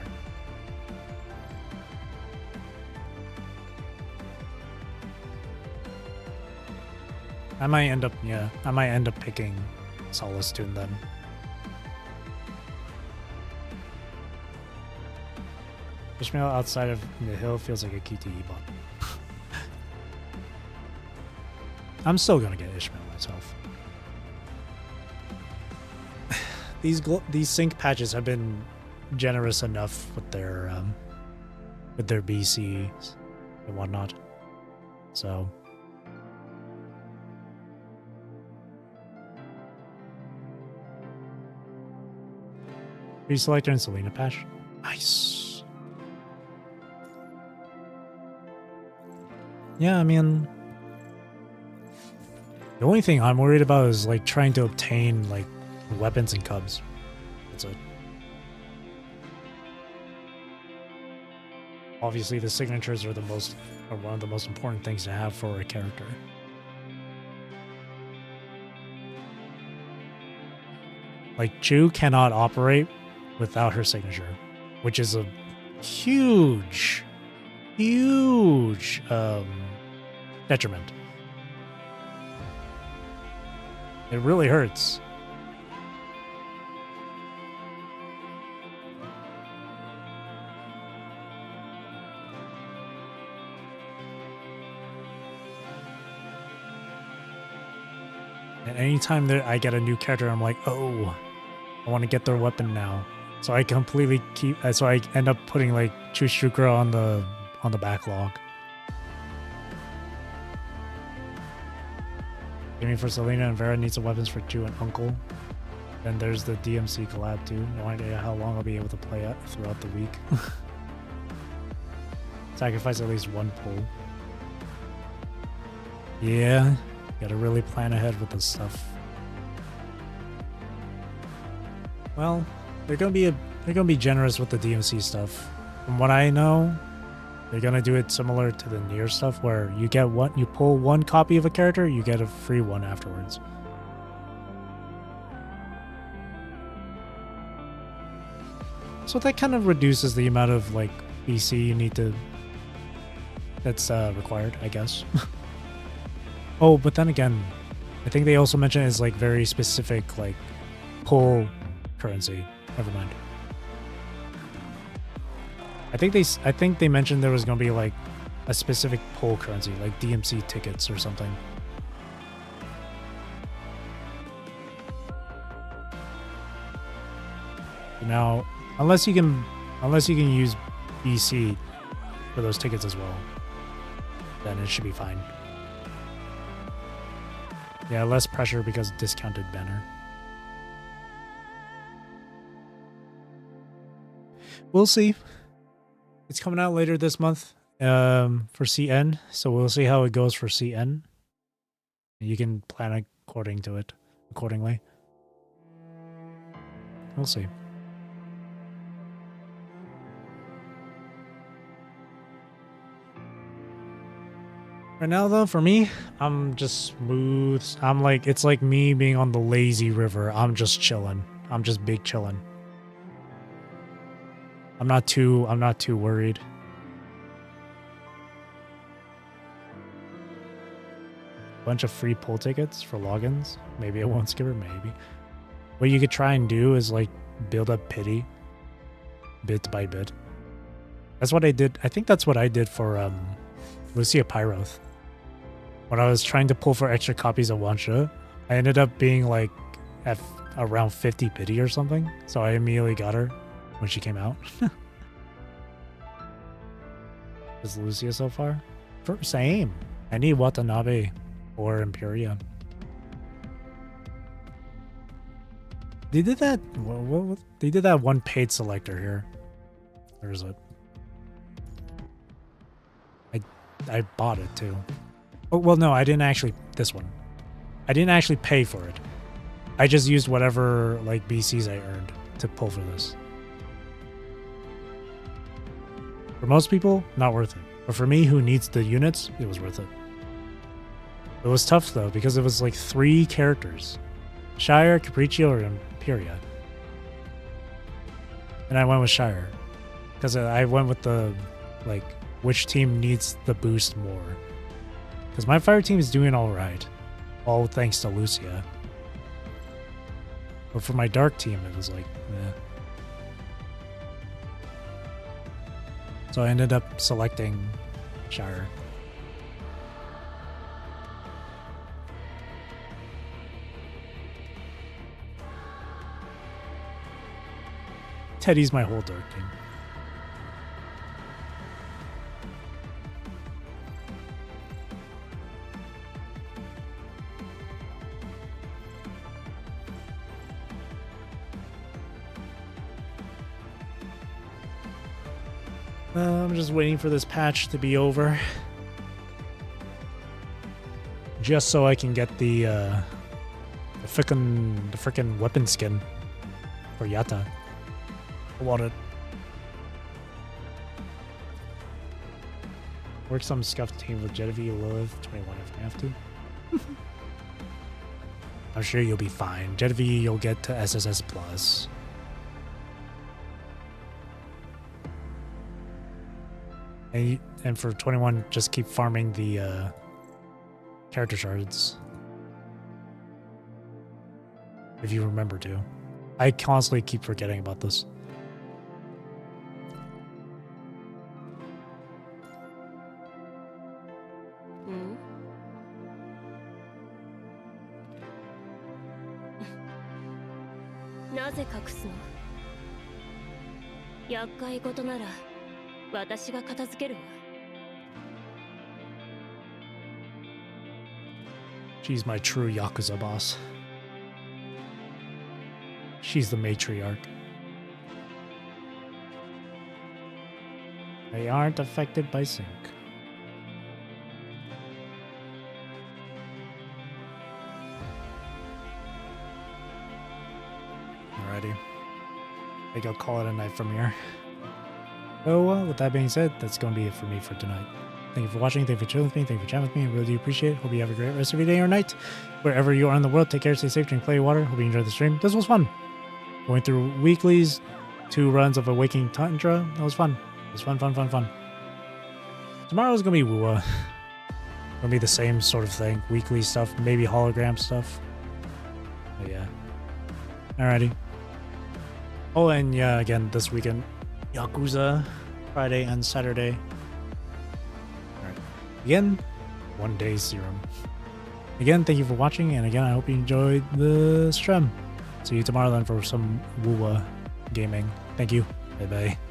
I might end up picking Solace Tune then. Ishmael outside of the hill feels like a QTE bot. I'm still gonna get Ishmael myself. These sync patches have been generous enough with their BCs and whatnot. So Reselector and Selena patch. Nice. Yeah, I mean, the only thing I'm worried about is like trying to obtain like weapons and cubs. That's it. Obviously, the signatures are one of the most important things to have for a character. Like Chu cannot operate without her signature, which is a huge detriment. It really hurts. And anytime that I get a new character, I'm like, oh, I want to get their weapon now. So I completely so I end up putting like Chushukura on the backlog. Aiming for Selena and Vera needs some weapons for Chu and Uncle. Then there's the DMC collab too. No idea how long I'll be able to play it throughout the week. Sacrifice at least one pull. Yeah, gotta really plan ahead with this stuff. Well, they're gonna be generous with the DMC stuff. From what I know, they're gonna do it similar to the Nier stuff, where you pull one copy of a character, you get a free one afterwards. So that kind of reduces the amount of like BC you need to that's required, I guess. Oh, but then again, I think they also mentioned it's like very specific like pull currency. Never mind. I think they mentioned there was gonna be like a specific pull currency, like DMC tickets or something. Now, unless you can use BC for those tickets as well, then it should be fine. Yeah, less pressure because discounted banner. We'll see. It's coming out later this month for CN, so we'll see how it goes for CN. You can plan accordingly. We'll see. Right now, though, for me, I'm just smooth. It's like me being on the lazy river. I'm just chilling. I'm just big chilling. I'm not too worried. Bunch of free pull tickets for logins. Maybe I won't skip it, maybe. What you could try and do is like build up pity bit by bit. That's what I did. I think that's what I did for Lucia Pyroth. When I was trying to pull for extra copies of Wansha, I ended up being like at around 50 pity or something. So I immediately got her when she came out. Is Lucia so far? Same. I need Watanabe or Imperia. They did that. They did that one paid selector here. Where is it? I bought it too. Oh, well, no, I didn't actually. This one. I didn't actually pay for it. I just used whatever like BCs I earned to pull for this. For most people, not worth it. But for me, who needs the units, it was worth it. It was tough though, because it was like 3 characters. Shire, Capriccio, or Imperia. And I went with Shire. Because I went with the, like, which team needs the boost more. Because my fire team is doing alright. All thanks to Lucia. But for my dark team, it was like, eh. So I ended up selecting Shire. Teddy's my whole dark team. I'm just waiting for this patch to be over. Just so I can get the frickin' weapon skin for Yatta. I want it. Work some scuffed team with Genevieve, Lilith, 21 if I have to. I'm sure you'll be fine. Genevieve, you'll get to SSS plus. And for 21, just keep farming the character shards. If you remember to. I constantly keep forgetting about this. She's my true Yakuza boss. She's the matriarch. They aren't affected by sync. Alrighty. I think I'll call it a night from here. So, with that being said, that's going to be it for me for tonight. Thank you for watching. Thank you for chilling with me. Thank you for chatting with me. I really do appreciate it. Hope you have a great rest of your day or night. Wherever you are in the world, take care, stay safe, drink plenty of water. Hope you enjoyed the stream. This was fun. Going through weeklies, 2 runs of Awakening Tundra. That was fun. It was fun. Tomorrow's going to be Wua. Gonna be the same sort of thing. Weekly stuff, maybe hologram stuff. But yeah. Alrighty. Oh, and yeah, again, this weekend, Yakuza, Friday and Saturday. Alright. Again, 1 day serum. Again, thank you for watching, and again, I hope you enjoyed the stream. See you tomorrow then for some Wua gaming. Thank you. Bye bye.